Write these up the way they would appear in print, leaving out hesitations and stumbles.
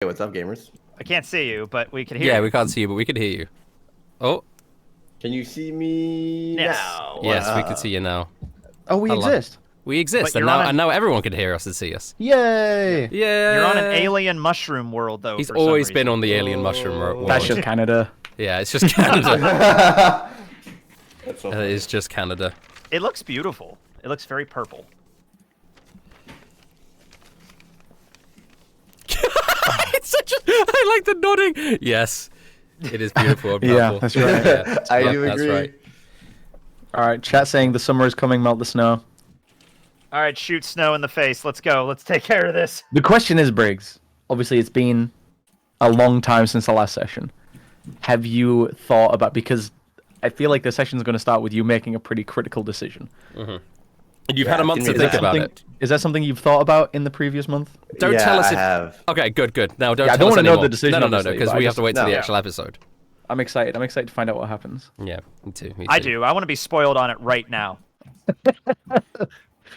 what's up, gamers? I can't see you, but we can hear you. Yeah, we can't see you, but we can hear you. Oh. Can you see me now? Yes, we can see you now. Oh, we Hello. exist. We exist, But and now everyone can hear us and see us. Yay! Yeah. You're on an alien mushroom world, though. He's for some always been reason. on the alien mushroom world. That's just Canada. Yeah, it's just Canada. That's so It is just Canada. It looks beautiful. It looks very purple. It's such a... I like the nodding. Yes, it is beautiful. And Yeah, purple. that's right. Yeah, I do that's agree. right. All right, chat saying the summer is coming, melt the snow. All right, shoot snow in the face. Let's go. Let's take care of this. The question is, Briggs, obviously it's been a long time since the last session. Have you thought about, because I feel like the session's going to start with you making a pretty critical decision. And you've had a month to Is think that about something, it. Is that something you've thought about in the previous month? Don't Yeah, tell us I if... have. Okay, good. Now, don't Yeah, I tell don't us wanna know anymore. the decision, No, obviously, because but we I have to wait till no. the actual episode. I'm excited. I'm excited to find out what happens. Yeah, me too. Me too. I do. I want to be spoiled on it right now.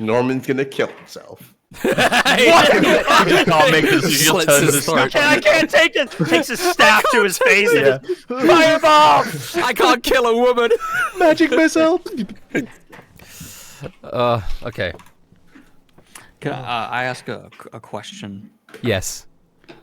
Norman's gonna kill himself. You can't make this. You Slits turn his this throat. I can't take it. Takes his staff to his face. Yeah. And fireball. I can't kill a woman. Magic missile. Okay. Can I ask a question? Yes.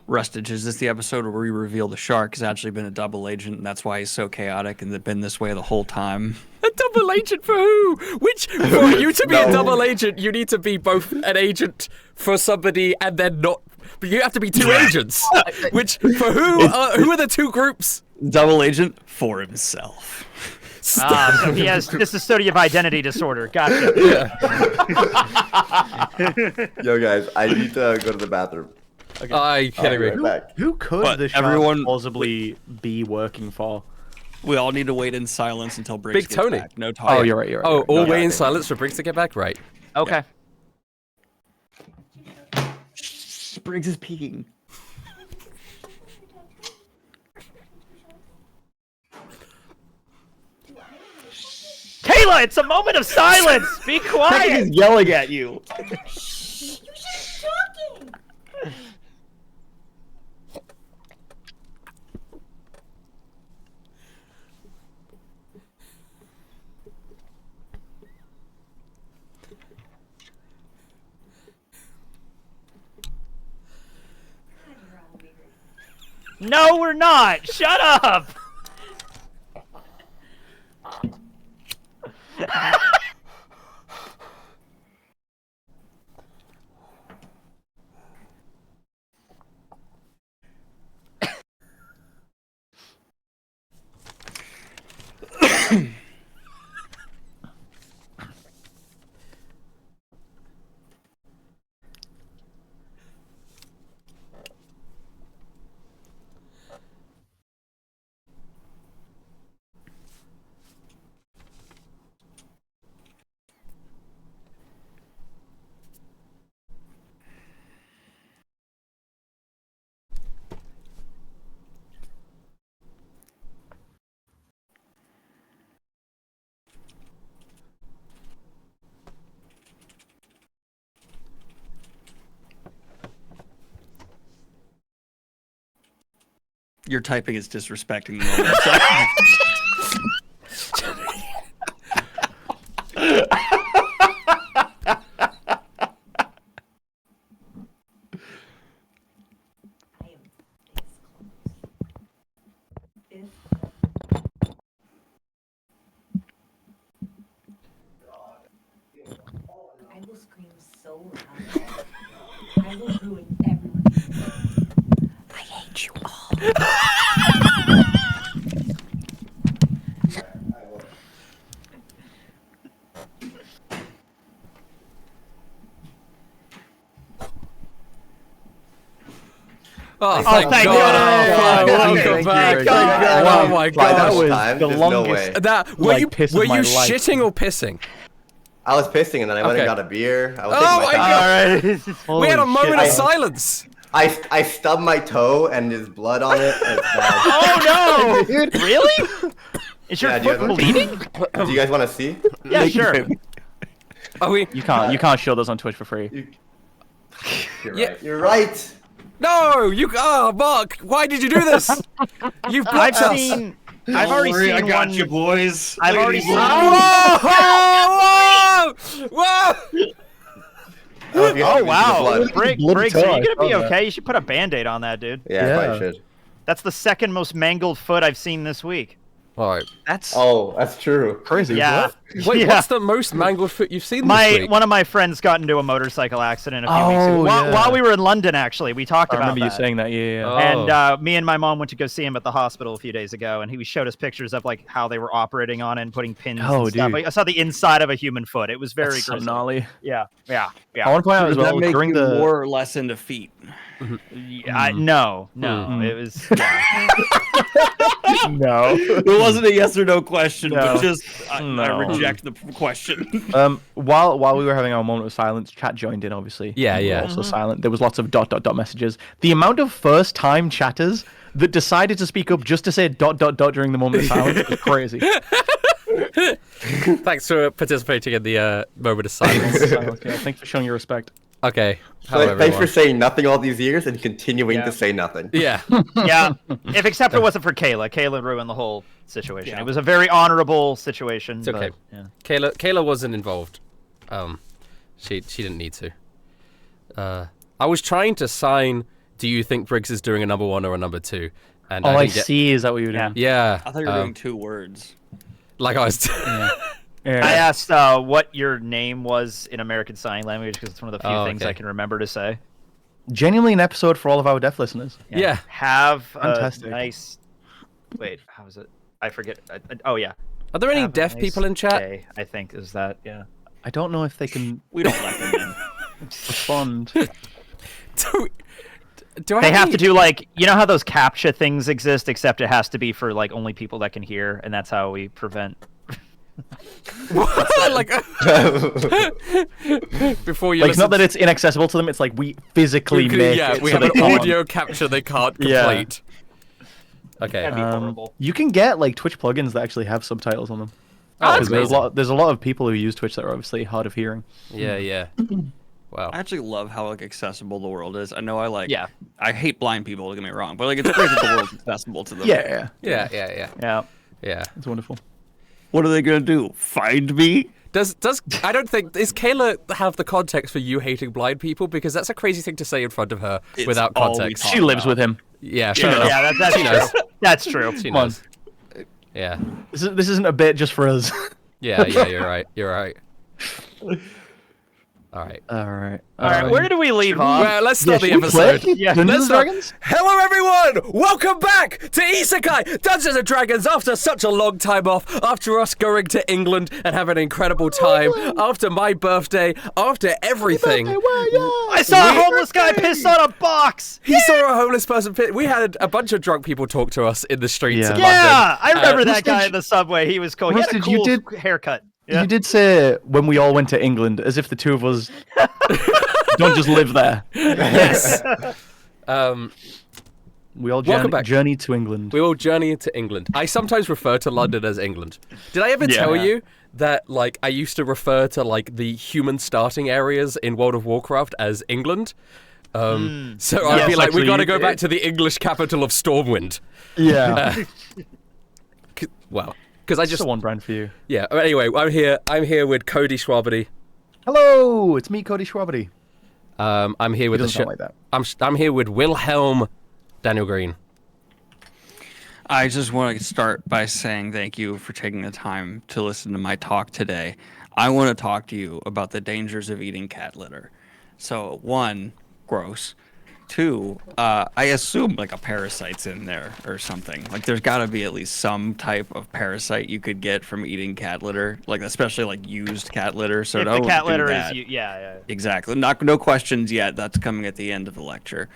Rustage, is this the episode where we reveal the shark has actually been a double agent, and that's why he's so chaotic and been this way the whole time? A double agent for who? Which, for you to be a No. double agent, you need to be both an agent for somebody and then not. But you have to be two agents. Which, for who? Who are the two groups? Double agent for himself. Ah, so he has dissociative identity disorder. Gotcha. Yo, guys, I need to go to the bathroom. Are you I'll be kidding me? right back. Who could But the shark everyone- possibly be working for? We all need to wait in silence until Briggs Big gets Tony. back. No talking. Oh, you're right. You're right. Oh, you're right. all No, way yeah, in yeah. silence for Briggs to get back? Right. Okay. Briggs is peeking. Kayla, it's a moment of silence. Be quiet. He's yelling at you. You should be talking. No, we're not. Shut up. Your typing is disrespecting the moment. I will scream so loud. I will ruin everyone. I hate you all. Oh, thank thank God. God. Oh, Thank welcome you, back. thank God. Oh my By God. that was time, the there's longest- no way. That, were Like, you, piss of were my you life. shitting or pissing? I was pissing and then I went Okay. and got a beer. I was Oh taking my time. God. We had a moment I- of silence. I stubbed my toe and there's blood on it. And it's bad. Oh no! Really? Is your Yeah, do you foot guys bleeding? Do you guys want to see? Yeah, sure. Are we? You can't show those on Twitch for free. You're Yeah. right. You're right. No, you. Oh, Mark, why did you do this? You've I've blocked us. seen. I've already seen I got one. you, boys. I've Look at already these seen. Whoa! Whoa! Oh wow, Blood. Briggs, are you gonna be Oh, okay? You should put a band-aid on that, dude. Yeah, I Yeah. probably should. That's the second most mangled foot I've seen this week. All right. That's Oh, that's true. crazy. Yeah. Wait, Yeah. what's the most mangled foot you've seen this week? One of my friends got into a motorcycle accident a few weeks ago. Oh, yeah. While we were in London, actually, we talked I about remember you that. saying that. Yeah. Oh. And me and my mom went to go see him at the hospital a few days ago, and he showed us pictures of like how they were operating on it and putting pins Oh, and stuff. dude. Like, I saw the inside of a human foot. It was very That's so grisly. gnarly. Yeah. I want to point out Does as well that make during you the more or less into feet? No. Mm. It was. Yeah. no. It wasn't a yes or no question, No. but just I No. reject the question. While we were having our moment of silence, chat joined in. Obviously. Yeah, We were yeah. Also silent. There was lots of ... messages. The amount of first-time chatters that decided to speak up just to say ... during the moment of silence was crazy. Thanks for participating in the moment of silence. Yeah, thanks for showing your respect. Okay. Hello, So, thanks for everyone. saying nothing all these years and continuing Yeah. to say nothing. Yeah. Yeah. If except it wasn't for Kayla. Kayla ruined the whole situation. Yeah. It was a very honorable situation. It's okay. But, yeah. Kayla wasn't involved. She didn't need to. I was trying to sign. Do you think Briggs is doing a number 1 or a number 2? And Oh, I didn't get- see. Is that what you were doing? Yeah. I thought you were doing 2 words. Like I was. Yeah. I asked what your name was in American Sign Language because it's one of the few Oh, things okay. I can remember to say. Genuinely an episode for all of our deaf listeners. Yeah. Have Fantastic. a nice. Wait, how is it? I forget. Oh yeah. Are there any Have a deaf nice people in chat? day, I think is that. Yeah. I don't know if they can We don't let them in. respond. Do I They have any- to do like how those CAPTCHA things exist, except it has to be for like only people that can hear, and that's how we prevent. like before you Like, it's listen not that it's inaccessible to them. It's like we physically make yeah, it we so have they an can't. audio capture they can't Yeah. complete. Okay. That'd be horrible. You can get like Twitch plugins that actually have subtitles on them. Oh, Because amazing. there's a lot of people who use Twitch that are obviously hard of hearing. Yeah. Wow. I actually love how accessible the world is. I know Yeah. I hate blind people. Don't get me wrong, but it's great that the world's accessible to them. Yeah, Yeah. Yeah. it's wonderful. What are they gonna do? Find me? Does I don't think does Kayla have the context for you hating blind people, because that's a crazy thing to say in front of her It's without all we context. talk She lives about. with him. Yeah, Yeah, enough. that's She knows. true. That's true. She Come on. knows. Yeah. This isn't a bit just for us. Yeah, you're right. You're right. All right. All right. All right, where did we leave off? Well, let's start the should we play? episode. Yeah, Dungeons let's and start- Dragons? Hello, everyone! Welcome back to Isekai Dungeons and Dragons after such a long time off, after us going to England and having an incredible time, after my birthday, after everything. I saw a homeless guy piss on a box. He saw a homeless person. We had a bunch of drunk people talk to us in the streets Yeah. of Yeah, London. I remember that guy Rustage- in the subway. He was cool. He had a Rustage, cool you did- haircut. Yeah. You did say when we all went to England, as if the two of us don't just live there. Yes. Um, We all Welcome back. journeyed to England. we will journey to England. I sometimes refer to London as England. Did I ever tell you that like I used to refer to like the human starting areas in World of Warcraft as England? So I'd Yes, be like, we actually, got to you go did. back to the English capital of Stormwind. Yeah. Well, because I Just just a one brand for you. yeah. Anyway, I'm here with Cody Schwabity. Hello, it's me, Cody Schwabity. I'm here with the doesn't sound like that. I'm here with Wilhelm Daniel Green. I just want to start by saying thank you for taking the time to listen to my talk today. I want to talk to you about the dangers of eating cat litter. So, 1, gross. 2, I assume like a parasite's in there or something. Like there's got to be at least some type of parasite you could get from eating cat litter, like especially like used cat litter. So If don't the cat do litter that. is yeah. Exactly. No questions yet. That's coming at the end of the lecture.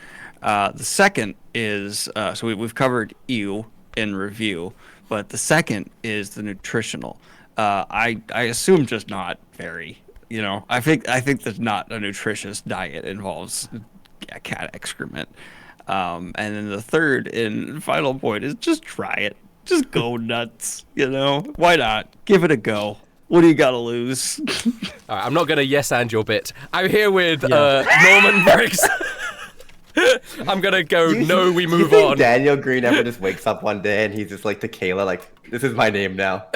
The second is so we've covered EU in review, but the second is the nutritional. I assume just not very. I think that not a nutritious diet involves cat excrement. And then the third and final point is just try it. Just go nuts. Why not? Give it a go. What do you got to lose? All right, I'm not gonna yes and your bit. I'm here with Norman Briggs. I'm gonna go. No, we You move think on. Daniel Green ever just wakes up one day and he's just like to Kayla, like, this is my name now.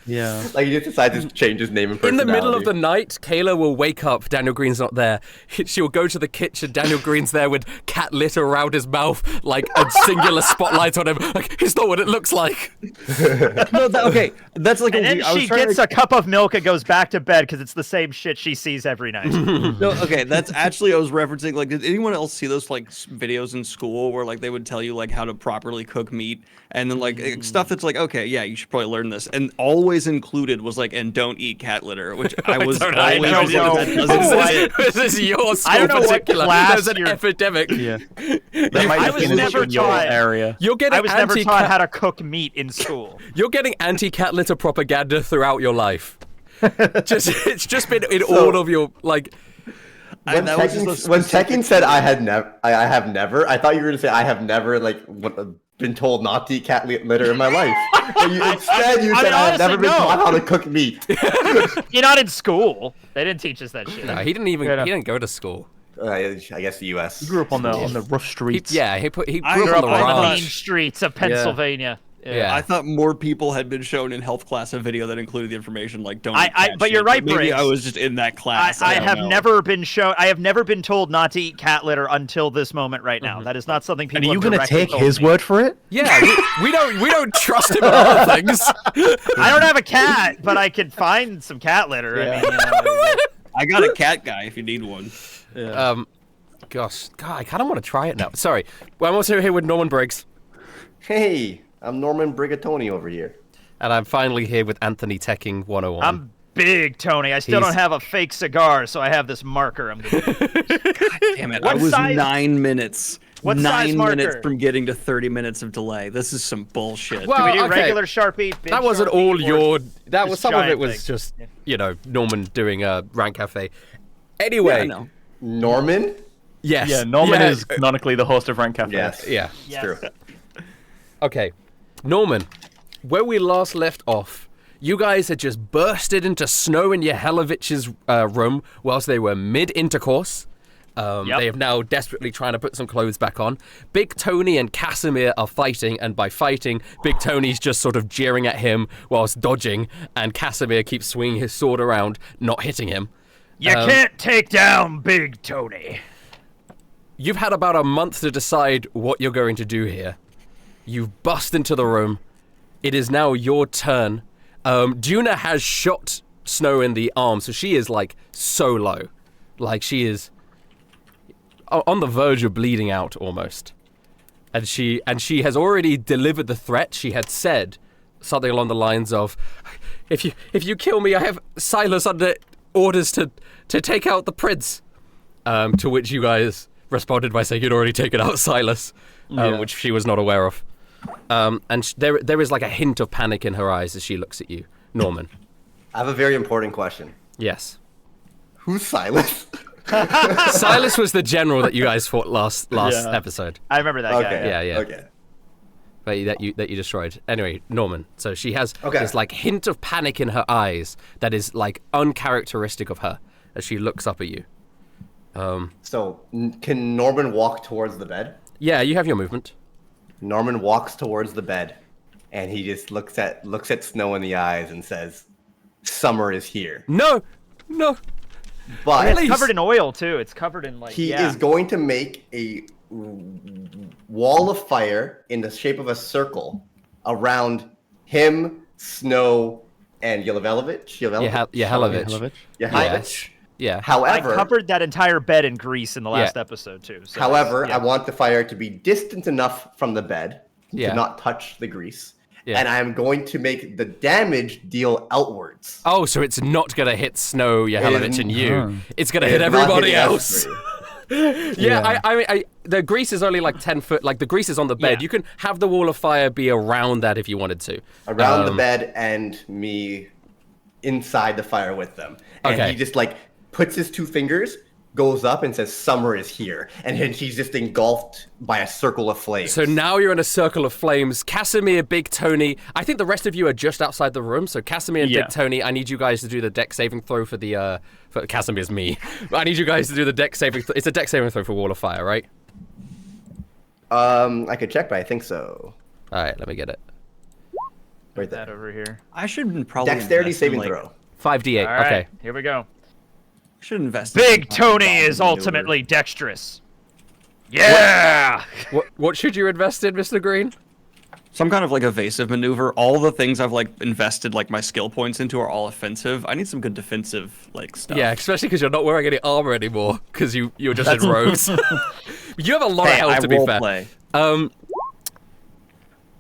Yeah. Like, he just decides to change his name and In the personality. middle of the night, Kayla will wake up. Daniel Green's not there. She'll go to the kitchen. Daniel Green's there with cat litter around his mouth, like a singular spotlight on him. Like, it's not what it looks like. No, okay, that's like And a then weird- I was she trying gets to- a cup of milk and goes back to bed because it's the same shit she sees every night. No, okay, that's actually I was referencing. Like, did anyone else see those like videos in school where like they would tell you like how to properly cook meat, and then like stuff that's like, okay, yeah, you should probably learn this, and always included was like, and don't eat cat litter, which I was don't always know. I don't know. that doesn't say it. This is your school I don't know what particular. class There's an you're- epidemic. Yeah. That might I have was been an never issue in your taught- area. You're getting I was never anti-cat- taught how to cook meat in school. You're getting anti-cat litter propaganda throughout your life. It's just been in So- all of your like. When that was just a When specific Tekken said I have never, I thought you were gonna say I have never been told not to eat cat litter in my life. But instead, you I said mean, I have never honestly, been no. taught how to cook meat. You're not in school. They didn't teach us that shit. No, he didn't even. Yeah. He didn't go to school. I guess the U.S. You grew up on the rough streets. He I grew grew up on the up on the ranch. mean streets of Pennsylvania. Yeah. I thought more people had been shown in health class a video that included the information like don't. I- eat cat but you're shit, right, maybe Briggs. I was just in that class. I don't have know. never been shown. I have never been told not to eat cat litter until this moment right now. That is not something people. And are you have gonna directly take told his me. word for it? Yeah, we don't trust him on other things. I don't have a cat, but I could find some cat litter. I mean, I got a cat guy if you need one. Gosh, God, I kind of want to try it now. Sorry, well, I'm also here with Norman Briggs, Hey, I'm Norman Brigatoni over here. and I'm finally here with Anthony Teching 101. I'm big Tony. I still He's- don't have a fake cigar, so I have this marker. I'm gonna Damn it! What I was size- 9 minutes. What size 9 marker? minutes from getting to 30 minutes of delay. This is some bullshit. Well, Do we do okay. regular Sharpie? Big That wasn't Sharpie, all or your. That just was some of it giant was thing? just Norman doing a rank cafe. Anyway, Yeah, I know. Norman? yes, Yeah, Norman yeah, is canonically the host of Rank Cafe. Yes. Yeah. It's Yes. true. Okay, Norman, where we last left off, you guys had just bursted into Snow and Yehelevich's room whilst they were mid-intercourse. Yep. They are now desperately trying to put some clothes back on. Big Tony and Casimir are fighting, and by fighting, Big Tony's just sort of jeering at him whilst dodging, and Casimir keeps swinging his sword around, not hitting him. You can't take down Big Tony. You've had about a month to decide what you're going to do here. You've bust into the room. It is now your turn. Juna has shot Snow in the arm, so she is like so low. Like she is on the verge of bleeding out almost. And she has already delivered the threat. She had said something along the lines of, if you kill me, I have Silas under orders to take out the prince. To which you guys responded by saying you'd already taken out Silas, which she was not aware of. There is like a hint of panic in her eyes as she looks at you, Norman. I have a very important question. Yes. Who's Silas? Silas was the general that you guys fought last Yeah. episode. I remember that guy. Okay. Yeah. Okay. That you destroyed. Anyway, Norman. So she has Okay. this like hint of panic in her eyes that is like uncharacteristic of her as she looks up at you. So, can Norman walk towards the bed? Yeah, you have your movement. Norman walks towards the bed, and he just looks at Snow in the eyes and says, "Summer is here." No. But It's covered in oil too. It's covered in like. he yeah. is going to make a wall of fire in the shape of a circle around him, Snow, and Yelevelovich. Yehelevic. Yehelevic. Yeah. I However, covered that entire bed in grease in the last episode too. So However, yeah. I want the fire to be distant enough from the bed Yeah. to not touch the grease. Yeah. And I am going to make the damage deal outwards. Oh, so it's not gonna hit Snow, Yehelevic, and you. Oh. It's gonna It hit is not everybody hitting us else. three. Yeah, I the grease is only like 10 foot. Like the grease is on the bed. Yeah. You can have the wall of fire be around that if you wanted to. Around the bed and me inside the fire with them. And Okay. he just like puts his two fingers goes up and says, "Summer is here," and then she's just engulfed by a circle of flames. So now you're in a circle of flames. Casimir, Big Tony. I think the rest of you are just outside the room. So Casimir and Big Tony, I need you guys to do the deck saving throw for the. For Casimir's me. I need you guys to do the deck saving. It's a deck saving throw for Wall of Fire, right? I could check, but I think so. All right, let me get it. Right That there. over here. I should probably Dexterity invest in, saving like, throw. 5d8. All right, Okay. here we go. Should invest. in Big some Tony kind of is maneuver. ultimately dexterous. Yeah! What should you invest in, Mr. Green? Some kind of like evasive maneuver. All the things I've like invested like my skill points into are all offensive. I need some good defensive like stuff. Yeah, especially because you're not wearing any armor anymore because you're just in robes. You have a lot of health, to be fair. Play.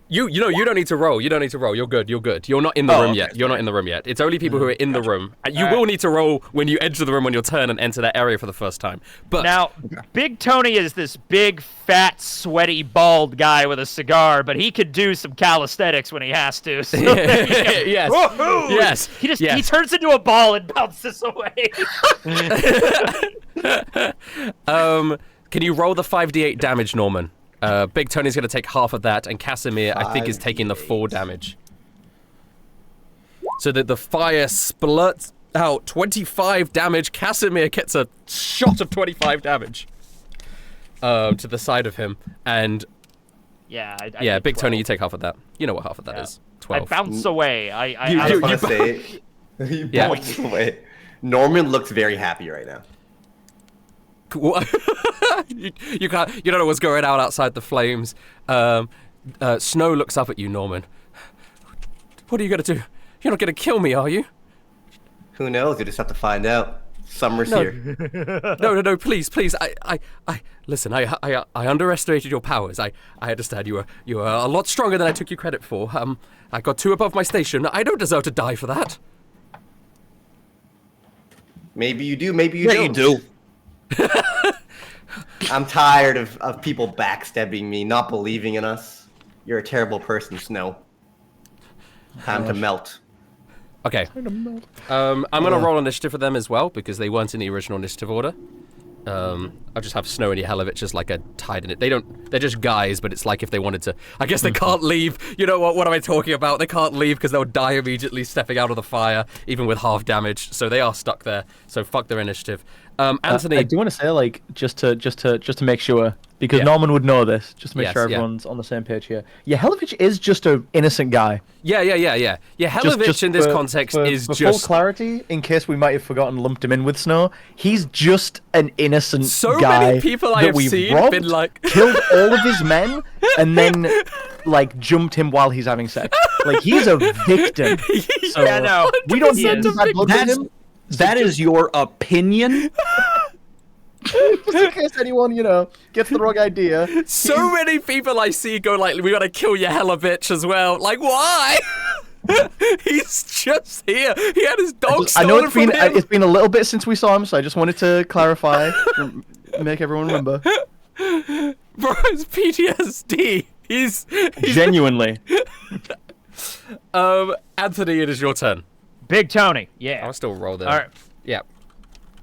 You know you don't need to roll. You don't need to roll. You're good. You're good. You're not in the room yet. You're not in the room yet. It's only people who are in the room. You will need to roll when you enter the room on your turn and enter that area for the first time. But Now, Big Tony is this big, fat, sweaty, bald guy with a cigar, but he could do some calisthenics when he has to. So yes, Woohoo! yes, He just yes. he turns into a ball and bounces away. Can you roll the 5d8 damage, Norman? Big Tony's going to take half of that, and Casimir, I think, is taking the 4 damage. So that the fire splurts out 25 damage. Casimir gets a shot of 25 damage to the side of him, and Yeah, I yeah, did Big 12. Tony, you take half of that. You know what half of that is? I 12. bounce away. You- I you- just want to say, he Yeah. points away. Norman looks very happy right now. What? you can't. You don't know what's going on outside the flames. Snow looks up at you, Norman. What are you gonna do? You're not gonna kill me, are you? Who knows? You just have to find out. Summer's No. here. No, please. I listen. I underestimated your powers. I understand you were a lot stronger than I took you credit for. I got 2 above my station. I don't deserve to die for that. Maybe you do. Maybe you Yeah, don't. you do. I'm tired of people backstabbing me, not believing in us. You're a terrible person, Snow. Time to melt. Okay. I'm gonna roll initiative for them as well because they weren't in the original initiative order. I'll just have Snow and Yehelovich as like a tied in it. They're just guys, but it's like if they wanted to. I guess they can't leave. You know what? What am I talking about? They can't leave because they'll die immediately stepping out of the fire, even with half damage. So they are stuck there. So fuck their initiative. Anthony, I do want to say, like, just to make sure, because Yeah. Norman would know this, just to make Yes, sure yeah. everyone's on the same page here. Yeah, Helovich is just an innocent guy. Yeah. Yehelovich in this context is for just full clarity, in case we might have forgotten, lumped him in with Snow. He's just an innocent So guy many people I that have we've seen robbed, been like- killed all of his men, and then like jumped him while he's having sex. Like he's a victim. So, Yeah, no. we don't need 100% any bad blood with That's, him. that is your opinion? Just in case anyone, gets the wrong idea. so many people I see go like, we gotta kill Yehelovich as well. Like, why? He's just here. He had his dog I know stolen from him. it's been a little bit since we saw him, so I just wanted to clarify, make everyone remember. Bro, it's PTSD. He's Genuinely. Anthony, it is your turn. Big Tony. Yeah. I'll still roll there. All right. Yeah.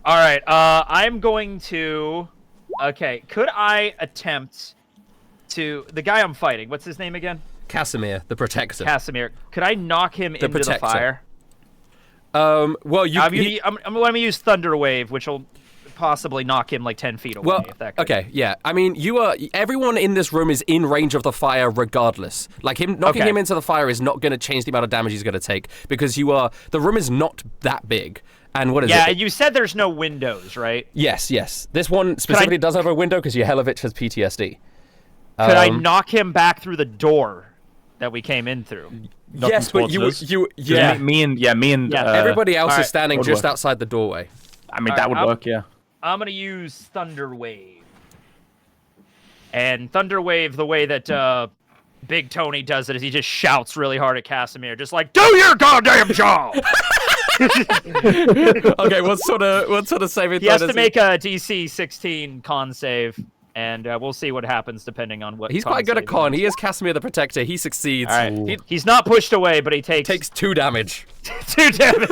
All right. I'm going to. Okay. Could I attempt to the guy I'm fighting? What's his name again? Casimir, the protector. Casimir. Could I knock him into protector. the fire? Well, I'm going to use Thunder Wave, which will possibly knock him like 10 feet away. well, If that could. okay, yeah. I mean, everyone in this room is in range of the fire regardless. Like knocking Okay. him into the fire is not going to change the amount of damage he's going to take because the room is not that big. And what is Yeah, it? you said there's no windows, right? Yes. This one specifically does have a window because Yehelovich has PTSD. Could I knock him back through the door that we came in through? Yes, but yeah. Me and Everybody else alright, is standing would just work. outside the doorway. I mean, Alright, that would I'm- work, yeah. I'm going to use Thunder Wave. And Thunder Wave, the way that Big Tony does it, is he just shouts really hard at Casimir, just like, "Do your goddamn job!" Okay, what sort of saving He throw has does to make a DC 16 con save, and we'll see what happens depending on what. He's quite good at save con. he He is Casimir the Protector. He succeeds. All right. He He's not pushed away, but he takes 2 damage. 2 damage.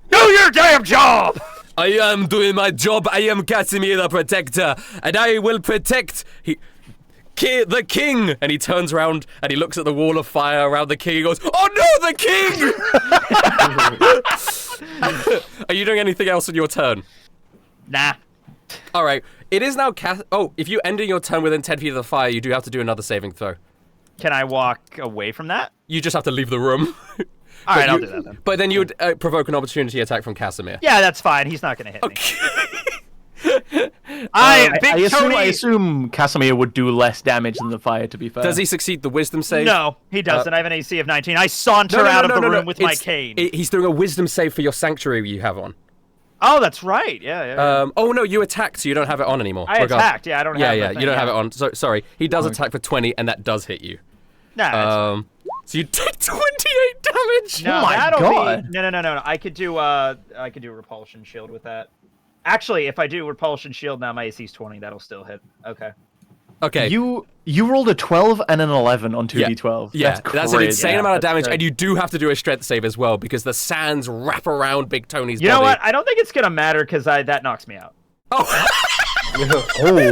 Do your damn job! I am doing my job. I am Casimir the Protector, and I will protect the king. And he turns around and he looks at the wall of fire around the king. He goes, "Oh no, the king!" Are you doing anything else in your turn? Nah. All right. It is now if you ending your turn within 10 feet of the fire, you do have to do another saving throw. Can I walk away from that? You just have to leave the room. All right, I'll do that then. But then you would provoke an opportunity attack from Casimir. Yeah, that's fine. He's not going to hit me. I Tony. assume Casimir would do less damage than the fire, to be fair. Does he succeed the wisdom save? No, he doesn't. I have an AC of 19. I saunter out of the room with my cane. He's doing a wisdom save for your sanctuary you have on. Oh, that's right. Yeah. Oh no, you attacked, so you don't have it on anymore. I attacked. Yeah, I don't have. Yeah, you don't have it on. So sorry, he does attack for 20, and that does hit you. Nah. So you take 28 damage. No, Oh my that'll God. be no. I could do repulsion shield with that. Actually, if I do repulsion shield now, my AC's 20. That'll still hit. Okay. Okay. You rolled a 12 and an 11 on 2d12. Yeah, that's an crazy. insane amount of damage, That's and you do have to do a strength save as well because the sands wrap around Big Tony's body. You know what? I don't think it's gonna matter because that knocks me out. Oh. Oh.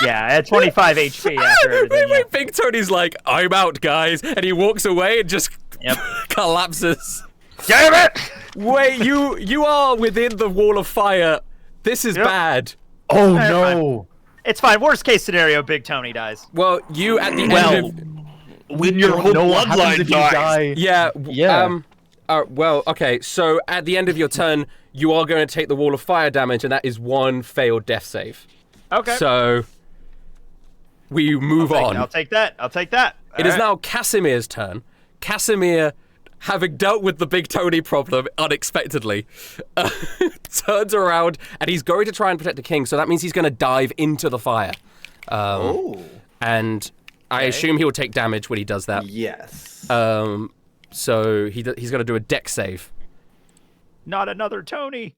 Yeah, at 25 HP after everything. Wait, Big Tony's like, "I'm out, guys," and he walks away and just Yep. collapses. Damn it! Wait, you are within the wall of fire. This is bad. Oh Alright, no. It's fine. Worst case scenario, Big Tony dies. Well, you at the end of When your whole bloodline dies. yeah. Yeah. Well, okay. So at the end of your turn, you are going to take the wall of fire damage, and that is one failed death save. Okay. So we move on. I'll take that. It is now Casimir's turn. Casimir, having dealt with the Big Tony problem unexpectedly, turns around and he's going to try and protect the king. So that means he's going to dive into the fire. And I assume he will take damage when he does that. Yes. So he's going to do a dex save. Not another Tony.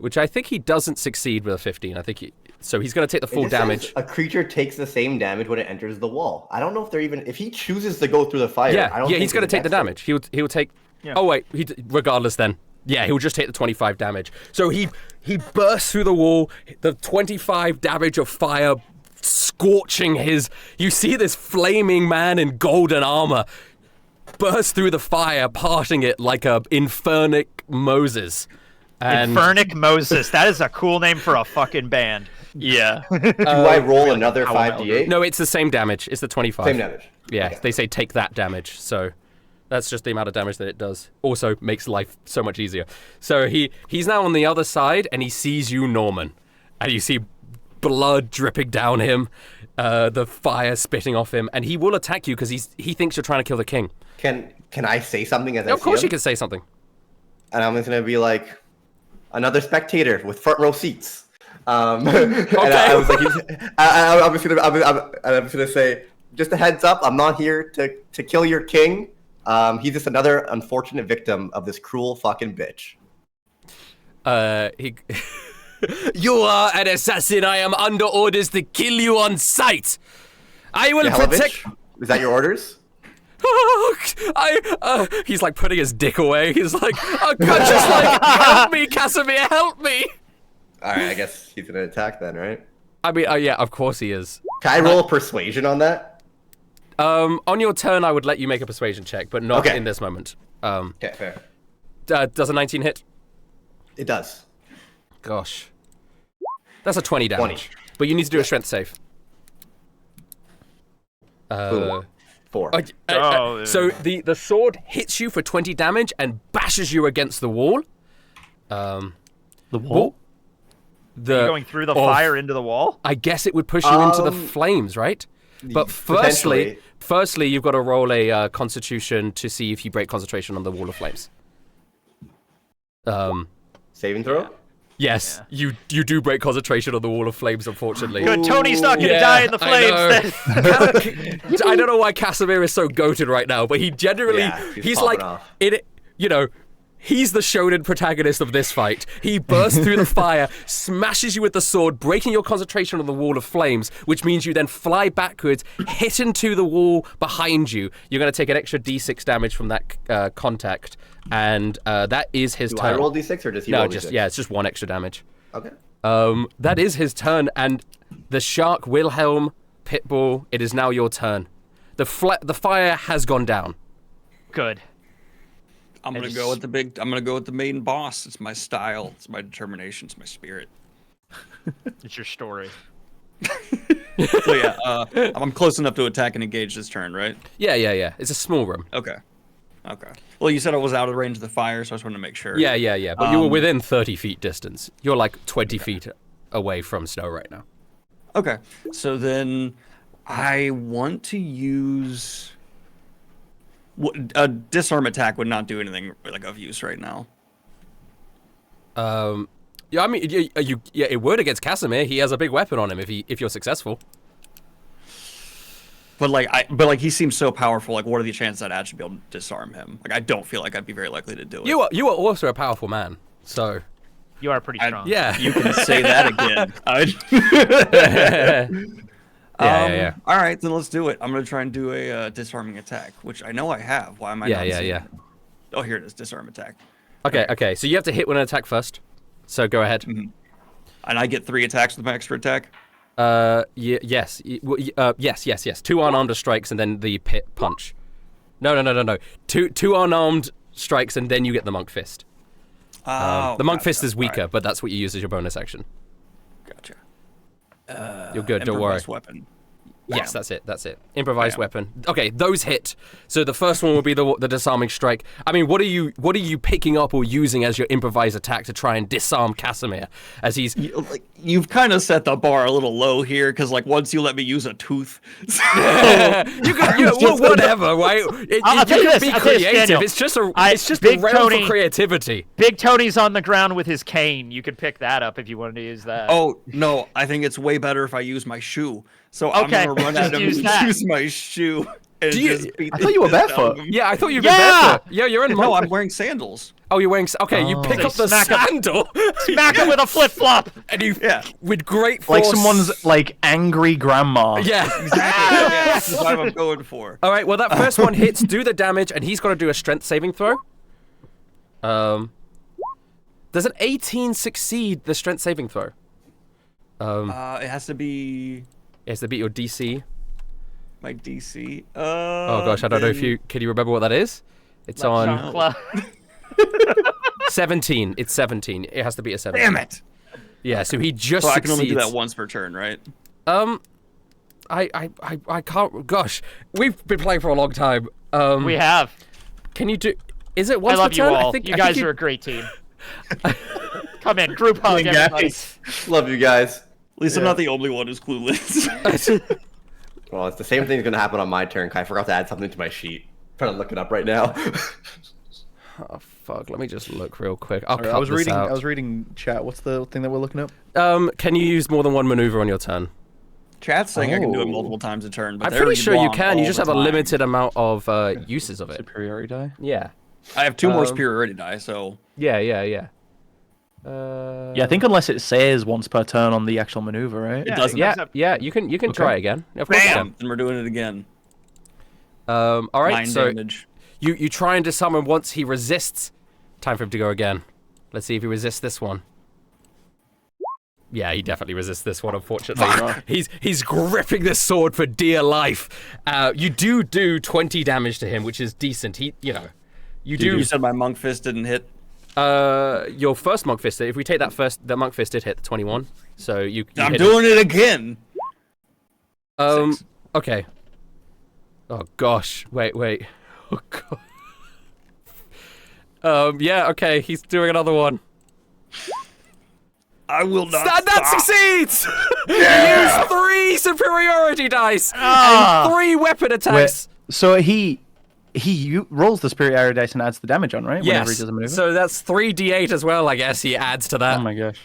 Which I think he doesn't succeed with a 15. I think so he's going to take the full It just damage. says a creature takes the same damage when it enters the wall. I don't know if if he chooses to go through the fire. I don't think he's going to it's take the dex damage. He'll take. Yeah. Oh wait, regardless then. Yeah, he'll just take the 25 damage. So he bursts through the wall. The 25 damage of fire scorching his. You see this flaming man in golden armor burst through the fire, parting it like a infernic Moses. And Infernic Moses. That is a cool name for a fucking band. Yeah. Do I roll another 5d8? no, it's the same damage. It's the 25. Same damage. Yeah, Okay. they say take that damage, so that's just the amount of damage that it does. Also makes life so much easier. So he's now on the other side, and he sees you, Norman, and you see blood dripping down him, the fire spitting off him, and he will attack you because he thinks you're trying to kill the king. Can I say something as I Of course see you him? can say something. And I'm just gonna be like, another spectator with front row seats. And I was like, I'm just gonna say, just a heads up, I'm not here to kill your king. He's just another unfortunate victim of this cruel fucking bitch. You are an assassin. I am under orders to kill you on sight. I will protect. Yelovich? Is that your orders? He's like putting his dick away. He's like, just like, help me, Casimir, help me. All right, I guess he's gonna attack then, right? I mean, yeah, of course he is. Can I roll a persuasion on that? On your turn, I would let you make a persuasion check, but not Okay. in this moment. Okay, fair. Does a 19 hit? It does. Gosh. That's a 20 damage. 20. But you need to do a strength save. Boom. 4. So the sword hits you for 20 damage and bashes you against the wall. The wall? You're going through the fire into the wall? I guess it would push you into the flames, right? But potentially. firstly, you've got to roll a Constitution to see if you break concentration on the wall of flames. Saving throw? Yes, you do break concentration on the wall of flames, unfortunately. Good. Tony's not going to Yeah, die in the I flames then. I don't know why Casimir is so goated right now, but he generally Yeah, he's he's popping like off. it. You know, He's the shonen protagonist of this fight. He bursts through the fire, smashes you with the sword, breaking your concentration on the wall of flames, which means you then fly backwards, hit into the wall behind you. You're going to take an extra d6 damage from that contact, and that is his Do turn. I roll d6 or does he No, roll just d6? yeah, it's just 1 extra damage. Okay. That is his turn, and the shark Wilhelm Pitbull, it is now your turn. The fire has gone down. Good. I'm gonna go with the main boss. It's my style. It's my determination. It's my spirit. It's your story. So yeah, I'm close enough to attack and engage this turn, right? Yeah. It's a small room. Okay. Well, you said I was out of range of the fire, so I just wanted to make sure. Yeah. But you were within 30 feet distance. You're like 20 feet away from snow right now. Okay. So then, I want to use. A disarm attack would not do anything like of use right now. Yeah, I mean, it would against Casimir. He has a big weapon on him if you're successful. But he seems so powerful. Like, what are the chances I'd actually be able to disarm him? Like, I don't feel like I'd be very likely to do it. You are also a powerful man, so. You are pretty strong. Yeah. You can say that again. Yeah. All right, then let's do it. I'm gonna try and do a disarming attack, which I know I have. Why am I not seeing it? Oh, here it is, disarm attack. Okay. So you have to hit with an attack first. So go ahead. Mm-hmm. And I get 3 attacks with my extra attack. Yes. Yes. 2 unarmed strikes and then the pit punch. No. Two unarmed strikes and then you get the monk fist. The monk fist is weaker, but that's what you use as your bonus action. Gotcha. You're good. Don't worry. Improvised weapon. Yes, that's it. Improvised weapon. Okay, those hit. So the first one will be the disarming strike. I mean, what are you picking up or using as your improvised attack to try and disarm Casimir as he's? You've kind of set the bar a little low here, because like once you let me use a tooth, whatever, right? I'll tell you this, Be I'll tell you this, creative. Daniel. It's just a Big realm Tony- for creativity. Big Tony's on the ground with his cane. You could pick that up if you wanted to use that. oh no, I think it's way better if I use my shoe. So I'm Okay, gonna run just at him use and that. use my shoe. And just beat I the thought you were shit out of barefoot. him. Yeah, I thought you'd be Yeah! barefoot. Yeah, you're in. No, I'm wearing sandals. Oh, you're wearing. Okay, you pick So up the smack him. sandal Smack him with a flip flop. and you, Yeah. with great force. Like someone's like angry grandma. Yeah. Yeah, that's what I'm going for. All right. Well, that first one hits. Do the damage, and he's got to do a strength saving throw. Does an 18 succeed the strength saving throw? It has to be It has to beat your DC. my DC. Oh gosh, I don't know if you can you remember what that is? It's on Jean-Claude. 17. It's 17. It has to be a 17. Damn it! Yeah. So he just So I succeeds. can only do that once per turn, right? I can't. Gosh, we've been playing for a long time. We have. Can you do? Is it once I love per you turn? all. I think You I guys think are a great team. Come in, group hug, Guys. everybody. Love you guys. At least I'm not the only one who's clueless. Well, it's the same thing's gonna happen on my turn. I forgot to add something to my sheet. I'm trying to look it up right now. Oh fuck! Let me just look real quick. I'll Alright, cut I was this reading. out. I was reading chat. What's the thing that we're looking up? Can you use more than one maneuver on your turn? Chat's saying I can do it Oh. multiple times a turn, but I'm they're pretty sure you wrong can. You all just the have a time. limited amount of uses of it. Superiority die. Yeah. I have 2 more superiority die, so Yeah. Yeah, I think unless it says once per turn on the actual maneuver, right? Yeah, doesn't. Yeah. You can try again. Of course you bam! And we're doing it again. can. All right. 9 So damage. you try and disarm him once he resists. Time for him to go again. Let's see if he resists this one. Yeah, he definitely resists this one, unfortunately. He's gripping this sword for dear life. You do 20 damage to him, which is decent. You do. You said my monk fist didn't hit. Your first monk fist. If we take that first, the monk fist did hit 21. So you I'm hit doing it again. Six. Okay. Oh gosh. Wait. Oh god. Yeah. Okay. He's doing another one. I will not. That stop. succeeds! Use 3 superiority dice and 3 weapon attacks. So he rolls the superiority dice and adds the damage on, right? Whenever he Yes. does a maneuver. So that's 3d8 as well, I guess. He adds to that. Oh my gosh.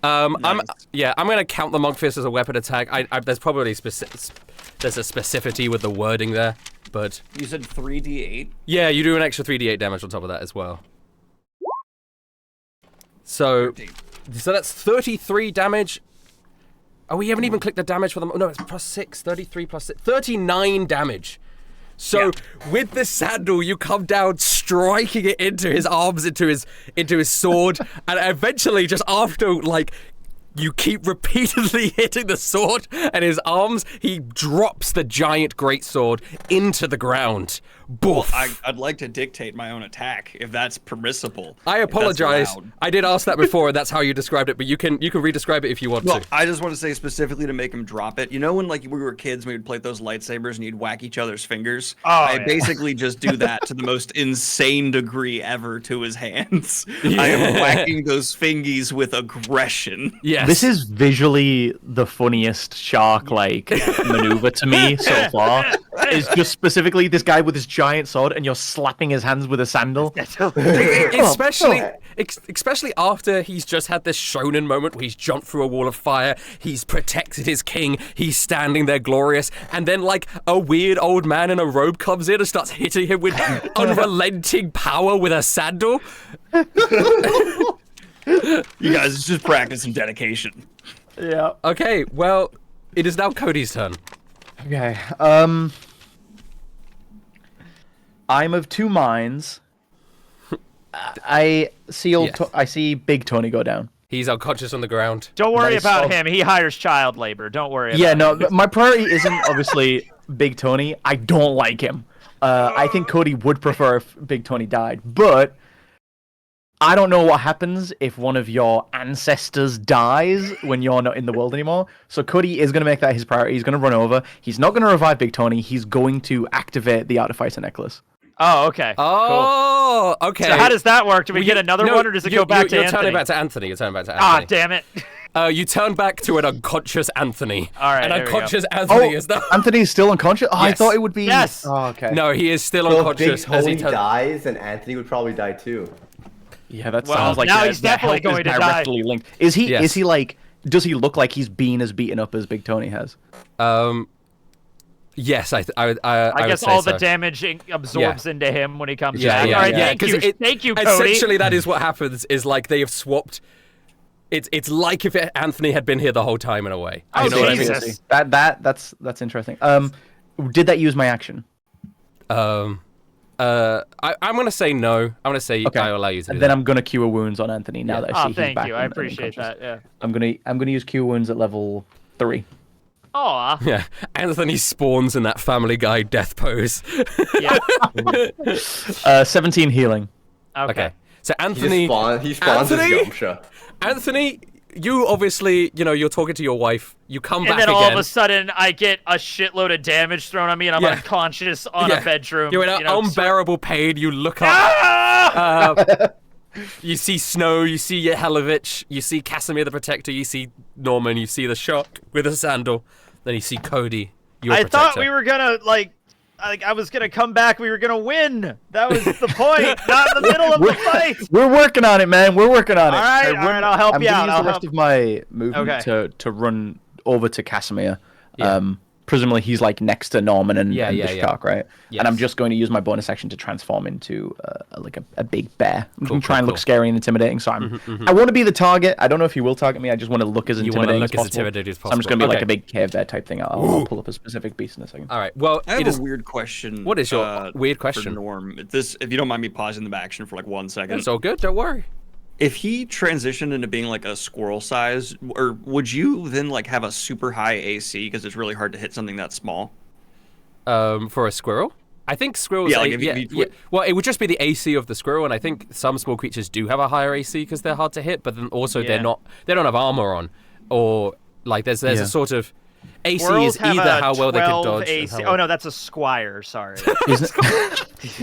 I'm Nice. gonna count the monk fist as a weapon attack. There's probably there's a specificity with the wording there, but You said 3d8. yeah, you do an extra 3d8 damage on top of that as well. So that's 33 damage. Oh, we haven't even clicked the damage for them. Oh, no, it's plus 6. 33 plus 6. 39 damage. So with the sandal, you come down, striking it into his arms, into his sword, and eventually, just after like you keep repeatedly hitting the sword and his arms, he drops the giant greatsword into the ground. Boof. I'd like to dictate my own attack if that's permissible. I apologize. I did ask that before, and that's how you described it. But you can re-describe it if you want to. I just want to say specifically to make him drop it. You know when like we were kids, we would play those lightsabers and you'd whack each other's fingers. I basically just do that to the most insane degree ever to his hands. I am whacking those fingies with aggression. Yes. This is visually the funniest shark like maneuver to me so far. It's just specifically this guy with his giant sword, and you're slapping his hands with a sandal. Especially after he's just had this shonen moment where he's jumped through a wall of fire, he's protected his king, he's standing there glorious, and then like a weird old man in a robe comes in and starts hitting him with unrelenting power with a sandal. You guys, it's just practice and dedication. Yeah. Okay, well, it is now Cody's turn. Okay. I'm of two minds. I see I see Big Tony go down. He's unconscious on the ground. Don't worry Nice. about him. He hires child labor. Don't worry about Yeah, him. no, my priority isn't obviously Big Tony. I don't like him. I think Cody would prefer if Big Tony died, but I don't know what happens if one of your ancestors dies when you're not in the world anymore. So Cody is going to make that his priority. He's going to run over. He's not going to revive Big Tony. He's going to activate the Artificer necklace. Oh, okay. Oh, Cool. okay. So how does that work? Do we get another one, or does it go back to You're Anthony? turning back to Anthony. You're turning back to Ah, Anthony. damn it. You turn back to an unconscious Anthony. All right, An there we go. unconscious Anthony is the... Anthony's still unconscious? Oh, I Yes. thought it would be... Yes. Oh, okay. No, he is still So if Big unconscious as he Tony dies, then Anthony would probably die too. Yeah, that Well, sounds like now that- he's that definitely health is going to die. directly linked. Is he? Yes. Is he like? Does he look like he's been as beaten up as Big Tony has? Yes, I I would guess say all so. the damage absorbs into him when he comes Yeah, back. yeah, All right, yeah. thank you. Thank you, Cody. Essentially, that is what happens. Is like they have swapped. It's like if Anthony had been here the whole time in a way. Oh, You know what I mean? Jesus. That's interesting. Did that use my action? I'm gonna say no. I'm gonna say Okay. I allow you to do Then that. I'm gonna cure wounds on Anthony now that I see Oh, he's thank back you. and- I and appreciate unconscious. that. Yeah. I'm gonna use cure wounds at level 3. Aw. Yeah, Anthony spawns in that Family Guy death pose. Yeah. 17 healing. Okay, so He Anthony, spawns his Anthony? Yamcha. Anthony, you obviously, you're talking to your wife. You come And back then again. all of a sudden, I get a shitload of damage thrown on me, and I'm Yeah. unconscious on Yeah. a bedroom. You're in an unbearable pain. You look up. Ah! You see Snow. You see Yehelovich. You see Casimir the Protector. You see Norman. You see the Shock with a sandal. Then you see Cody. Your I protector. thought we were gonna I was gonna come back. We were gonna win. That was the point. Not in the middle of the fight. We're working on it, man. We're working on it. All right, I all right, I'll help I'm you gonna out, use I'll the rest help. of my movement Okay. to run over to Casimir. Yeah. Presumably he's like next to Norman and the Shark, right? Yes. And I'm just going to use my bonus action to transform into like a big bear. I'm going Cool, to try and cool, look scary and intimidating. So I want to be the target. I don't know if he will target me. I just want to look as You wanna intimidating look as as possible. intimidating as So I'm just going possible. to be like Okay. a big cave bear type thing. I'll pull up a specific beast in a second. All right. Well, I it have is. a weird question. What is your weird question? For Norm, if you don't mind me pausing the action for like 1 second. It's all good. Don't worry. If he transitioned into being like a squirrel size, or would you then like have a super high AC because it's really hard to hit something that small? For a squirrel, I think squirrels. Yeah, like if you- Well, it would just be the AC of the squirrel, and I think some small creatures do have a higher AC because they're hard to hit. But then also Yeah. they don't have armor on, or like there's Yeah. a sort of AC Squirrels is have either a how well they can 12 dodge. and AC. how- Oh no, that's a squire. Sorry.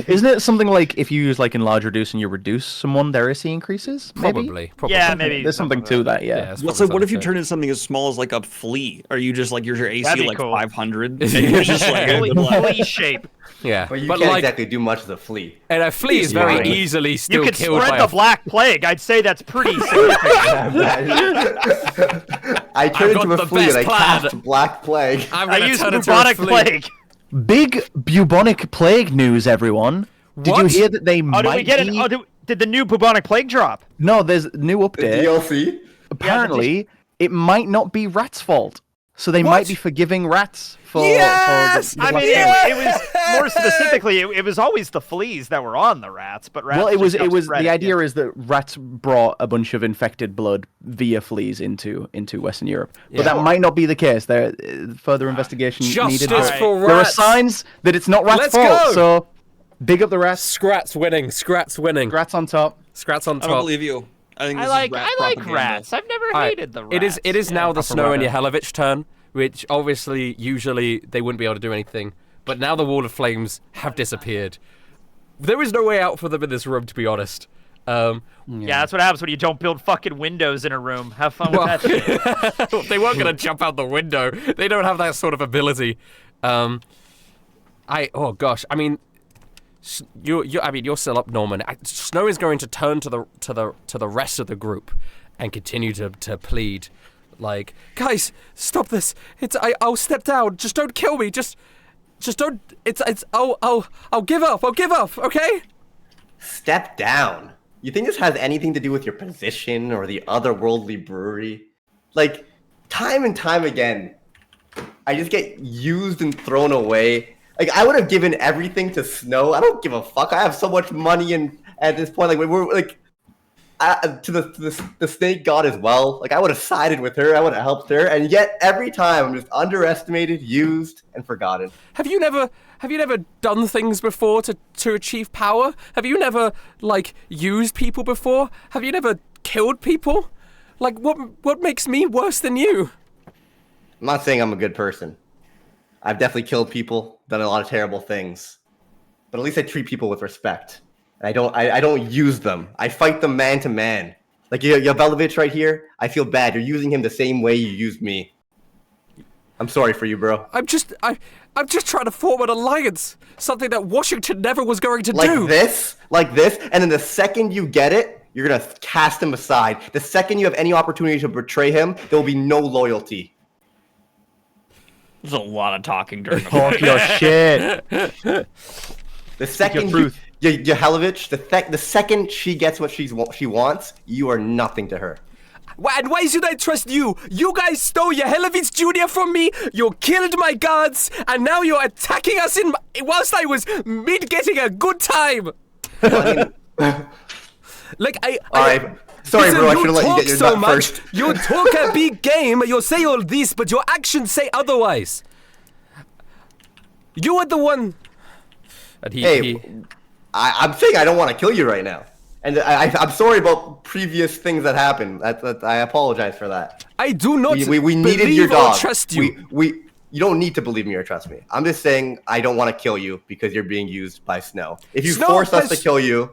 Isn't it something like if you use like enlarge reduce and you reduce someone, their AC increases? Maybe? Probably. Yeah, Something- maybe There's something to that, yeah. it's Well, probably so what if you something turn into something as small as like a flea? Are you just like your AC That'd be like cool. 500? And you're just like Flea shape. to- Yeah, But you but can't like, exactly do much as a flea. and a flea is very fine. easily You still could killed by spread a the black plague. I'd say that's pretty significant. I turn got into a the flea and I best plan. cast Black Plague. I'm I gonna use turn into a bubonic flea. plague. Big bubonic plague news, everyone. Did you What? hear that they Oh, might did we get it? be... Oh, Did the new bubonic plague drop? No, there's a new The update. DLC. Apparently, it might not be rats' fault. So they might be forgiving rats for. Yes! I mean, it was more specifically, it was always the fleas that were on the rats, but rats. Well, it just got was. spread The it, idea yeah. is that rats brought a bunch of infected blood via fleas into Western Europe, but that might not be the case. There, further investigation needed. Justice for There are rats. signs that it's not rats' Let's fault. go! So, big up the rats. Scrat's winning. Scrat's winning. Rats on top. Scrat's on I don't top. believe you. I think I this like is rat I like propaganda. rats. I've never Alright, hated the rats. It is now the Snow and rat. Yehelovich turn, which obviously usually they wouldn't be able to do anything, but now the Wall of Flames have disappeared. There is no way out for them in this room, to be honest. Yeah, that's what happens when you don't build fucking windows in a room. Have fun with that shit. They weren't gonna jump out the window. They don't have that sort of ability. Oh gosh, I mean, you're still up, Norman. Snow is going to turn to the rest of the group and continue to plead, like, guys, stop this. I'll step down. Just don't kill me. Just don't. I'll give up. I'll give up. Okay. Step down. You think this has anything to do with your position or the otherworldly brewery? Like, time and time again, I just get used and thrown away. Like, I would have given everything to Snow. I don't give a fuck. I have so much money, and at this point, like, we're like, to the snake god as well. Like, I would have sided with her. I would have helped her, and yet every time I'm just underestimated, used, and forgotten. Have you never done things before to achieve power? Have you never, like, used people before? Have you never killed people? Like, what makes me worse than you? I'm not saying I'm a good person. I've definitely killed people, done a lot of terrible things, but at least I treat people with respect. And I don't use them. I fight them man to man. Like Yabelovich right here, I feel bad. You're using him the same way you used me. I'm sorry for you, bro. I'm just trying to form an alliance, something that Washington never was going to do. Like this, and then the second you get it, you're gonna cast him aside. The second you have any opportunity to betray him, there will be no loyalty. There's a lot of talking during the Talk your shit. The second Yahelovich, the second she gets what she wants, you are nothing to her. And why should I trust you? You guys stole Yahelovich Jr. from me, you killed my guards, and now you're attacking us whilst I was getting a good time. Like, Alright. Sorry, listen, bro, I should have let you get your so nut much. first. You talk a big game, you say all this, but your actions say otherwise. You are the one. And I'm saying I don't want to kill you right now. And I'm sorry about previous things that happened. I apologize for that. I do not we needed believe your dog. or trust you. You don't need to believe me or trust me. I'm just saying I don't want to kill you because you're being used by Snow. If you force us to kill you,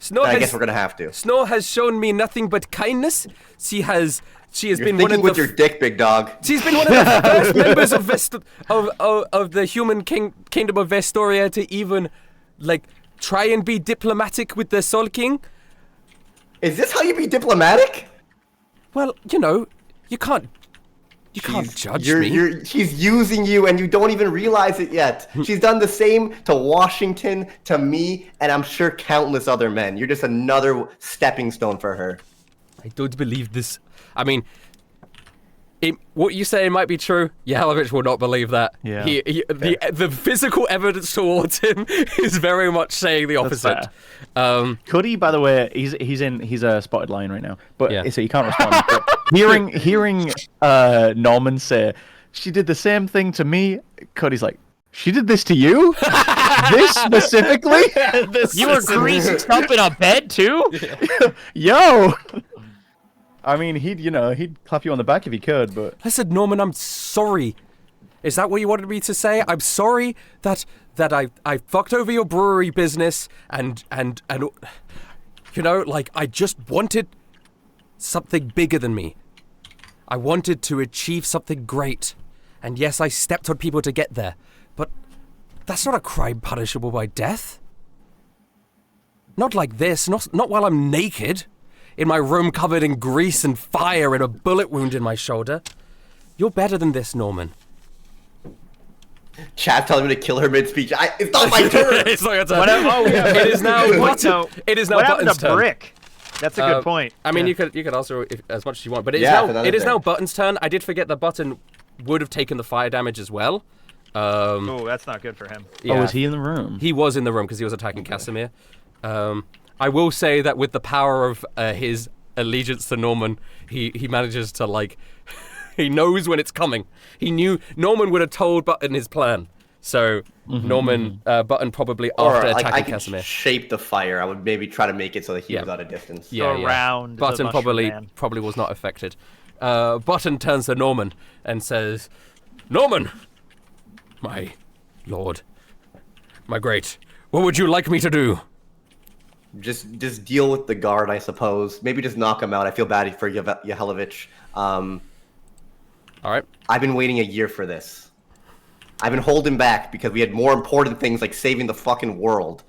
then I guess we're gonna have to. Snow has shown me nothing but kindness. She has You're been one of with the your dick, big dog. She's been one of the first members of the human kingdom of Vestoria to even, like, try and be diplomatic with the Sol King. Is this how you be diplomatic? Well, you know, you can't judge me. She's using you, and you don't even realize it yet. She's done the same to Washington, to me, and I'm sure countless other men. You're just another stepping stone for her. I don't believe this. I mean, what you say might be true. Yahelovich will not believe that. Yeah. The physical evidence towards him is very much saying the opposite. Cuddy, by the way, he's a spotted lion right now, but Yeah. so he can't respond. But hearing Norman say she did the same thing to me, Cuddy's like, she did this to you? This specifically? You were greased up in a bed too? Yo. I mean, he'd clap you on the back if he could, but Listen, Norman, I'm sorry. Is that what you wanted me to say? I'm sorry that I fucked over your brewery business and you know, like, I just wanted something bigger than me. I wanted to achieve something great. And yes, I stepped on people to get there. But that's not a crime punishable by death. Not like this, not while I'm naked. In my room covered in grease and fire and a bullet wound in my shoulder. You're better than this, Norman. Chat telling me to kill her mid-speech. It's not my turn! It's not your turn. Oh, yeah. It is now Button. No. It is now What happened Button's to turn. Brick? That's a good point. I mean, Yeah. you could also as much as you want, but Yeah, it is thing. now Button's turn. I did forget that Button would have taken the fire damage as well. Oh, that's not good for him. Yeah. Oh, was he in the room? He was in the room because he was attacking Casimir. I will say that with the power of his allegiance to Norman, he manages to like, he knows when it's coming. He knew Norman would have told Button his plan. So Button probably after Or like, attacking I could Casimir. shape the fire. I would maybe try to make it so that he Yeah. was out of distance. Yeah, Around the Button mushroom probably man. was not affected. Button turns to Norman and says, "Norman, my lord, my great, what would you like me to do?" Just deal with the guard, I suppose. Maybe just knock him out. I feel bad for Yehelovich. All right. I've been waiting a year for this. I've been holding back because we had more important things like saving the fucking world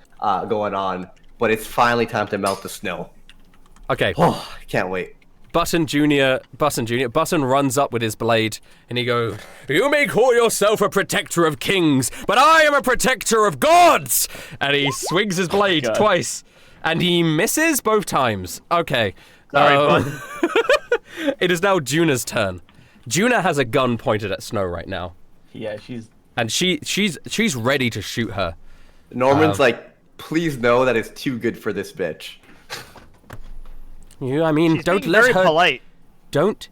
going on. But it's finally time to melt the snow. Okay. Oh, I can't wait. Button runs up with his blade and he goes, "You may call yourself a protector of kings, but I am a protector of gods!" And he swings his blade twice. And he misses both times. Okay. Sorry, Button. It is now Juna's turn. Juna has a gun pointed at Snow right now. Yeah, she's. And she's ready to shoot her. Norman's like, please know that it's too good for this bitch. I mean, She's don't being let very her. polite. Don't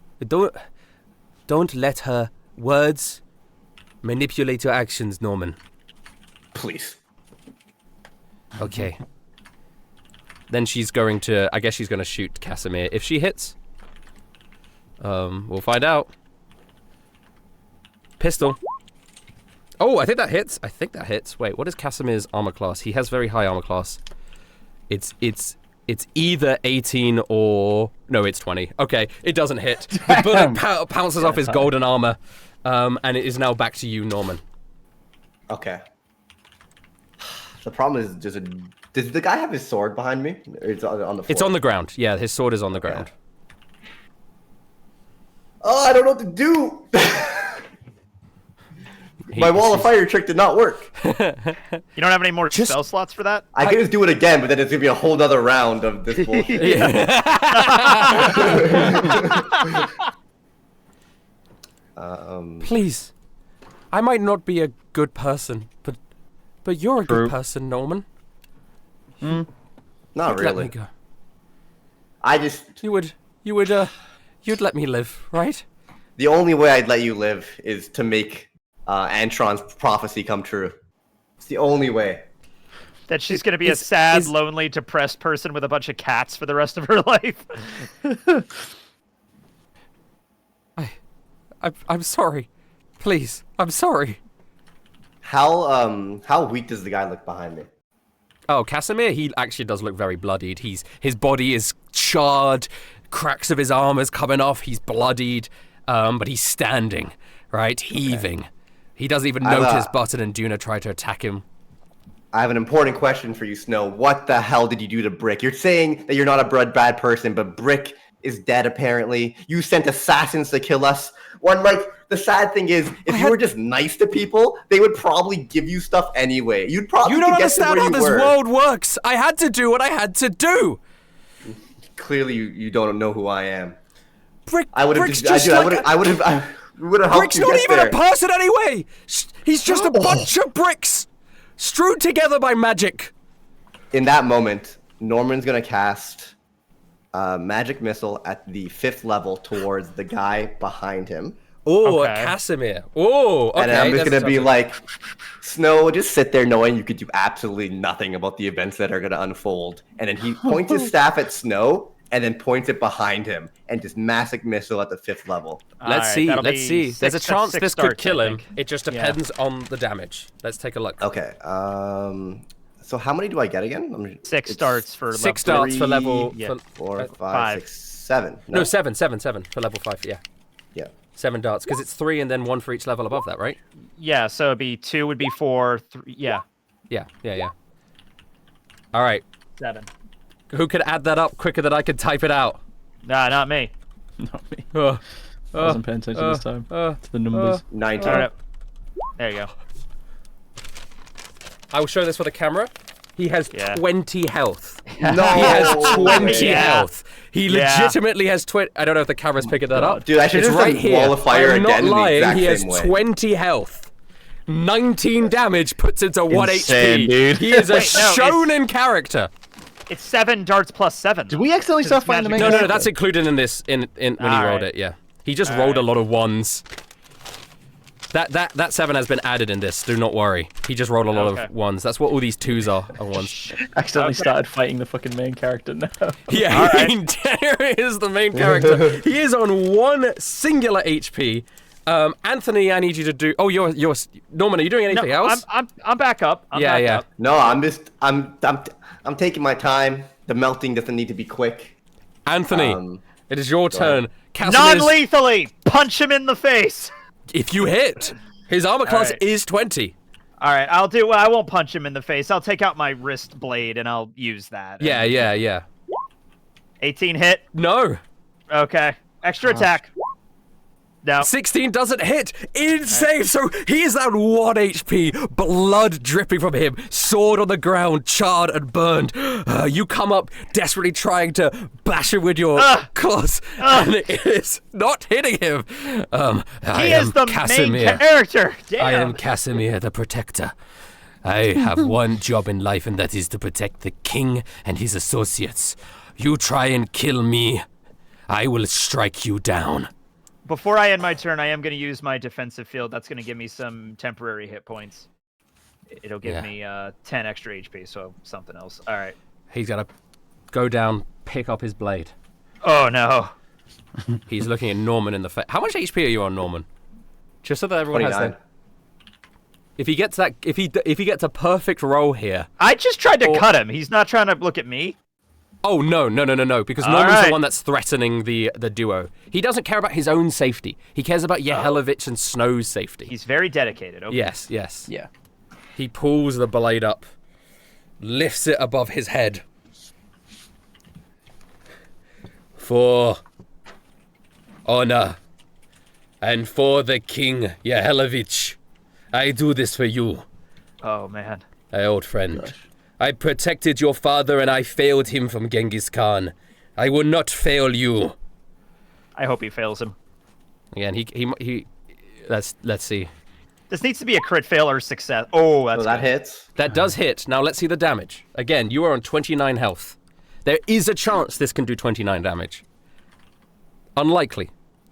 let her words manipulate your actions, Norman. Please. Okay. Then she's going to. I guess she's going to shoot Casimir if she hits. We'll find out. Pistol. Oh, I think that hits. Wait, what is Casimir's armor class? He has very high armor class. It's either 18 or no, it's 20. Okay, it doesn't hit. The bullet pounces off his golden armor, and it is now back to you, Norman. Okay. The problem is, does the guy have his sword behind me? Or it's on the floor? It's on the ground. Yeah, his sword is on the ground. Oh, I don't know what to do. My wall of fire trick did not work. You don't have any more spell slots for that? I can just do it again, but then it's gonna be a whole nother round of this bullshit. Please, I might not be a good person, but you're a good person, Norman. Not Let me really. go. You'd let me live, right? The only way I'd let you live is to make Antron's prophecy come true. It's the only way. That she's going to be a sad, lonely, depressed person with a bunch of cats for the rest of her life. I'm sorry. Please, I'm sorry. How weak does the guy look behind me? Oh, Casimir, he actually does look very bloodied. His body is charred, cracks of his armor's coming off, he's bloodied, but he's standing, right? Heaving. He doesn't even notice Button and Duna try to attack him. I have an important question for you, Snow. What the hell did you do to Brick? You're saying that you're not a bad person, but Brick is dead apparently. You sent assassins to kill us. The sad thing is, if you were just nice to people, they would probably give you stuff anyway. You'd probably You don't get to understand where how you this were. world works. I had to do what I had to do. Clearly, you don't know who I am. Brick's I would have just helped Brick's you not get even there. a person anyway. He's just a bunch of bricks strewed together by magic. In that moment, Norman's gonna cast a magic missile at the 5th level towards the guy behind him. Oh, Okay. Casimir. Oh, okay. And I'm just that's gonna be something. like, Snow, just sit there knowing you could do absolutely nothing about the events that are gonna unfold. And then he points his staff at Snow and then points it behind him and just magic missile at the 5th level. Let's Alright, see. that'll Let's be see. There's a six- chance six this could darts, kill I him. think. It just depends on the damage. Let's take a look. Okay. So how many do I get again? 6 darts for 6 level darts for level. Yeah. For, 4, 5, five. 6, 7. no, seven for level 5. Yeah, Yeah. 7 darts because it's 3 and then 1 for each level above that, right? Yeah, so it'd be 2 would be 4, 3, yeah, Yeah. All right. 7. Who could add that up quicker than I could type it out? Nah, not me. Not me. Uh, I wasn't paying attention this time to the numbers. 19. Alright. There you go. I will show this for the camera. He has 20 health. No. He has 20 Yeah. health. He legitimately has 20. I don't know if the camera's picking that up. Dude, I should It's just right done here. Wall of Fire I'm again not lying. in the exact He has same way. 20 health. 19 damage puts into 1 Insane, HP. dude. He is a Wait, no, shonen character. It's 7 darts plus 7. Did we accidentally start fighting the main No, character? that's included in this when he All rolled right. it. Yeah, he just rolled a lot of ones. That 7 has been added in this. Do not worry. He just rolled a lot of ones. That's what all these 2s are ones. Accidentally started fighting the fucking main character now. Yeah, Derek is the main character. He is on 1 singular HP. Anthony, I need you to do. Oh, you're Norman. Are you doing anything else? I'm back up. I'm back up. No, I'm taking my time. The melting doesn't need to be quick. Anthony, it is your turn. Casimir's- Non-lethally, punch him in the face. If you hit, his armor class right. is 20. All right, I'll do. Well, I won't punch him in the face. I'll take out my wrist blade and I'll use that. Yeah. 18 hit. No. Okay. Extra attack. No. 16 doesn't hit. Insane. So he is at 1 HP, blood dripping from him, sword on the ground, charred and burned. You come up, desperately trying to bash him with your claws, and it is not hitting him. He is the main character. Damn. I am Casimir, the protector. I have one job in life, and that is to protect the king and his associates. You try and kill me, I will strike you down. Before I end my turn, I am going to use my defensive field. That's going to give me some temporary hit points. It'll give me 10 extra HP, so something else. All right. He's got to go down, pick up his blade. Oh, no. He's looking at Norman in the face. How much HP are you on, Norman? Just so that everyone has 29. that. If he gets that, if he gets a perfect roll here. I just tried to cut him. He's not trying to look at me. Oh no, because Norman's the one that's threatening the duo. He doesn't care about his own safety. He cares about Yehelovich and Snow's safety. He's very dedicated. Okay. Yes. Yeah. He pulls the blade up, lifts it above his head. For honor and for the king, Yehelovich, I do this for you, Oh, man. my old friend. I protected your father and I failed him from Genghis Khan. I will not fail you. I hope he fails him. Again, he let's see. This needs to be a crit fail or success. Oh, that's So that good. hits. That does hit. Now let's see the damage. Again, you are on 29 health. There is a chance this can do 29 damage. Unlikely,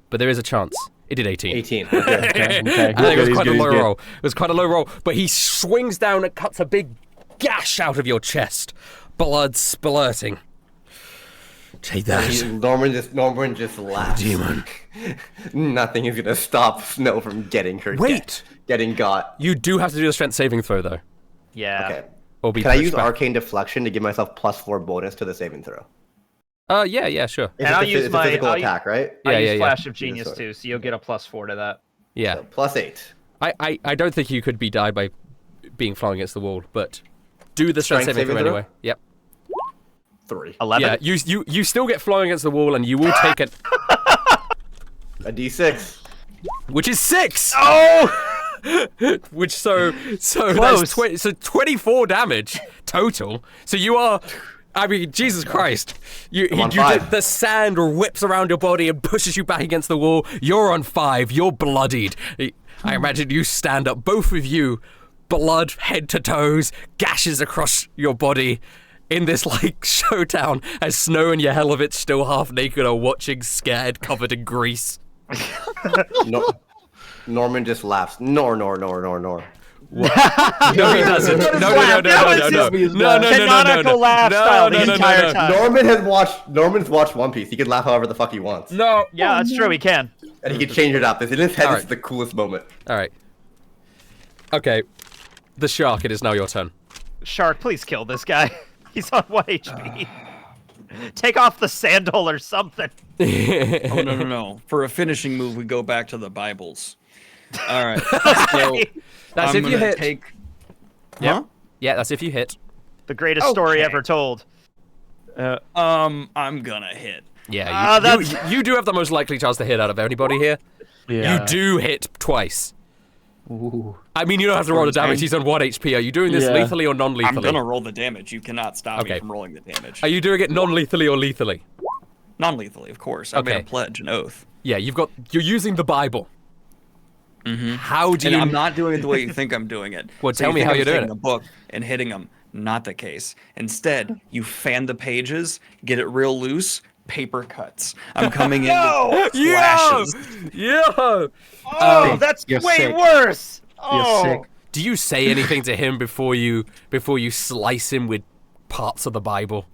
but there is a chance. It did 18. 18. Okay. I think it was quite a low roll. It was quite a low roll, but he swings down and cuts a big gash out of your chest. Blood splurting. Take that. Norman just laughs. Demon. Nothing is gonna stop Snow from getting her. Wait. Getting got. You do have to do the strength saving throw, though. Yeah. Okay. Or be Can I pushed use back. Arcane Deflection to give myself +4 bonus to the saving throw? Yeah, sure. It's And a I'll phy- use it's my- a physical I'll attack, right? I Yeah, use yeah. Flash of Genius sorry. too, so you'll get a +4 to that. Yeah. So +8. I don't think you could be died by being flung against the wall, but do the strength Strength saving throw saving throw? anyway. Yep. 3. 11. Yeah, you still get flung against the wall, and you will take it, A D6. which is 6. Oh! Which so Close. that's 24 damage total. So you are, I mean, Jesus Christ, you on you 5. the sand whips around your body and pushes you back against the wall. You're on 5. You're bloodied. I imagine you stand up, both of you, blood head to toes, gashes across your body. In this, like, showdown, as Snow and Yehelovich, still half naked, are watching, scared, covered in grease. No, Norman just laughs. Nor. No, he doesn't. No. Canonical laugh style the entire time. Norman's watched One Piece. He can laugh however the fuck he wants. No. Yeah, that's true. He can. And he can change it up. In his head, All this is right. the coolest moment. All right. Okay. The shark, it is now your turn. Shark, please kill this guy. He's on 1 HP. Take off the sandal or something. Oh no! For a finishing move, we go back to the Bibles. All right. So That's I'm if you gonna hit. Take... Yep. Huh? Yeah, that's if you hit. The greatest story Okay. ever told. I'm gonna hit. Yeah, you do have the most likely chance to hit out of anybody here. Yeah. You do hit twice. Ooh. I mean, you don't have to roll the damage. He's on 1 HP. Are you doing this Yeah. lethally or I'm non-lethally? gonna roll the damage. You cannot stop Okay. me from rolling the damage. Are you doing it non-lethally or lethally? Non-lethally, of course. I made Okay. a pledge, an oath. Yeah, you're using the Bible. Mm-hmm. How do And you? I'm not doing it the way you think I'm doing it. Well, So tell you me think how I'm you're doing taking it. a book and hitting them. Not the case. Instead, you fan the pages, get it real loose, paper cuts. I'm coming in with slashes. Yeah. Oh, that's You're way sick. worse. You're Oh. sick. Do you say anything to him before you slice him with parts of the Bible?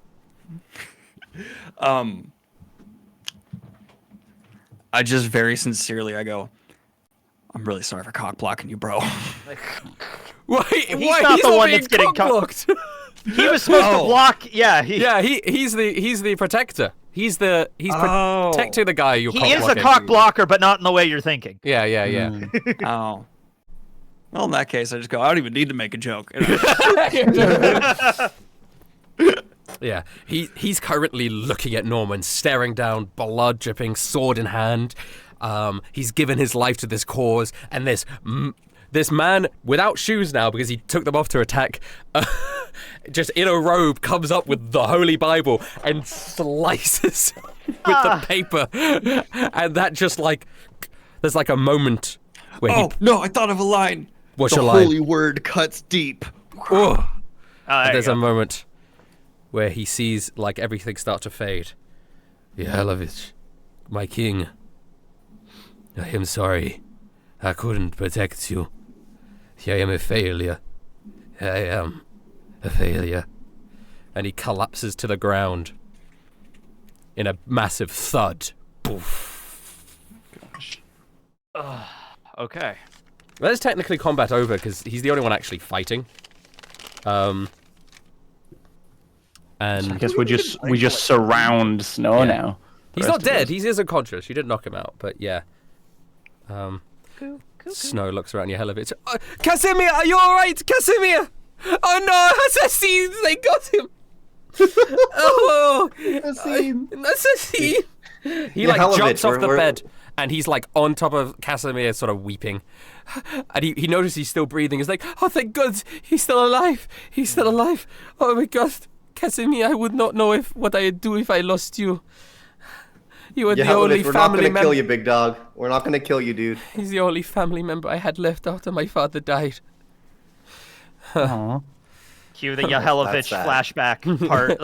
I just very sincerely, I go, I'm really sorry for cock blocking you, bro. Why? not the one that's getting blocked. He was supposed to block. Yeah, Yeah, he's the protector. He's protecting the guy you're he is a cock-blocking. cock blocker, but not in the way you're thinking. Yeah. Oh. Well, in that case, I just go, I don't even need to make a joke. Yeah, he's currently looking at Norman, staring down, blood dripping, sword in hand. He's given his life to this cause, and this man without shoes now because he took them off to attack, just in a robe, comes up with the Holy Bible and slices with the paper, and that just like there's like a moment where Oh, no, I thought of a line. What's the your line? holy word cuts deep. Oh. There There's you a go. moment where he sees like everything start to fade. Yehelovich, my king, I am sorry. I couldn't protect you. I am a failure. I am a failure. And he collapses to the ground in a massive thud. Poof. Okay. Well, there's technically combat over because he's the only one actually fighting. And I guess we just surround Snow Yeah. now. he's not dead. He is unconscious. You didn't knock him out, but yeah. Snow looks around Yehelovich. Casimir, are you all right, Casimir? Oh no, assassins! They got him. Oh, assassin! He like Yehelovich, jumps off the we're- bed, and he's like on top of Casimir, sort of weeping. And he notices he's still breathing. He's like, oh, thank God, he's still alive. He's still alive. Oh my God, Casimir, I would not know what I'd do if I lost you. You were the only Yehelovich, we're not family gonna member. kill you, big dog. We're not gonna kill you, dude. He's the only family member I had left after my father died. Aw. Cue the Yehelovich sad. flashback part.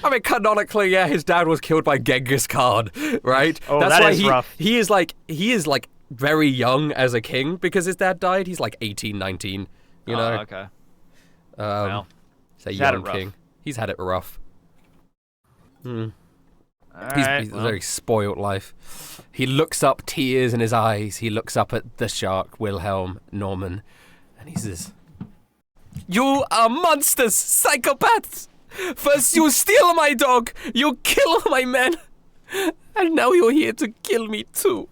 I mean, canonically, yeah, his dad was killed by Genghis Khan, right? Oh, That's that why is rough. He is like very young as a king because his dad died. He's like 18, 19, you know. Oh, okay. Well, he's a he's had young it rough. king. He's had it rough. All He's right, a well. very spoiled life. He looks up, tears in his eyes. He looks up at the shark, Wilhelm, Norman, and he says, "You are monsters, psychopaths! First you steal my dog, you kill my men, and now you're here to kill me too."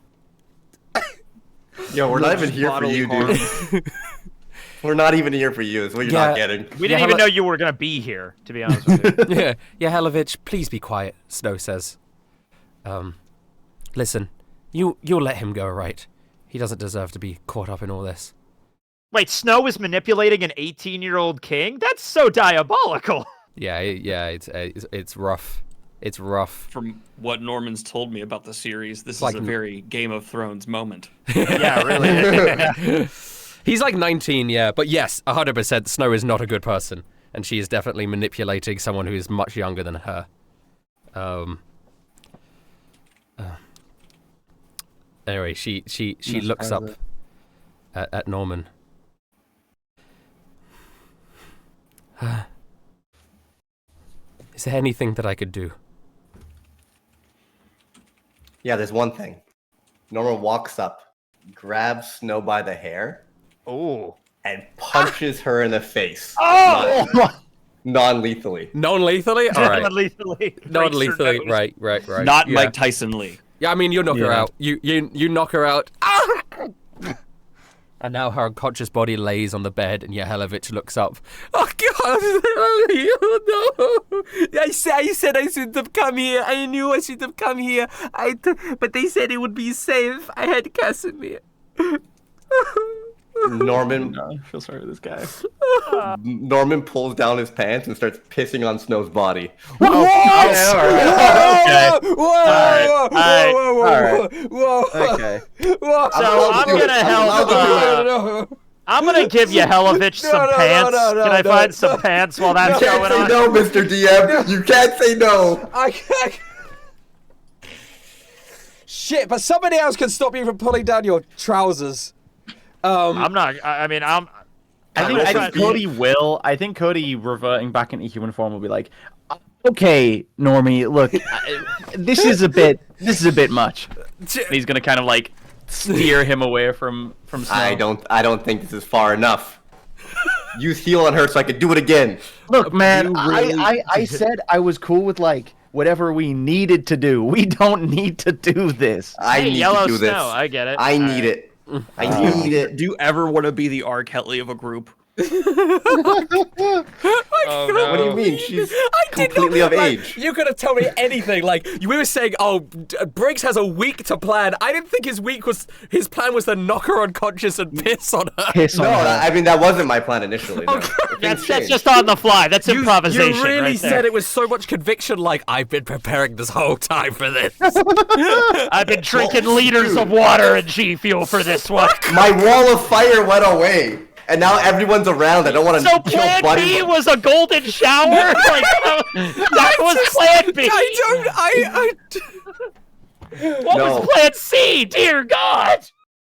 Yo, we're not even here for Bodily you, harm. dude. We're not even here for you. Is what you're Yeah. not getting. We didn't Yeah, even but- know you were gonna be here, to be honest with you. Yeah, Yehelovich, please be quiet, Snow says. Listen, you let him go, right? He doesn't deserve to be caught up in all this. Wait, Snow is manipulating an 18-year-old king? That's so diabolical. Yeah, it's rough. It's rough. From what Norman's told me about the series, this Like- is a very Game of Thrones moment. Yeah, really. He's like 19, yeah, but yes, 100%, Snow is not a good person, and she is definitely manipulating someone who is much younger than her. Anyway, she looks up at Norman. Is there anything that I could do? Yeah, there's one thing. Norman walks up, grabs Snow by the hair, Oh. and punches her in the face. Oh! Non-lethally. Non-lethally? All right. Non-lethally. Non-lethally, right. Not yeah. Mike Tyson Lee. Yeah, I mean, you knock her Yeah. out. You knock her out. And now her unconscious body lays on the bed, and Yehelovich looks up. Oh, God! Oh, no! I said I shouldn't have come here. I knew I should have come here. But they said it would be safe. I had Casimir. Norman I feel sorry for this guy. Norman pulls down his pants and starts pissing on Snow's body. What? Yeah, Whoa! Okay. So I'm gonna help. I'm gonna give Yehelovich some pants. Can I find some pants while that's You can't going say on? no, Mr. DM. You can't say no. I can't. Shit, but somebody else can stop you from pulling down your trousers. I'm not. I mean, I'm. I think Cody will. I think Cody reverting back into human form will be like, okay, Normie, look, this is a bit much. And he's gonna kind of like steer him away from Snow. I don't think this is far enough. Use heal on her so I can do it again. Look, man, I said I was cool with like whatever we needed to do. We don't need to do this. I Hey, need yellow to do this. snow. I get it. I need it. I need it. Do you ever want to be the R. Kelly of a group? What do you mean? She's completely of age. You could have told me anything. Like we were saying, oh, Briggs has a week to plan. I didn't think his plan was to knock her unconscious and piss on her. Piss on No, her. I mean that wasn't my plan initially. No. That's just on the fly. That's improvisation. You really right there. said it with so much conviction. Like I've been preparing this whole time for this. I've been drinking liters of water and G Fuel for this one. My wall of fire went away, and now everyone's around. I don't want to So kill Plan Buddy. B was a golden shower. Like, that was Plan B. What No. was Plan C? Dear God.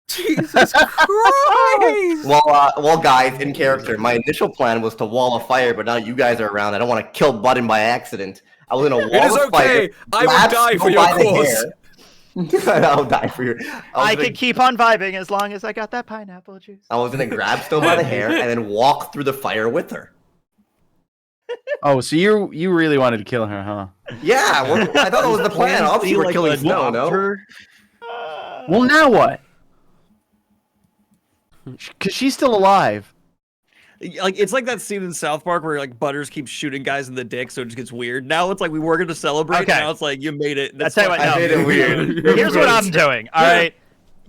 Jesus Christ! Well, guys, in character, my initial plan was to wall of fire, but now you guys are around. I don't want to kill Budden by accident. I was in a wall It is of fire. okay. I will grab die Snow for your by the cause. hair. I'll die for your. I could keep on vibing as long as I got that pineapple juice. I was gonna grab Snow by the hair and then walk through the fire with her. Oh, so you really wanted to kill her, huh? Yeah, well, I thought that was the plan. Obviously, we're killing Snow, no? Well, now what? Because she's still alive. Like it's like that scene in South Park where like Butters keeps shooting guys in the dick, so it just gets weird. Now it's like we were gonna celebrate. Okay. Now it's like you made it. I'll tell you what, I no. made it weird. Here's what I'm doing. All right.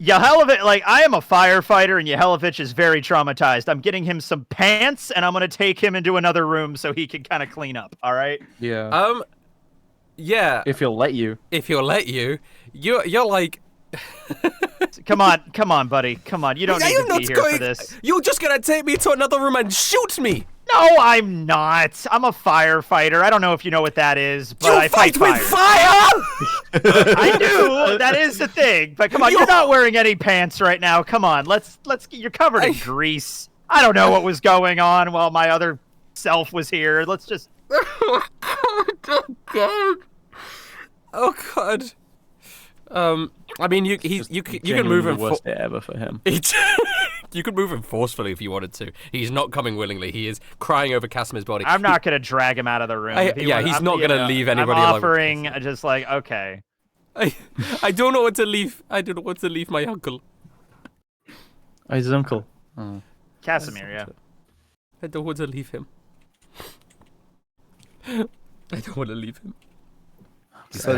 Yehelovich, like, I am a firefighter, and Yehelovich is very traumatized. I'm getting him some pants, and I'm going to take him into another room so he can kind of clean up, all right? Yeah. Yeah. If he'll let you. If he'll let you, you're like. Come on, buddy. Come on. You don't need to be here for this. You're just gonna take me to another room and shoot me. No, I'm not. I'm a firefighter. I don't know if you know what that is, but I fight with fire. fire. I do. That is the thing. But come on, you're not wearing any pants right now. Come on. Let's you're covered in grease. I don't know what was going on while my other self was here. Let's just Oh God. Oh God. I mean, you can move him. Worst day ever for him. You could move him forcefully if you wanted to. He's not coming willingly. He is crying over Casimir's body. I'm not gonna drag him out of the room. He's not gonna leave anybody I'm alone. offering just like, okay. I don't know what to leave. I don't know what to leave my uncle. His uncle. Casimir, yeah. I don't want to leave him. I don't want to leave him. So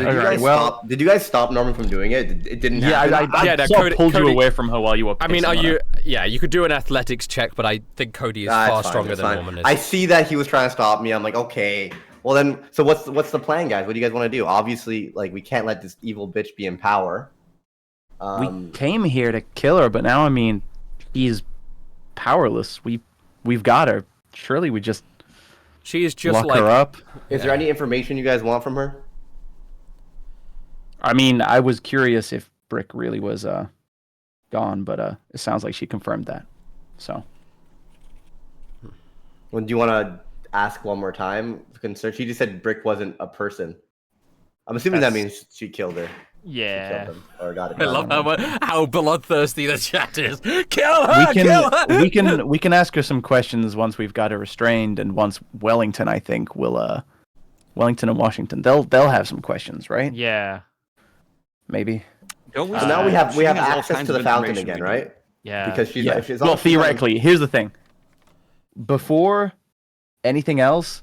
did you guys stop Norman from doing it? It didn't happen? I sort of pulled you away from her while you were. I mean, pissing on her. Yeah, you could do an athletics check, but I think Cody is far stronger than Norman is. I see that he was trying to stop me. I'm like, okay. Well then, so what's the plan, guys? What do you guys want to do? Obviously, like we can't let this evil bitch be in power. We came here to kill her, but now I mean, she's powerless. We've got her. Surely we just. She is just lock like her up. Is there any information you guys want from her? I mean, I was curious if Brick really was gone, but it sounds like she confirmed that. So. Well, do you want to ask one more time? She just said Brick wasn't a person. I'm assuming that means she killed her. Yeah. Killed him, or got it. I love how bloodthirsty the chat is. Kill her! Kill her! We can ask her some questions once we've got her restrained, and once Wellington, I think, will Wellington and Washington, they'll have some questions, right? Yeah. Maybe. Don't we? So now we have she has all access kinds to the of fountain information again, we can- right? Yeah. Because she's Yeah. she's Well, obviously theoretically, here's the thing. Before anything else,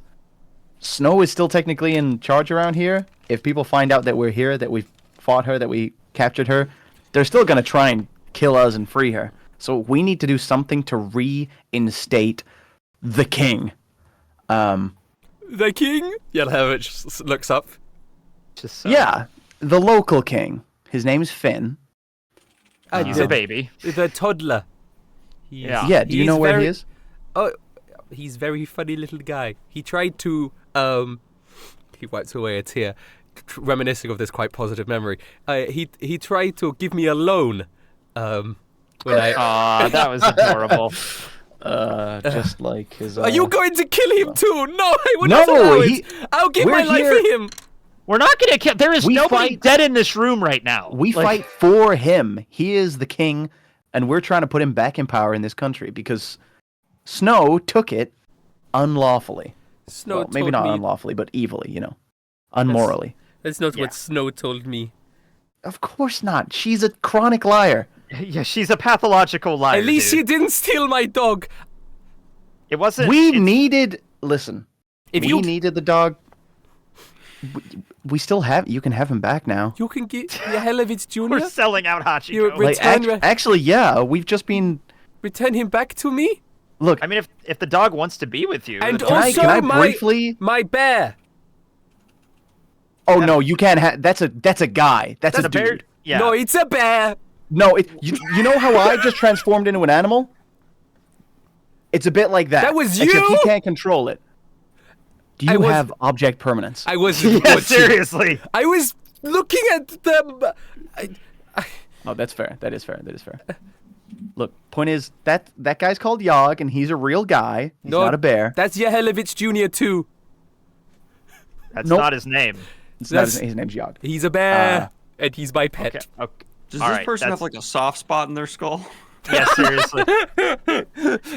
Snow is still technically in charge around here. If people find out that we're here, that we fought her, that we captured her, they're still gonna try and kill us and free her. So we need to do something to reinstate the king. The king? Yelhavich looks up. Just so. Yeah, the local king. His name's Finn. He's a baby. The toddler. Yeah. Yeah, do you know where he is? Oh, he's very funny little guy. He tried to, he wipes away a tear, reminiscing of this quite positive memory. He tried to give me a loan, when I... Aw, that was adorable. Just like his. Are you going to kill him too? No, I would No, not allow it. he- I'll give we're my life here- for him. We're not gonna kill. There is We nobody fight- dead in this room right now. We fight for him. He is the king, and we're trying to put him back in power in this country because Snow took it unlawfully. Snow Well, maybe told not me. unlawfully, but evilly, unmorally. That's not Yeah. what Snow told me. Of course not. She's a chronic liar. Yeah, she's a pathological liar. At least dude. you didn't steal my dog. It wasn't. We it's- needed. Listen, If we you needed the dog. We still have. You can have him back now. you can get Yelhavich We're Jr. selling out Hachiko. You Like, actually, yeah. We've just been. Return him back to me. Look, I mean, if the dog wants to be with you, And then- also can I my briefly? my bear. Oh no, you can't have. That's a guy. That's the a dude. bear. Yeah. No, it's a bear. No, you know how I just transformed into an animal? It's a bit like that. That was Except he you? can't control it. Do I you was- have object permanence? I was Yeah, watching- seriously. I was looking at them. Oh, that's fair. That is fair. That is fair. Look, point is that guy's called Yogg, and he's a real guy. He's No, not a bear. That's Yelhavich Jr. too. That's Nope. not his name. It's not that's- his name's Yogg. He's a bear, Ah. and he's my pet. Okay. Okay. Does All this right, person have that's- like a soft spot in their skull? Yeah, seriously.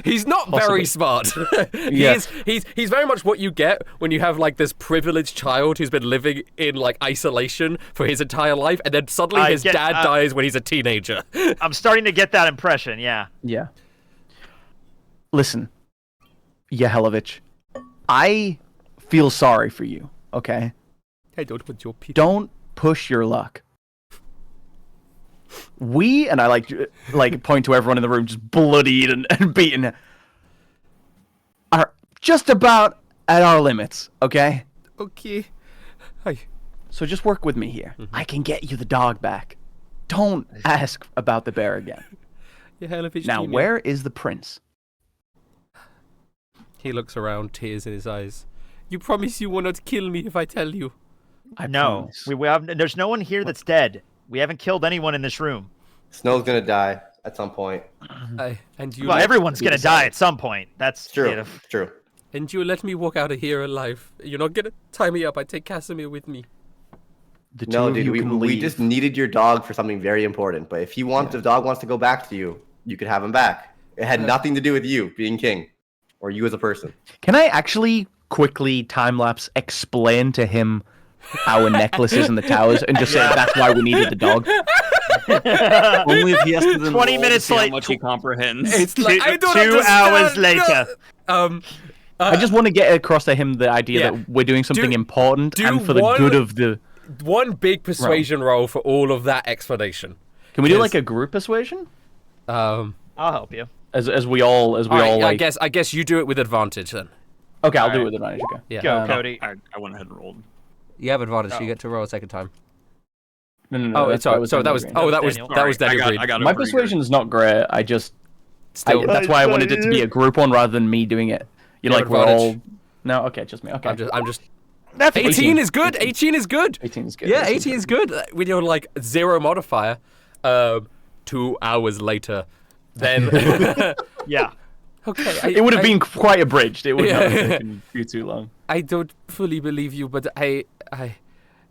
He's not very smart. Yeah. He's very much what you get when you have like this privileged child who's been living in like isolation for his entire life, and then suddenly I his get- dad dies when he's a teenager. I'm starting to get that impression. Yeah. Yeah. Listen, Yehelovich, I feel sorry for you. Okay, I don't want your pity. don't push your luck. We and I like point to everyone in the room, just bloodied and beaten, are just about at our limits. Okay, Okay. Hi. so just work with me here. I can get you the dog back. Don't ask about the bear again. Yelhavich Now, Jr. where is the prince? He looks around, tears in his eyes. You promise you will not kill me if I tell you. I No, promise. we have. There's no one here that's dead. We haven't killed anyone in this room. Snow's gonna die at some point. And you Well, let, everyone's gonna die at some point. That's It's true. you know, It's true. and you let me walk out of here alive. You're not gonna tie me up. I take Casimir with me. The two No, of dude, you we can we leave. just needed your dog for something very important. But if he wants, if the dog wants to go back to you, you could have him back. It had nothing to do with you being king, or you as a person. Can I actually quickly time lapse explain to him our necklaces and the towers, and just say that's why we needed the dog? Only if he has to then 20 roll to minutes see how late. much he comprehends. It's like I don't 2 understand. hours later. I just want to get across to him the idea Yeah. that we're doing something Do- important do and for the one- good of the. One big persuasion roll for all of that explanation. Can we do Yes. like a group persuasion? I'll help you. As we all Alright, like. I guess you do it with advantage then. Okay, I'll do it Alright. with advantage. Okay. Yeah. Go, Cody. I went ahead and rolled. You have advantage. Oh. You get to roll a second time. No. Oh, that's- sorry. So that was. Daniel Oh, that Daniel. was. Green. That was Alright, Daniel Green. I got it My pretty persuasion is not great. I just. Still, that's why I wanted it to be a group one rather than me doing it. You know, Yeah, like we're all. advantage. No, okay, just me. Okay. I'm just. That's 18 is good. 18 is good. 18 is good. Yeah, 18 is good. With your like 0 modifier. 2 hours later, then. Yeah. Okay. It would have been quite abridged. It would not Yeah. have taken too long. I don't fully believe you, but I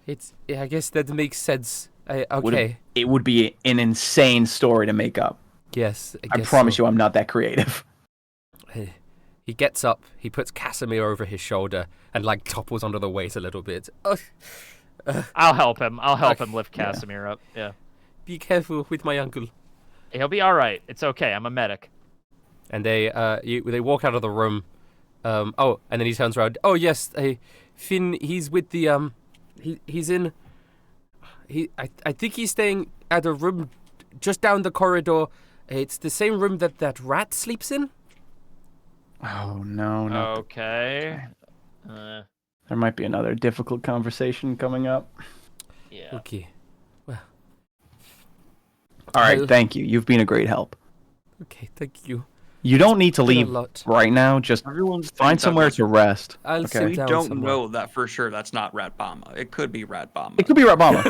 guess that makes sense. Okay. It would be an insane story to make up. Yes. I promise you, I'm not that creative. He gets up, he puts Casimir over his shoulder, and like topples under the weight a little bit. Oh, I'll help him. I'll help Okay. him lift Casimir up. Yeah. be careful with my uncle. He'll be all right. It's okay. I'm a medic. And they walk out of the room. Oh, and then he turns around. Oh yes, Finn. He's with the he's in. I think he's staying at a room just down the corridor. It's the same room that rat sleeps in. Oh no. Okay. There might be another difficult conversation coming up. Yeah. Okay. Well. All right, thank you. You've been a great help. Okay, thank you. You don't need to been a leave lot. right now. Just Everyone's find somewhere to rest. I'll Okay. sit We down don't somewhere. know that for sure. That's not Ratbama. It could be Ratbama. It could be Ratbama.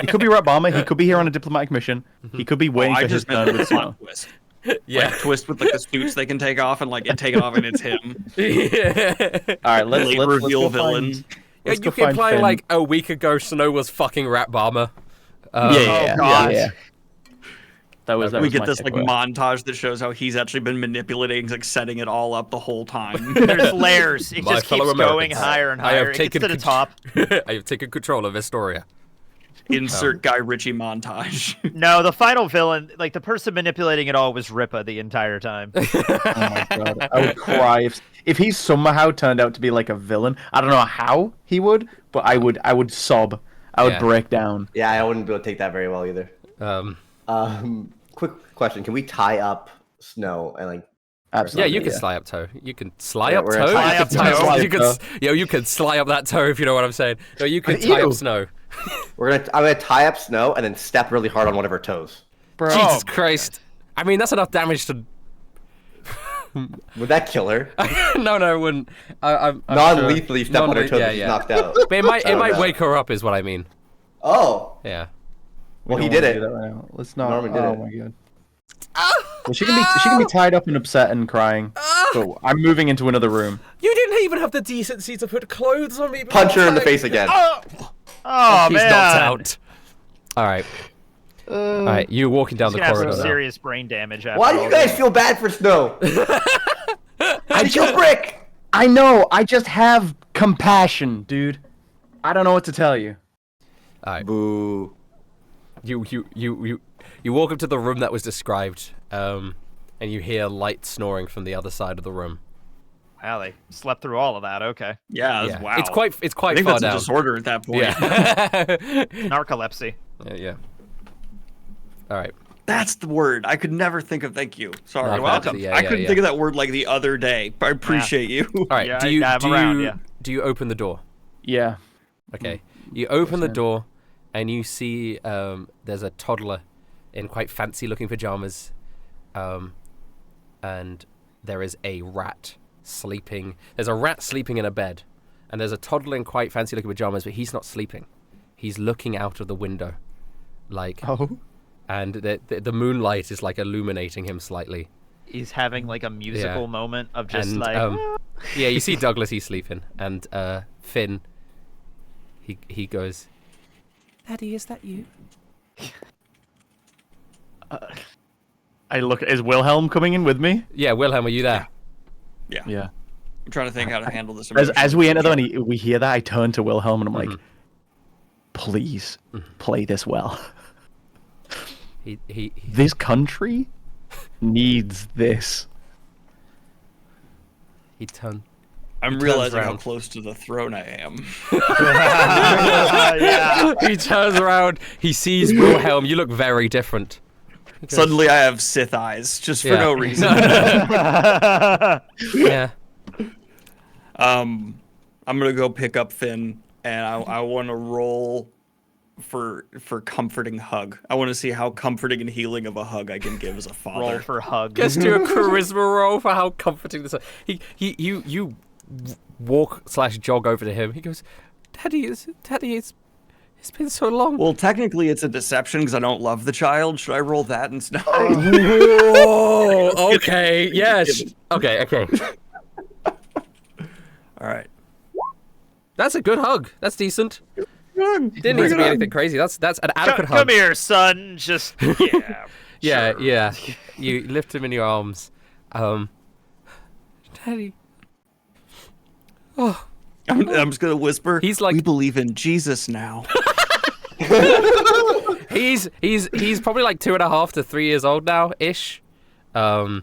It could be Ratbama. He could be here on a diplomatic mission. He could be waiting I for his just meant turn the with Snow. plot twist. Yeah. Like twist with like the suits they can take off and like it take it off and it's him. All right, let's Late let's reveal go villain. find. Yeah, Let's you go can find play Finn. like a week ago. Snow was fucking Rat Bomber. Yeah. God. That was We get my this like takeaway. montage that shows how he's actually been manipulating, like setting it all up the whole time. There's layers. It My just fellow keeps going Americans, higher and I have higher. It gets taken to the top. I have taken control of Astoria. Insert Guy Ritchie montage. No, the final villain, like the person manipulating it all, was Rippa the entire time. Oh my god, I would cry if he somehow turned out to be like a villain. I don't know how he would, but I would sob. I would Yeah. break down. Yeah, I wouldn't be able to take that very well either. Quick question: can we tie up Snow and like? Absolutely. Yeah, you can sly up toe. You can sly Yeah, up we're toe. gonna sly You up can tie toe. up. You Sly can. up You can sly up that toe if you know what I'm saying. No, you can tie Ew. up Snow. I'm gonna tie up Snow and then step really hard on one of her toes. Bro. Jesus Christ! I mean, that's enough damage to. Would that kill her? No, it wouldn't. I'm Non-lethally step on her toes yeah, and she's yeah. knocked out. But it might Oh, might no. wake her up, is what I mean. Oh, Yeah. well, We he don't did wanna it. do that right now. Let's not. Norman did oh it. my god. Well, she can be tied up and upset and crying. So I'm moving into another room. You didn't even have the decency to put clothes on me. Punch her in the face again. Oh He's man. knocked out. All right. All right. You're walking down He's the gonna have corridor some now. serious brain damage after Why do all you guys this. feel bad for Snow? I She killed Brick. I know. I just have compassion, dude. I don't know what to tell you. All right. Boo. You walk up to the room that was described, and you hear light snoring from the other side of the room. Wow, they slept through all of that. Okay. Yeah, Yeah. wow. It's quite I think far that's a down. disorder at that point. Yeah. Narcolepsy. Yeah. All right. That's the word. I could never think of. Thank you. Sorry. You're welcome. Yeah, I yeah, couldn't yeah. think of that word like the other day. I appreciate you. All right. Yeah, do you I'm around, yeah. do you open the door? Yeah. Okay. You open the door, and you see there's a toddler in quite fancy-looking pajamas, and there is a rat sleeping. There's a rat sleeping in a bed, and there's a toddler in quite fancy-looking pajamas, but he's not sleeping. He's looking out of the window, like, Oh. and the moonlight is like illuminating him slightly. He's having like a musical moment of just And like. yeah, you see Douglas, he's sleeping, and Finn, he goes, "Daddy, is that you?" I look. Is Wilhelm coming in with me? Yeah, Wilhelm, are you there? Yeah. Yeah. I'm trying to think how to handle this. As we enter though, and we hear that, I turn to Wilhelm and I'm like, Mm-hmm. "Please play this well. He This country needs this." turned. I'm turns realizing how around. close to the throne I am. Yeah. He turns around. He sees Wilhelm. You look very different. Suddenly I have Sith eyes, just for Yeah. no reason. Yeah. I'm gonna go pick up Finn, and I want to roll for comforting hug. I want to see how comforting and healing of a hug I can give as a father. Roll for hug. Let's do a charisma roll for how comforting this is. You walk / jog over to him. He goes, Daddy, it's been so long. Well, technically it's a deception because I don't love the child. Should I roll that instead? Whoa, okay, yes. Okay. All right. That's a good hug. That's decent. Didn't need to be anything crazy. That's an adequate Come hug. here, son. Just yeah. Yeah, sure. yeah. You lift him in your arms. Daddy. Oh. I'm just gonna whisper. He's like- we believe in Jesus now. He's probably like 2.5 to 3 years old now, ish. I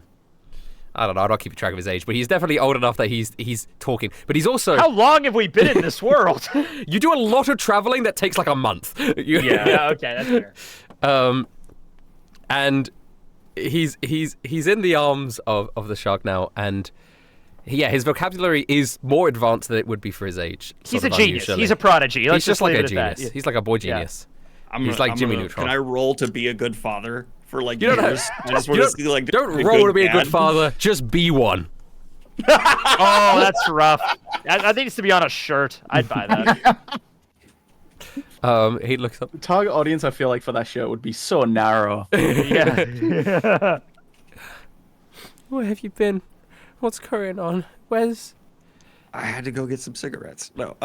don't know. I'm not keeping track of his age, but he's definitely old enough that he's talking. But he's also How long have we been in this world? you do a lot of traveling that takes like a month. yeah. Okay, that's fair. And he's in the arms of the shark now, and yeah, his vocabulary is more advanced than it would be for his age. He's a genius. He's a prodigy. Let's He's just like leave a it at genius. that. He's like a boy genius. He's like Jimmy Neutron. Can I roll to be a good father for like You don't years? I just want to see like don't roll to be a good father. Just be one. Oh, that's rough. I think it's to be on a shirt. I'd buy that. He looks up. The target audience, I feel like, for that show would be so narrow. Yeah. Where have you been? What's going on? Where's? I had to go get some cigarettes. No.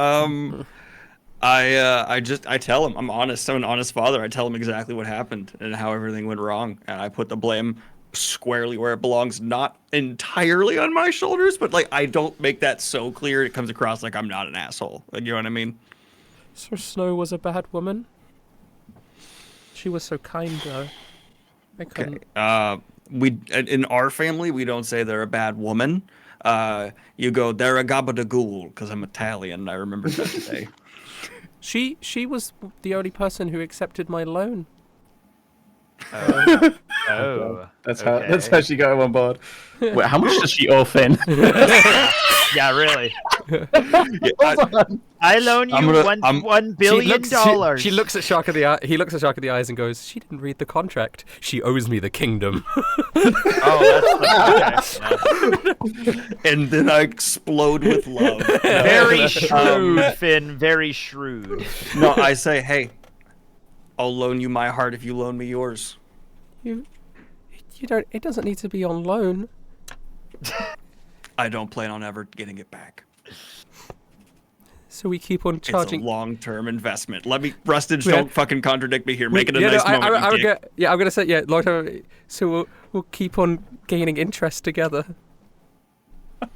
I tell him I'm honest. I'm an honest father. I tell him exactly what happened and how everything went wrong, and I put the blame squarely where it belongs, not entirely on my shoulders, but like I don't make that so clear it comes across like I'm not an asshole. Like, you know what I mean? So Snow was a bad woman. She was so kind, though. I couldn't. Okay. We in our family we don't say they're a bad woman. You go they're a gabba-da-ghoul because I'm Italian. And I remember that today. She was the only person who accepted my loan. Oh. That's how she got him on board. Wait, how much does she owe Finn? Yeah, really. I loan you $1 billion. She looks at Shark in the eye. He looks at Shark in the eyes and goes, "She didn't read the contract. She owes me the kingdom." Oh, okay. And then I explode with love. Very shrewd, Finn. Very shrewd. No, I say, hey, I'll loan you my heart if you loan me yours. You don't. It doesn't need to be on loan. I don't plan on ever getting it back. So we keep on charging. It's a long-term investment. Let me, Rustage, don't fucking contradict me here. Make it a nice moment. I'm gonna say long term. So we'll keep on gaining interest together. I'm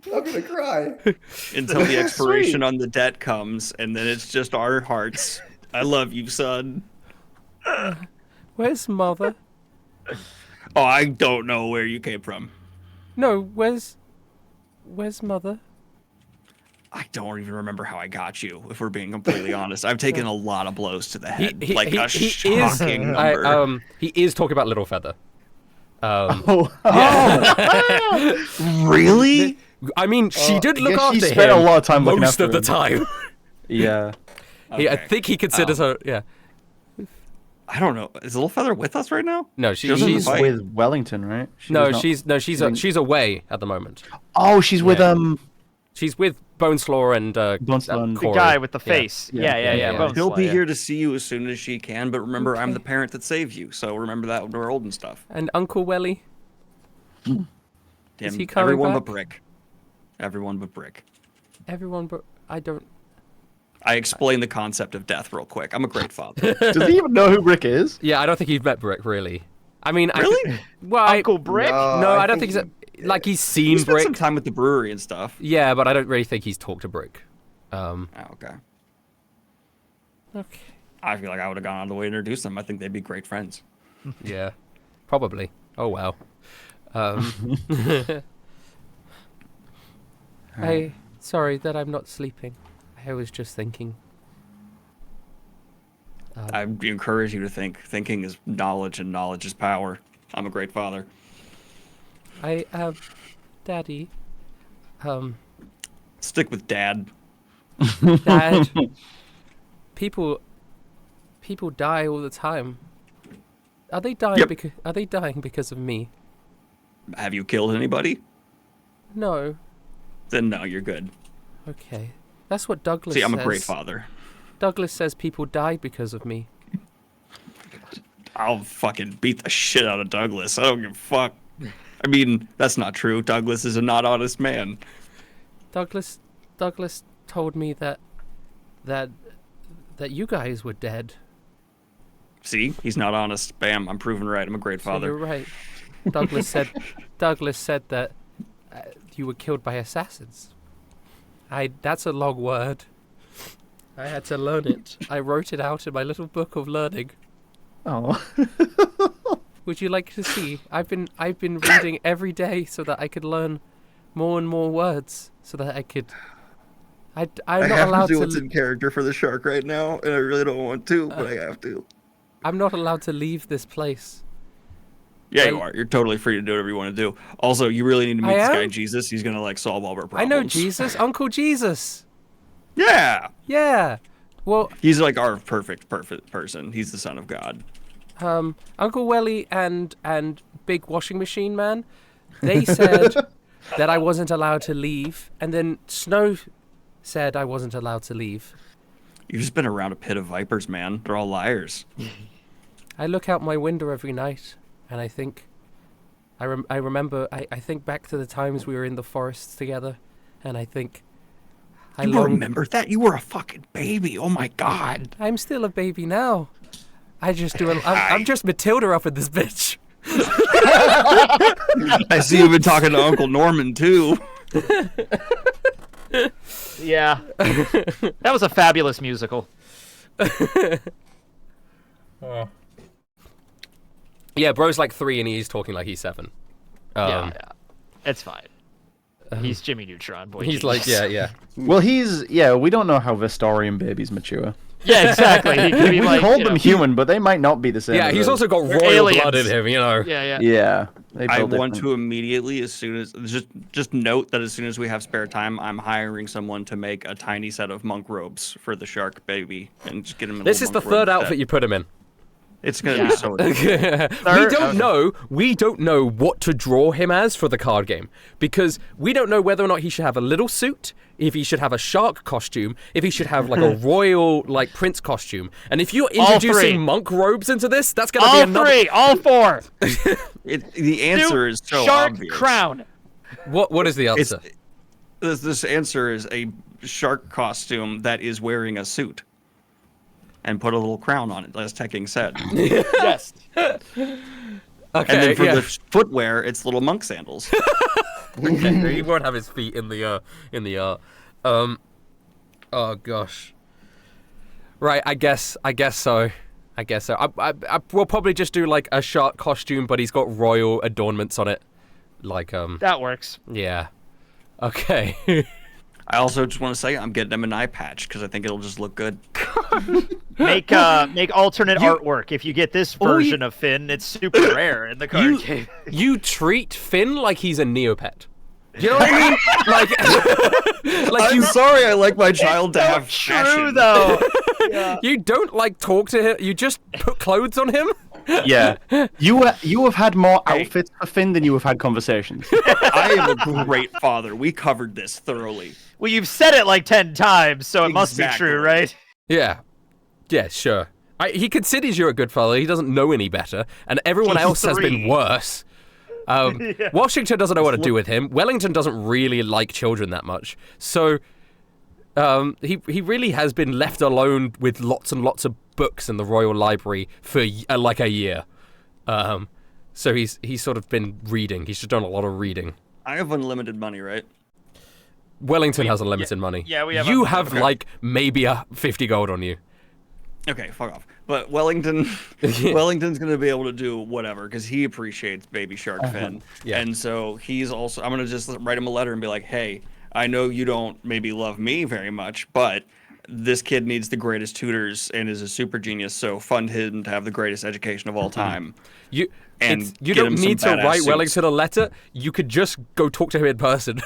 gonna cry. Until the expiration on the debt comes, and then it's just our hearts. I love you, son. Where's mother? Oh, I don't know where you came from. No, where's mother? I don't even remember how I got you, if we're being completely honest. I've taken a lot of blows to the head. Shocking number. He is talking about Littlefeather. Really? I mean, she did look after him. She spent a lot of time looking most after of the him. time. Yeah. Okay. I think he considers her. Yeah. I don't know. Is Littlefeather with us right now? No, doesn't she's fight. with Wellington, right? she's away at the moment. Oh, she's with She's with Boneslaw and Boneslaw and- The Corey. guy with the face. Yeah. Bone She'll be Slayer. here to see you as soon as she can, but remember, I'm the parent that saved you, so remember that when we're old and stuff. And Uncle Welly. Is he coming Everyone back? but Brick. Everyone but Brick. Everyone, but I don't. I explained the concept of death real quick. I'm a great father. Does he even know who Rick is? Yeah, I don't think he's met Brick really. I mean, Really? Uncle Brick? No, I don't think he's like he's seen We spent Brick. some time at the brewery and stuff. Yeah, but I don't really think he's talked to Brick. Oh, okay. Okay. I feel like I would have gone out of the way to introduce them. I think they'd be great friends. Yeah, probably. Oh wow. Sorry that I'm not sleeping. I was just thinking. I encourage you to think. Thinking is knowledge, and knowledge is power. I'm a great father. I have, Daddy. Stick with Dad. Dad. People die all the time. Are they dying Yep. Are they dying because of me? Have you killed anybody? No. Then no, you're good. Okay. That's what Douglas says. See, I'm a great father. Douglas says people die because of me. I'll fucking beat the shit out of Douglas. I don't give a fuck. I mean, that's not true. Douglas is a not honest man. Douglas told me that you guys were dead. See, he's not honest. Bam, I'm proven right. I'm a great So father. you're right. Douglas said that you were killed by assassins. That's a long word. I had to learn it. I wrote it out in my little book of learning. Oh. Would you like to see? I've been reading every day so that I could learn more and more words, so that I could. I'm not allowed to. what's in character for the shark right now, and I really don't want to, but I have to. I'm not allowed to leave this place Yeah, you are. You're totally free to do whatever you want to do. Also, you really need to meet I this guy am? Jesus. He's gonna like solve all of our I problems. know Jesus, Uncle Jesus. Yeah. Yeah. Well, He's like our perfect person. He's the son of God. Uncle Welly and Big Washing Machine Man, they said that I wasn't allowed to leave, and then Snow said I wasn't allowed to leave. You've just been around a pit of vipers, man. They're all liars. I look out my window every night, and I think, I remember, I think back to the times we were in the forests together, and I think, You remember that? You were a fucking baby. Oh my god. I'm still a baby now. I just do. I'm just Matilda up in this bitch. I see you've been talking to Uncle Norman too. Yeah. That was a fabulous musical. Yeah, bro's like 3 and he's talking like he's 7. Yeah. It's fine. He's Jimmy Neutron, boy. He's genius. like, yeah. Well, we don't know how Vistorian babies mature. Yeah, exactly. He could be We like, called you them know, human, but they might not be the same. Yeah, as he's us. also got They're royal aliens. blood in him, you know. Yeah. Yeah. They I build want different- to immediately, as soon as just note that as soon as we have spare time, I'm hiring someone to make a tiny set of monk robes for the shark baby and just get him. This is the third outfit you put him in. It's gonna Yeah. be so. We don't know what to draw him as for the card game because we don't know whether or not he should have a little suit, if he should have a shark costume, if he should have like a royal like prince costume. And if you're All three. introducing monk robes into this, that's gonna be another. All 4. The answer is so Shark obvious. crown. What is the It's, answer? this answer is a shark costume that is wearing a suit. And put a little crown on it, as Tekking said. Yes. Okay, And then for yeah. the footwear, it's little monk sandals. Okay, he won't have his feet in the oh gosh. Right, I guess so. I we'll probably just do like a shark costume, but he's got royal adornments on it. Like That works. yeah. Okay. I also just want to say I'm getting him an eye patch because I think it'll just look good. Make alternate artwork. If you get this version of Finn, it's super rare in the card game. You treat Finn like he's a Neopet. Do you know what I mean? Like I'm sorry, I like my child to have True fashion. though. you don't like talk to him. You just put clothes on him. Yeah. You have had more outfits for Finn than you have had conversations. I am a great father. We covered this thoroughly. Well, you've said it like 10 times, so it must be Exactly. true, right? Yeah. Yeah, sure. He considers you're a good father. He doesn't know any better, and everyone else has been 3. worse. Washington doesn't know what to do with him. Wellington doesn't really like children that much. So he really has been left alone with lots and lots of books in the Royal Library for like a year. So he's sort of been reading. He's just done a lot of reading. I have unlimited money, right? Wellington has unlimited money. Yeah, we have You unlimited. have like maybe a 50 gold on you. Okay, fuck off. But Wellington's gonna be able to do whatever because he appreciates Baby Shark Finn, Yeah. and so he's also. I'm gonna just write him a letter and be like, "Hey, I know you don't maybe love me very much, but this kid needs the greatest tutors and is a super genius. So fund him to have the greatest education of all time." You And you get don't him some need to badass write suits. Wellington a letter. You could just go talk to him in person.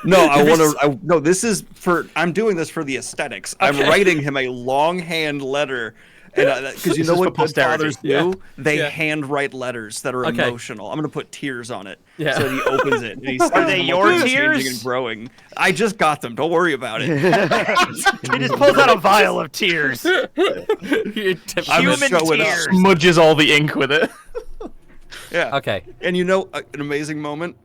No, I want to. No, this is for. I'm doing this for the aesthetics. I'm Okay. writing him a longhand letter, and because you know is what for good posterity. fathers do? Yeah. They Yeah. handwrite letters that are Okay. emotional. I'm gonna put tears on it. Yeah. So he opens it. And he sees Are they them your all changing tears? and growing. I just got them. Don't worry about it. He just pulls out a vial of tears. You tip I'm him Human in. showing up. tears. Smudges all the ink with it. Yeah. Okay. And you know, an amazing moment.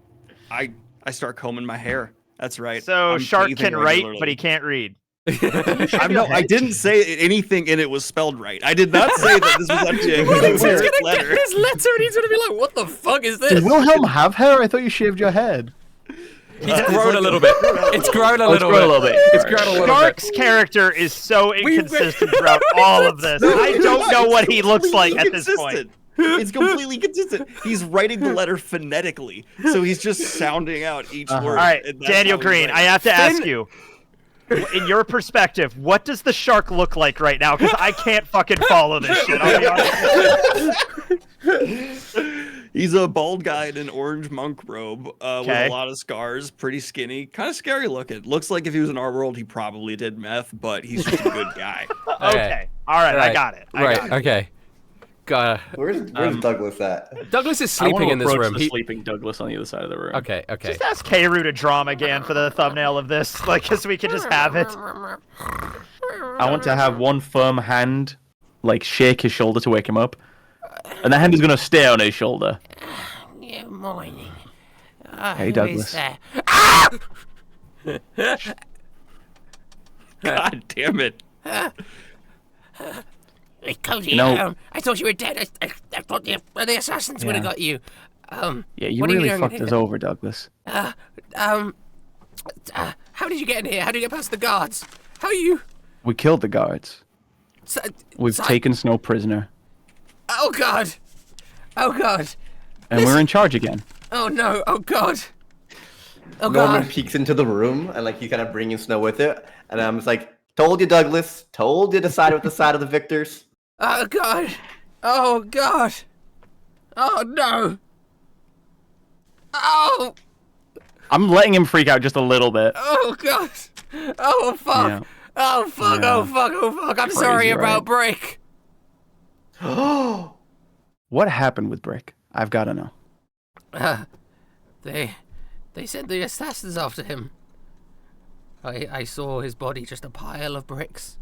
I start combing my hair. That's right. So I'm Shark bathing can write, regularly. but he can't read. I didn't say anything in it was spelled right. I did not say that this was actually a Wellington's clear gonna letter. get his letter and he's gonna be like, "What the fuck is Does this?" Wilhelm have hair? I thought you shaved your head. He's grown a little bit. It's grown a Oh, it's little grown a bit. little bit. It's grown a little bit. Shark's character is so inconsistent throughout all of this. I don't know what he looks like at this point. It's completely consistent. He's writing the letter phonetically, so he's just sounding out each word. All right, and that's Daniel how he Green, I writes. have to ask you, in your perspective, what does the shark look like right now? Because I can't fucking follow this shit. I'll be honest. He's a bald guy in an orange monk robe with Okay. a lot of scars, pretty skinny, kind of scary looking. Looks like if he was in our world, he probably did meth, but he's just a good guy. Okay. All right. I got it. I got it. Okay. Got Where's Douglas at? Douglas is I want sleeping to in this approach room. the He... sleeping Douglas on the other side of the room. Okay. Okay. Just ask Keiru to draw him again for the thumbnail of this, like, because we could just have it. I want to have one firm hand, like, shake his shoulder to wake him up. And the hand is going to stay on his shoulder. Good morning. Hey, Who Douglas. is there? God damn it. Hey, Cody, know- I thought you were dead. I thought the assassins would have Yeah. got you. Yeah, you what are you really doing fucked here? us over, Douglas. How did you get in here? How did you get past the guards? How are you? We killed the guards. So, We've so- taken Snow prisoner. Oh God! Oh God! And we're in charge again. Oh no! Oh God! Oh Norman God! peeks into the room and like he's kind of bringing Snow with it, and I'm just like, "Told you, Douglas. Told you to side with the side of the victors." Oh God! Oh God! Oh no! Oh! I'm letting him freak out just a little bit. Oh God! Oh fuck! Yeah. Oh fuck! Yeah. Oh fuck! Oh fuck! I'm Crazy, sorry right? about Brick. What happened with Brick? I've got to know. They sent the assassins after him. I saw his body, just a pile of bricks.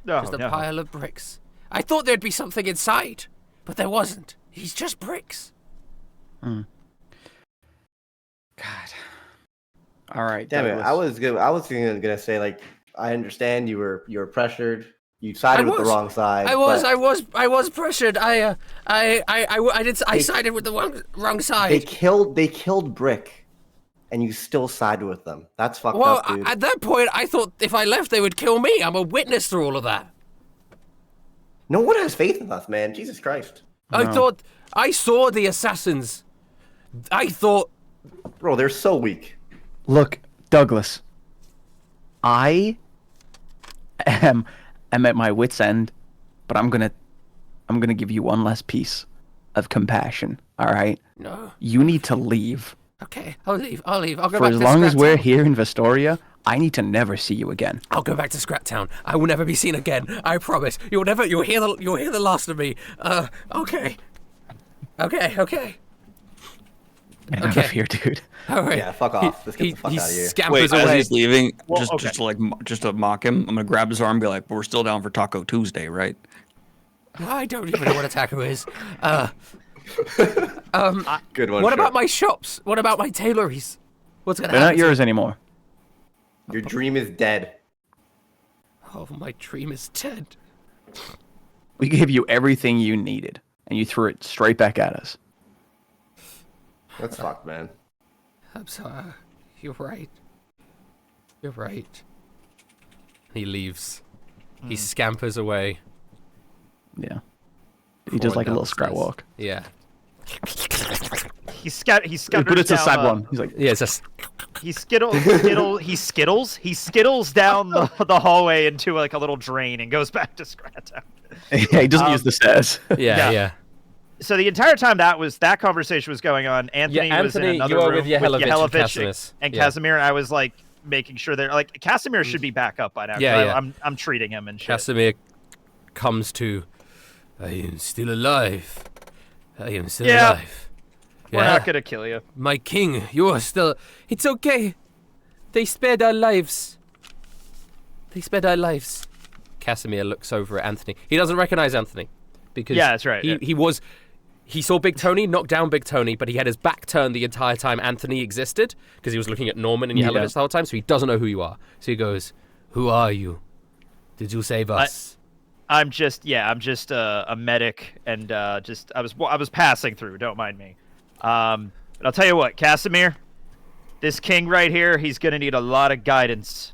No, Just a no. pile of bricks. I thought there'd be something inside, but there wasn't. He's just bricks. God. All right, Damn it! Douglas. I was gonna say like, I understand you were pressured. You sided with the was. wrong side. I was but pressured. I sided with the wrong They side. killed Brick, and you still sided with them. That's fucked Well, up, dude. at that point, I thought if I left, they would kill me. I'm a witness through all of that. No one has faith in us, man. Jesus Christ, I thought I saw the assassins. I thought bro, they're so weak. Look, Douglas. I am at my wit's end, but I'm gonna give you one last piece of compassion. All right, no. you need to leave. Okay, I'll leave. I'll go For back as to long as Scrap we're Town. here in Vestoria, I need to never see you again. I'll go back to Scrap Town. I will never be seen again. I promise. You'll hear the last of me. Okay. Get out Okay. of here, dude. All right. Yeah, fuck off. Let's get the fuck he out of here. scampers Wait, as away. he's leaving, Well, just to mock him, I'm gonna grab his arm and be like, "We're still down for Taco Tuesday, right?" I don't even know what a taco is. Good one. What Shark. about my shops? What about my tailories? What's gonna They're happen? not yours anymore. Your dream is dead. Oh, my dream is dead. We gave you everything you needed, and you threw it straight back at us. That's fucked, man. I'm sorry. You're right. You're right. He leaves. He scampers away. Yeah. He does Forward like a down little the scrat stairs. walk. Yeah. He scutters But it's a down sad one. He's like, Yeah, it's just He skittles down the hallway into like a little drain and goes back to Scratown. yeah, he doesn't use the stairs. yeah. Yeah. So the entire time that conversation was going on, Anthony was in Anthony, another you are room with Yehelovich and Yehelovich Casimis. and Yeah. Casimir. I was like making sure they're like Casimir should be back up by now. 'cause Yeah. I'm treating him and shit. Casimir comes to. I am still alive. I am still Yeah. alive. We're not gonna kill you. My king, you are still. It's okay. They spared our lives. They spared our lives. Casimir looks over at Anthony. He doesn't recognize Anthony because Yeah, that's right, yeah. He saw Big Tony, knocked down Big Tony, but he had his back turned the entire time Anthony existed because he was looking at Norman and Yeah. Yehelovich the whole time, so he doesn't know who you are. So he goes, "Who are you? Did you save us?" I'm just a medic and I was passing through. Don't mind me. But I'll tell you what, Casimir, this king right here, he's gonna need a lot of guidance,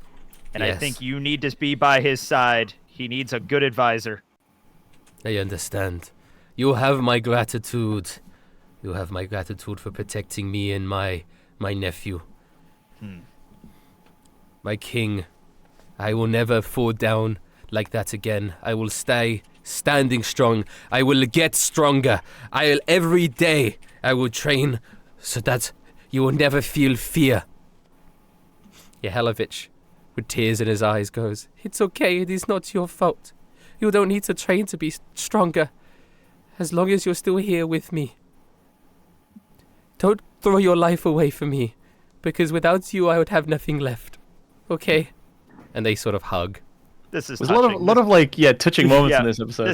and I Yes. think you need to be by his side. He needs a good advisor. I understand. You have my gratitude. You have my gratitude for protecting me and my nephew. My king, I will never fall down like that again. I will stay standing strong. I will get stronger. Every day I will train so that you will never feel fear. Yehelovich, with tears in his eyes, goes, "It's okay, it is not your fault. You don't need to train to be stronger. As long as you're still here with me. Don't throw your life away for me, because without you I would have nothing left. Okay?" And they sort of hug. This is There's a lot of like touching moments in this episode.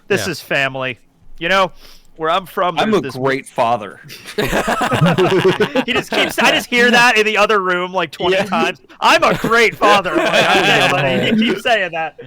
This is family. You know, where I'm from. I'm a this great father. He just keeps. I just hear that in the other room like 20 times. I'm a great father. I'm like, okay, buddy. He keeps saying that.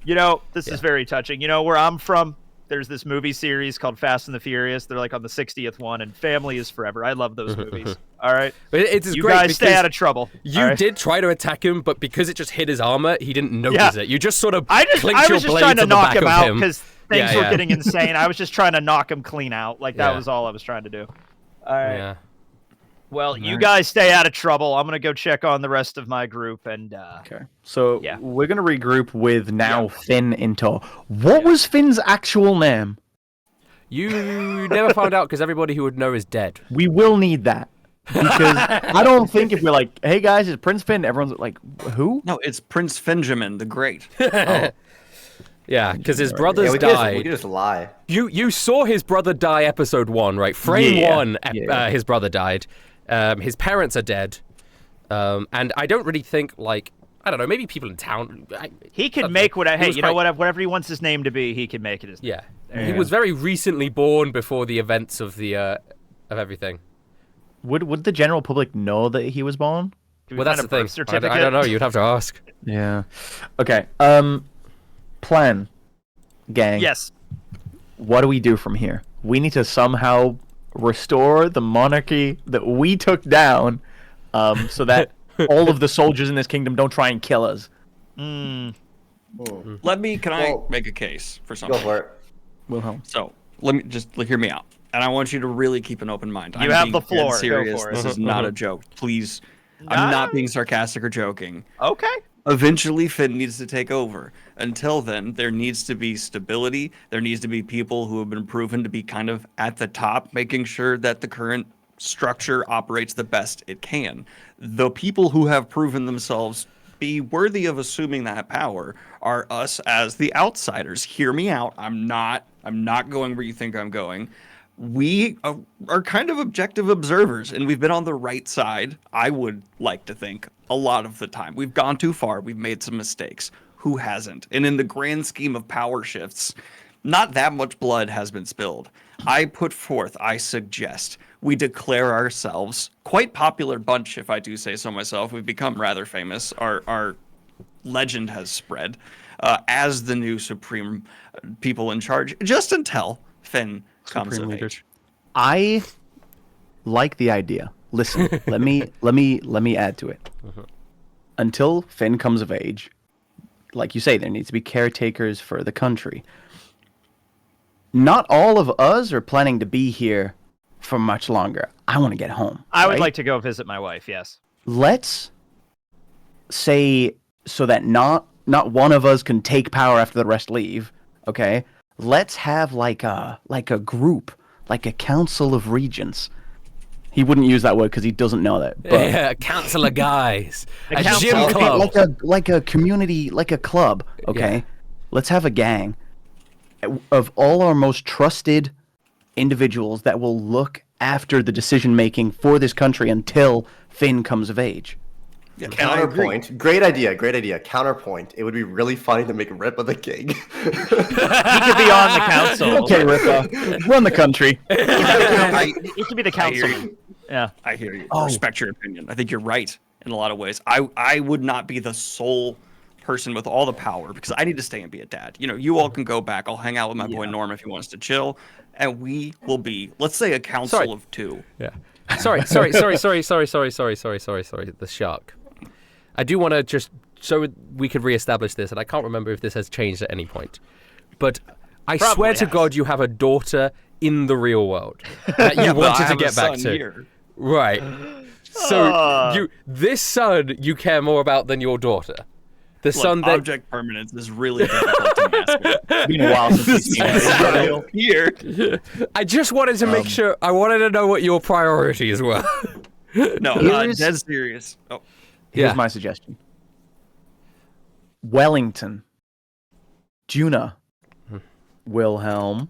You know, this is very touching. You know, where I'm from, there's this movie series called Fast and the Furious. They're like on the 60th one, and family is forever. I love those movies. All right, it's you great guys stay out of trouble. You did try to attack him, but because it just hit his armor, he didn't notice it. You just sort of clinked your I was just trying blades to on the knock back him of out him. because things were getting insane. I was just trying to knock him clean out. Like that was all I was trying to do. All right. Yeah. Well, you guys stay out of trouble. I'm gonna go check on the rest of my group and. Okay. So we're gonna regroup with now Finn in tow. What was Finn's actual name? You never found out because everybody who would know is dead. We will need that. Because I don't think if we're like, "Hey guys, it's Prince Finn," everyone's like, "Who?" No, it's Prince Finjamin the Great. Yeah, because his brothers died. We can just lie. You saw his brother die episode 1, right? Frame 1, his brother died. His parents are dead. And I don't really think, like, I don't know, maybe people in town... He can make whatever he wants his name to be, he can make it his name. Yeah. He was very recently born before the events of the of everything. Would the general public know that he was born? Well, that's the thing. I don't know. You'd have to ask. Yeah. Okay. Plan, gang. Yes. What do we do from here? We need to somehow restore the monarchy that we took down, so that all of the soldiers in this kingdom don't try and kill us. Can I make a case for something? Go for it. Wilhelm. So let me just hear me out, and I want you to really keep an open mind. You have the floor. Serious. Go for it. This is not a joke. Please, I'm not being sarcastic or joking. Okay. Eventually, Finn needs to take over. Until then, there needs to be stability. There needs to be people who have been proven to be kind of at the top, making sure that the current structure operates the best it can. The people who have proven themselves be worthy of assuming that power are us as the outsiders. Hear me out. I'm not going where you think I'm going. We are kind of objective observers, and we've been on the right side, I would like to think, a lot of the time. We've gone too far. We've made some mistakes. Who hasn't? And in the grand scheme of power shifts, not that much blood has been spilled. I suggest we declare ourselves quite popular bunch, if I do say so myself. We've become rather famous. Our legend has spread as the new supreme people in charge, just until Finn comes of age. I like the idea. Listen, let me add to it. Until Finn comes of age, like you say, there needs to be caretakers for the country. Not all of us are planning to be here for much longer. I want to get home. I would like to go visit my wife, yes. Let's say, so that not one of us can take power after the rest leave, okay? Let's have like a group, like a council of regents. He wouldn't use that word because he doesn't know that. But Yeah, council of guys. A gym council. club. like a community, like a club, okay? Yeah. Let's have a gang of all our most trusted individuals that will look after the decision making for this country until Finn comes of age. Yeah, Counterpoint. Great idea. Counterpoint. It would be really funny to make Rippa the king. He could be on the council. Okay, Rippa, run the country. He could be the council. Yeah. I hear you. I respect your opinion. I think you're right in a lot of ways. I would not be the sole person with all the power because I need to stay and be a dad. You know, you all can go back. I'll hang out with my boy Norm if he wants to chill, and we will be, let's say, a council of 2. Yeah. Sorry. The shark. I do want to just, so we could reestablish this, and I can't remember if this has changed at any point, but I swear to God you have a daughter in the real world that you wanted to get back to. Here. Right. So this son you care more about than your daughter. The Look, sun that object permanence is really difficult to master. It's been a while since we've seen it. Here. I just wanted to make sure. I wanted to know what your priorities were. No, Here's- dead serious. Oh, Here's Yeah. my suggestion. Wellington, Juna, Wilhelm,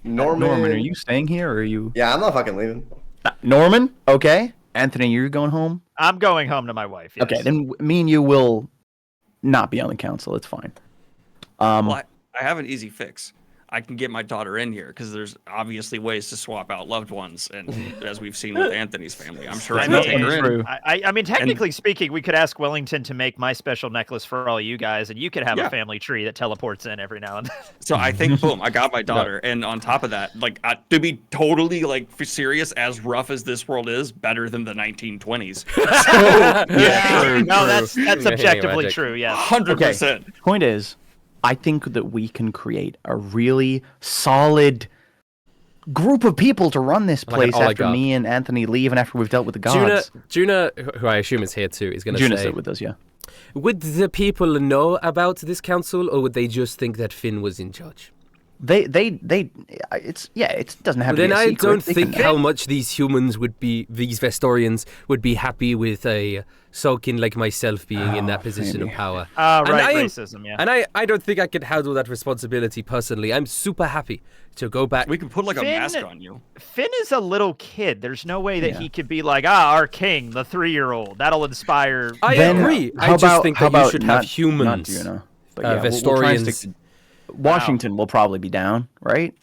Norman. Norman. Are you staying here or are you? Yeah, I'm not fucking leaving. Norman, okay. Anthony, you're going home. I'm going home to my wife. Yes. Okay, then me and you will not be on the council. It's fine. well, I have an easy fix. I can get my daughter in here because there's obviously ways to swap out loved ones, and as we've seen with Anthony's family, I'm sure I can mean, take her in. true. I mean, technically speaking, we could ask Wellington to make my special necklace for all you guys, and you could have Yeah. a family tree that teleports in every now and then. So I think, boom, I got my daughter, and on top of that, like to be totally like serious, as rough as this world is, better than the 1920s. Yeah, No, that's Yeah, objectively magic. true. Yes. 100%. Point is, I think that we can create a really solid group of people to run this Like an place after oligarch. me and Anthony leave and after we've dealt with the gods. Juna, who I assume is here too, is going to Juna's say, with us, yeah. would the people know about this council, or would they just think that Finn was in charge? It doesn't have to Then be a I secret. don't They can think know. how much these humans would be, these Vestorians would be happy with a Sulkin like myself being in that position of maybe. power. Ah, And right. I am- Racism. Yeah. And I don't think I could handle that responsibility personally. I'm super happy to go back. We can put like a Finn- mask on you. Finn is a little kid. There's no way that Yeah. he could be like, our king, the 3-year-old. That'll inspire. I Then, agree. I how just about- think how that you about should not- have humans. Not Juna, but uh, yeah, we'll try and Vestorians. stick to- Washington will probably be down, right?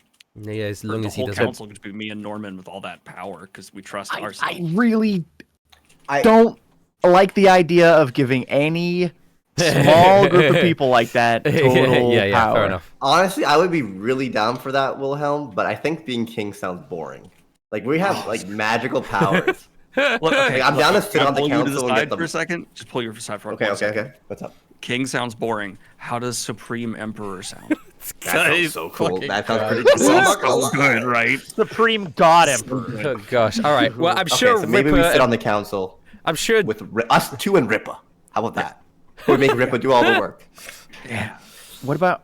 Yeah, as long The as he whole doesn't. council could be me and Norman with all that power because we trust ourselves. I really I don't like the idea of giving any small group of people like that total yeah, power. fair enough. honestly, I would be really down for that, Wilhelm. But I think being king sounds boring. Like we have like magical powers. Look, okay, I'm down to sit can I on the pull you to council and side get them. for a second. Just pull you aside for Okay, one okay, second. okay. What's up? King sounds boring. How does Supreme Emperor sound? That sounds so cool. That sounds pretty That cool. sounds so good, right? Supreme God Emperor. Oh gosh. All right. Well, I'm Okay, sure so maybe we Ripper. sit on the council I'm sure. with us two and Rippa. How about that? We make Rippa do all the work. What about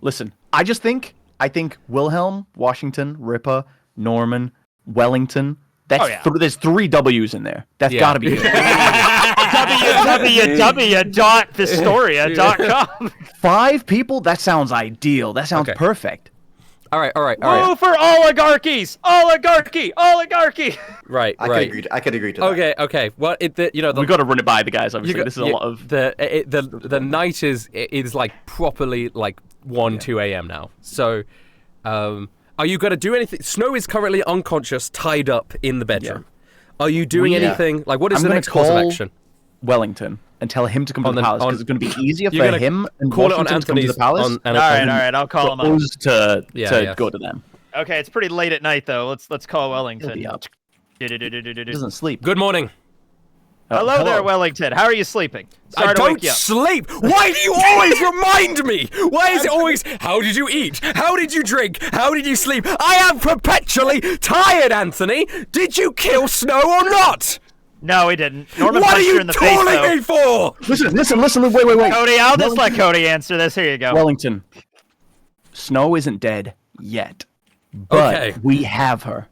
listen, I think Wilhelm, Washington, Ripa, Norman, Wellington. That's Oh, yeah. there's 3 W's in there. That's Yeah. gotta be it. www.Vistoria.com. 5 people? That sounds ideal. That sounds Okay. perfect. All right. Woo for oligarchies! Oligarchy! Oligarchy! Right. I Right. could agree to that. Okay. Well, the We got to run it by the guys. you Obviously, got- this is a you- lot of. the night is like properly like 2 a.m. now. So, are you gonna do anything? Snow is currently unconscious, tied up in the bedroom. Are you doing We- anything? Like, what is I'm the gonna next course of call action? Wellington and tell him to come to On the the- palace on- because it's going to be easier You're for gonna him and Call it on Washington to come to Anthony's. the palace. On, All right, I'll call him up. Opposed to Yeah. go to them. Okay, it's pretty late at night though. Let's call Wellington. He'll be up. He Hello doesn't sleep. Good morning. there, Wellington. How are you sleeping? Sorry I to wake don't you up. sleep. Why do you always remind me? Why is it always? How did you eat? How did you drink? How did you sleep? I am perpetually tired, Anthony. Did you kill Snow or not? No, he didn't. Norman What are punched her you in the face calling though. me for? Listen. Wait. Cody, I'll just let Cody answer this. Here you go. Wellington. Snow isn't dead yet, but Okay. we have her.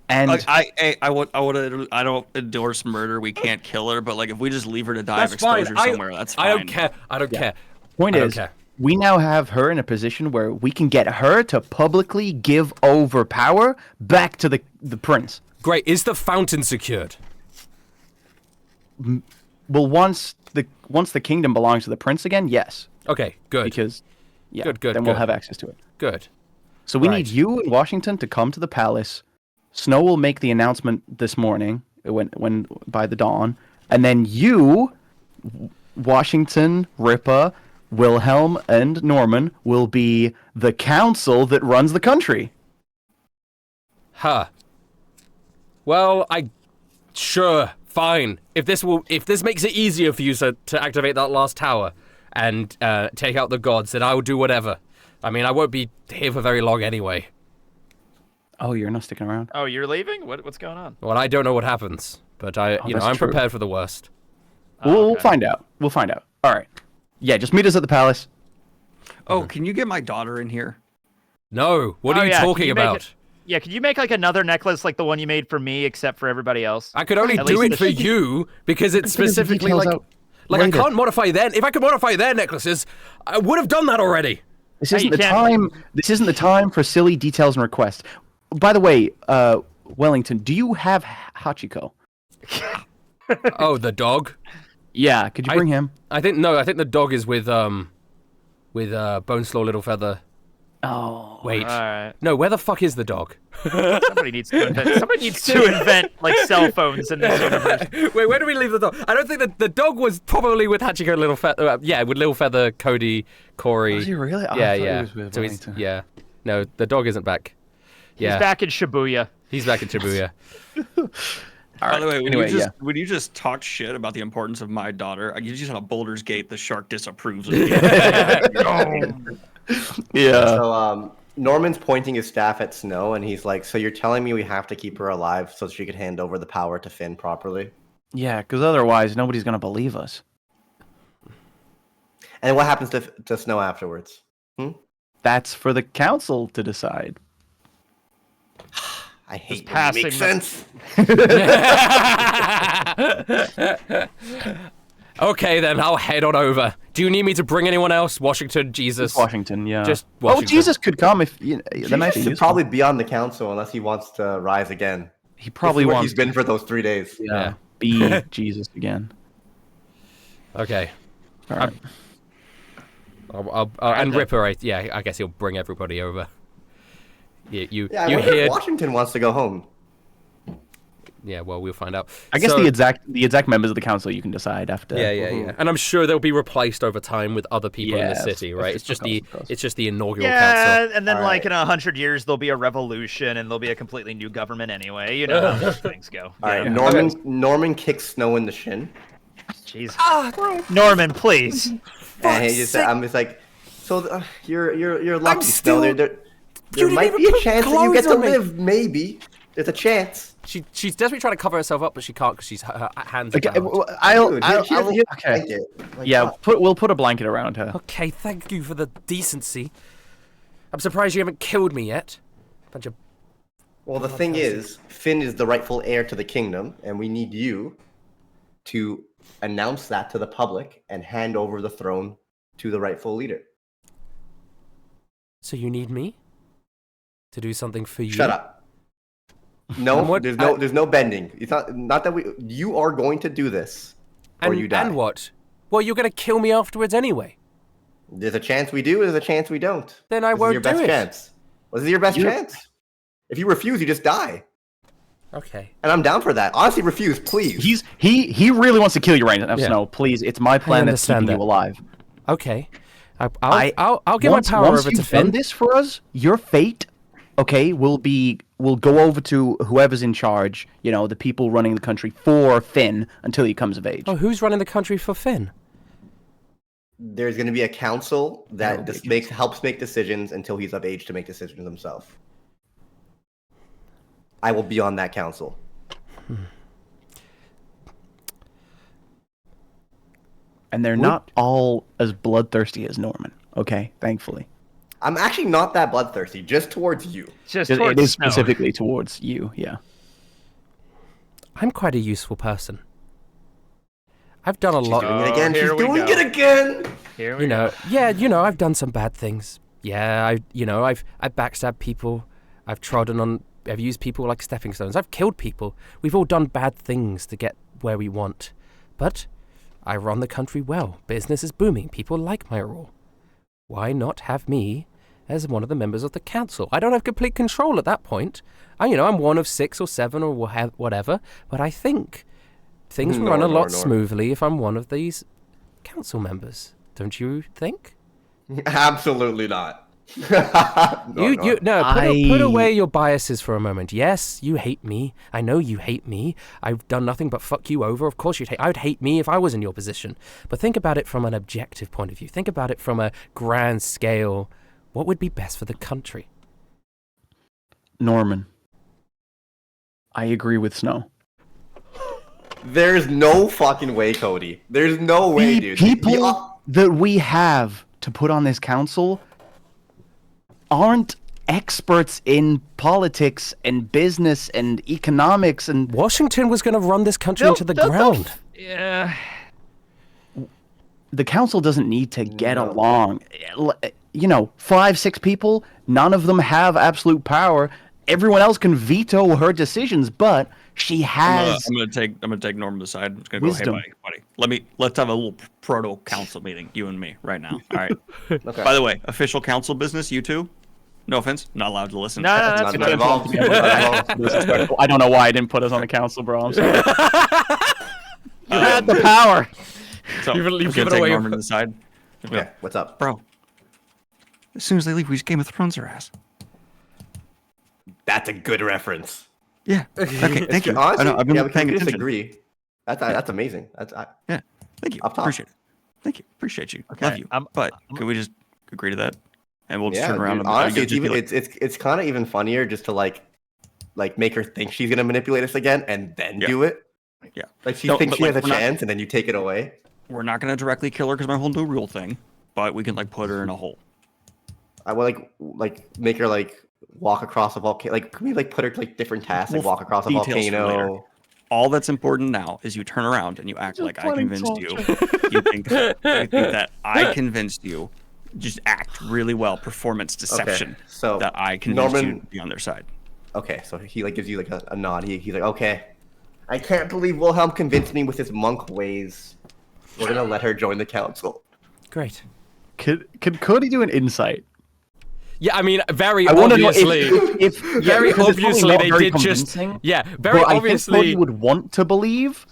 And I don't endorse murder. We can't kill her, but like if we just leave her to die of That's fine. exposure somewhere, that's fine. I don't care. I don't care. point I don't is, care. we now have her in a position where we can get her to publicly give over power back to the prince. Great. Is the fountain secured? Well, once the kingdom belongs to the prince again, yes, Okay. Good. because yeah, Good, then we'll good. have access to it. Good. So we Right. need you in Washington to come to the palace. Snow will make the announcement this morning when by the dawn, and then you, Washington, Ripa, Wilhelm, and Norman will be the council that runs the country. Huh. Well, sure, fine. If this makes it easier for you to activate that last tower and take out the gods, then I will do whatever. I mean, I won't be here for very long anyway. Oh, you're not sticking around. Oh, you're leaving? What's going on? Well, I don't know what happens, but I'm that's true. prepared for the worst. We'll okay. find out. We'll find out. All right. Yeah, just meet us at the palace. Oh, can you get my daughter in here? No, what Oh, are you yeah, can talking you make about? it- Yeah, could you make like another necklace like the one you made for me, except for everybody else? I could only At do least it for you because it's figure the specifically details like, out like I later. can't modify their. If I could modify their necklaces, I would have done that already. This Hey, isn't you the can't- time. This isn't the time for silly details and requests. By the way, Wellington, do you have Hachiko? Oh, the dog. Yeah, could you bring him? I think the dog is with Bone Slow Little Feather. Oh, Wait, All right. no, where the fuck is the dog? Somebody needs to invent. Somebody needs to invent like cell phones in this universe. Wait, where do we leave the dog? I don't think that the dog was probably with Hachiko Little Feather. Yeah, with Little Feather, Cody, Corey. Was he really? Oh, I Yeah, thought he yeah. was with So he's Wellington. yeah. No, the dog isn't back. Yeah, He's back in Shibuya. He's back in Shibuya. By the way, Anyway, when you just talk shit about the importance of my daughter, you just on a Boulder's Gate, the shark disapproves of you. Yeah. So Norman's pointing his staff at Snow, and he's like, "So you're telling me we have to keep her alive so she can hand over the power to Finn properly?" Yeah, because otherwise nobody's gonna believe us. And what happens to Snow afterwards? That's for the council to decide. I hate when it passing makes the- sense. Okay, then I'll head on over. Do you need me to bring anyone else? Washington, Jesus. Washington, yeah. Just Oh, Washington. Jesus could come if you know, that might be Jesus should useful. probably be on the council unless he wants to rise again. He probably This is where wants he's been for those 3 days. to Yeah. be Jesus again. Okay. All right. And Ripper, yeah, I guess he'll bring everybody over. You Yeah, I wonder hear? if Washington wants to go home. Yeah, well, we'll find out. I guess So- the exact members of the council you can decide after. Yeah. And I'm sure they'll be replaced over time with other people in the Yes, city, right? It's just the council. it's just the inaugural Yeah, council. and then All like right. in 100 years there'll be a revolution and there'll be a completely new government anyway. You know how those things go. All right, Yeah. Norman kicks Snow in the shin, Jeez. Norman, please. and I'm just like, so you're lucky, still- Snow. There didn't might even be a put chance that you clothes get to on me. live. Maybe there's a chance. She's desperately trying to cover herself up, but she can't because her hands are Okay, bound. Dude, I'll here's okay. blanket. Like, Yeah, we'll put a blanket around her. Okay, thank you for the decency. I'm surprised you haven't killed me yet. Bunch of Well, the thing is, Finn is the rightful heir to the kingdom, and we need you to announce that to the public and hand over the throne to the rightful leader. So you need me to do something for you? Shut up. No, And what- there's no bending. It's not that you are going to do this, or And, you die. and what? Well, you're gonna kill me afterwards anyway. There's a chance we do. There's a chance we don't. Then I This is won't your do best it. chance. This is your best You- chance. If you refuse, you just die. Okay. And I'm down for that. Honestly, refuse, please. He really wants to kill you right now, Yeah. Snow. Please, it's my plan that's understand keeping that. you alive. Okay. I'll get Once- my power once over to you've done Finn. this for us, your fate, okay, will go over to whoever's in charge. You know, the people running the country for Finn until he comes of age. Oh, who's running the country for Finn? There's going to be a council that That'll just be helps make decisions until he's of age to make decisions himself. I will be on that council. And they're not all as bloodthirsty as Norman. Okay, thankfully. I'm actually not that bloodthirsty, just towards you. Just It towards is Snow. specifically towards you. Yeah. I'm quite a useful person. I've done a lot. Doing it again. here She's we doing go. it again. Here we You know, go. yeah, I've done some bad things. Yeah, I've backstabbed people. I've used people like stepping stones. I've killed people. We've all done bad things to get where we want. But I run the country well. Business is booming. People like my rule. Why not have me as one of the members of the council? I don't have complete control at that point. I'm one of 6 or 7 or whatever, but I think things will run a lot smoothly if I'm one of these council members. Don't you think? Absolutely not. Put away your biases for a moment. Yes, you hate me. I know you hate me. I've done nothing but fuck you over. Of course I'd hate me if I was in your position. But think about it from an objective point of view. Think about it from a grand scale. What would be best for the country? Norman. I agree with Snow. There's no fucking way, Cody. There's no way, The dude. people that we have to put on this council aren't experts in politics and business and economics and Washington was going to run this country into the ground. Yeah. the council doesn't need to get along. You know, 5-6 people, none of them have absolute power. Everyone else can veto her decisions, but she has. I'm gonna take Norman aside. I'm just gonna go, wisdom. hey, buddy. Let's have a little proto council meeting, you and me, right now. All right. Okay. By the way, official council business, you two. No offense, not allowed to listen. No, Not that's good. involved. Not involved. I don't know why I didn't put us on the council, bro. I'm sorry. You had the power. So, You've I'm given gonna take away- Norman to the side. Okay, what's up? Bro, as soon as they leave, we just Game of Thrones their ass. That's a good reference. Yeah. Okay. Thank you. Honestly, I know, I've been yeah, we paying can attention. disagree. That's amazing. Yeah. Thank you. Up top. Appreciate it. Thank you. Appreciate you. Okay, Love you. But can we just agree to that? And we'll just Yeah, turn around dude, and honestly, just it's be even like, it's kind of even funnier just to like make her think she's gonna manipulate us again and then Yeah. do it. Yeah. Like she No, thinks but, she has a like, we're not- chance and then you take it away. we're not gonna directly kill her because my whole new rule thing, but we can like put her in a hole. I will like make her like walk across a volcano. Like can we like put her to like different tasks, like Well, walk across a details for later. volcano? All that's important now is you turn around and you act like I convinced you. You think that I convinced you. Just act really well. Performance deception. so that I convinced you Norman- to be on their side. Okay, so he like gives you like a nod. He's like, okay, I can't believe Wilhelm convinced me with his monk ways. We're gonna let her join the council. Great. Could Cody do an insight? Yeah, I mean, very I want to know obviously. if Very because it's probably obviously not they very did just. convincing, Yeah, very but I think obviously. Cody would want to believe.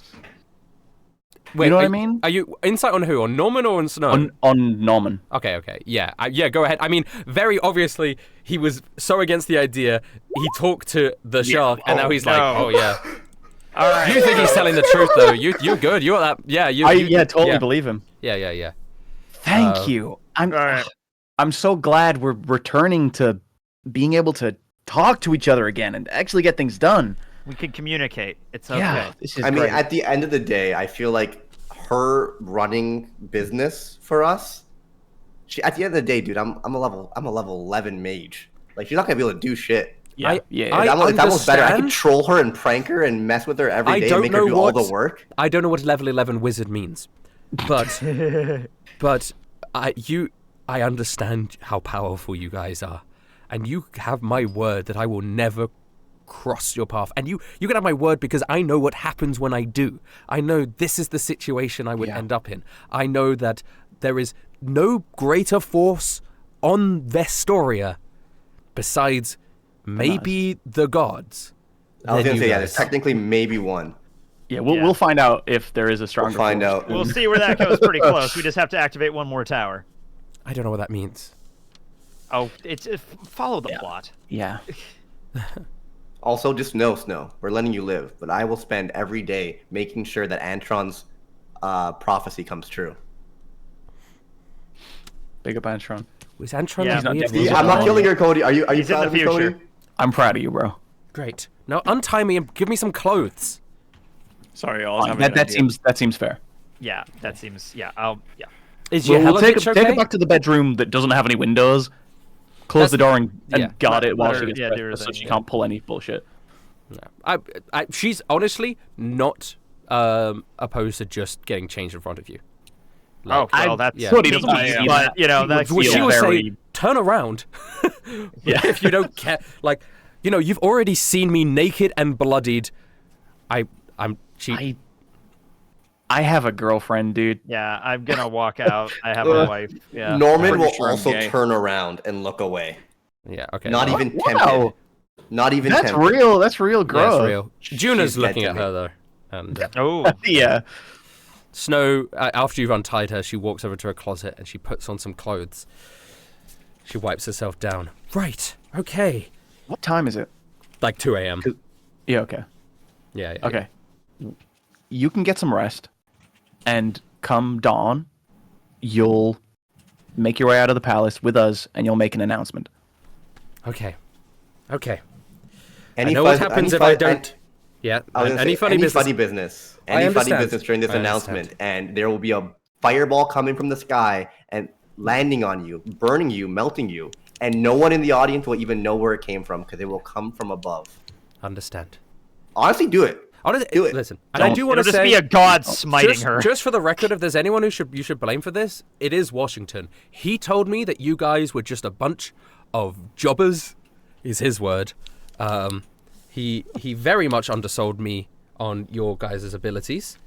Wait, you know what are, I mean? Are you insight on who? On Norman or on Snow? On Norman. Okay. Yeah. Yeah, go ahead. I mean, very obviously, he was so against the idea. He talked to the shark, and now he's like, no. oh, yeah. All right. You think he's telling the truth, though. You're good. You're that. Yeah, you. Totally believe him. Yeah. Thank you. All right. I'm so glad we're returning to being able to talk to each other again and actually get things done. We can communicate. It's okay. Yeah, this is I mean, great. at the end of the day, I feel like her running business for us. At the end of the day, dude, I'm a level 11 mage. Like she's not gonna be able to do shit. yeah. It's almost better. I can understand. troll her and prank her and mess with her every I day don't and make her know do all what- the work. I don't know what level 11 wizard means, but I understand how powerful you guys are, and you have my word that I will never cross your path. And you can have my word because I know what happens when I do. I know this is the situation I would end up in. I know that there is no greater force on Vestoria besides maybe the gods. I was than gonna you say, yeah, guys. there's technically maybe one. We'll find out if there is a stronger. We'll find force. out. We'll see where that goes pretty close. We just have to activate one more tower. I don't know what that means. Oh, it's follow the plot. Yeah. Also, just know, Snow, we're letting you live, but I will spend every day making sure that Antron's prophecy comes true. Big up Antron. Was Antron Yeah, a he's not weird dead. wizard? I'm not killing her, Cody. Are you He's in proud the of me, Cody? future. I'm proud of you, bro. Great. Now untie me and give me some clothes. Sorry, y'all. I was having an That idea. seems fair. Yeah, that seems. Yeah. Is your We'll take Helovich okay? it back to the bedroom that doesn't have any windows. Close the door and yeah. guard it while Let she her- gets yeah, dressed do her so thing, she yeah. can't pull any bullshit. She's honestly not opposed to just getting changed in front of you. Oh, well, that's. yeah. Cody doesn't want to see But that. you know, that's. Well, she feel will very- say, "Turn around." If you don't care, like, you've already seen me naked and bloodied. She. I have a girlfriend, dude. Yeah, I'm gonna walk out. I have a wife. Yeah. Norman Pretty will sure I'm also gay. turn around and look away. Yeah. Okay. Not no, even Wow. tempted. Not even That's tempted. real. That's real Yeah, growth. it's real. Juna's She's looking dead at to her though, and Oh. Yeah. Snow. After you've untied her, she walks over to her closet and she puts on some clothes. She wipes herself down. Right. Okay. What time is it? Like 2 a.m. Yeah. Okay. Yeah. Okay. You can get some rest, and come dawn, you'll make your way out of the palace with us, and you'll make an announcement. Okay. Okay. Any I know what fuzz- happens any if I fuzz- don't. Yeah. I was gonna Any say, funny business? funny business. I Any funny understand. business during this I announcement, understand. and there will be a fireball coming from the sky and landing on you, burning you, melting you, and no one in the audience will even know where it came from because it will come from above. Understand. Honestly, do it. Do it. Listen, and I do want It'll to just say, be a god smiting just, her. just for the record, if there's anyone who you should blame for this, it is Washington. He told me that you guys were just a bunch of jobbers, is his word. He very much undersold me on your guys' abilities,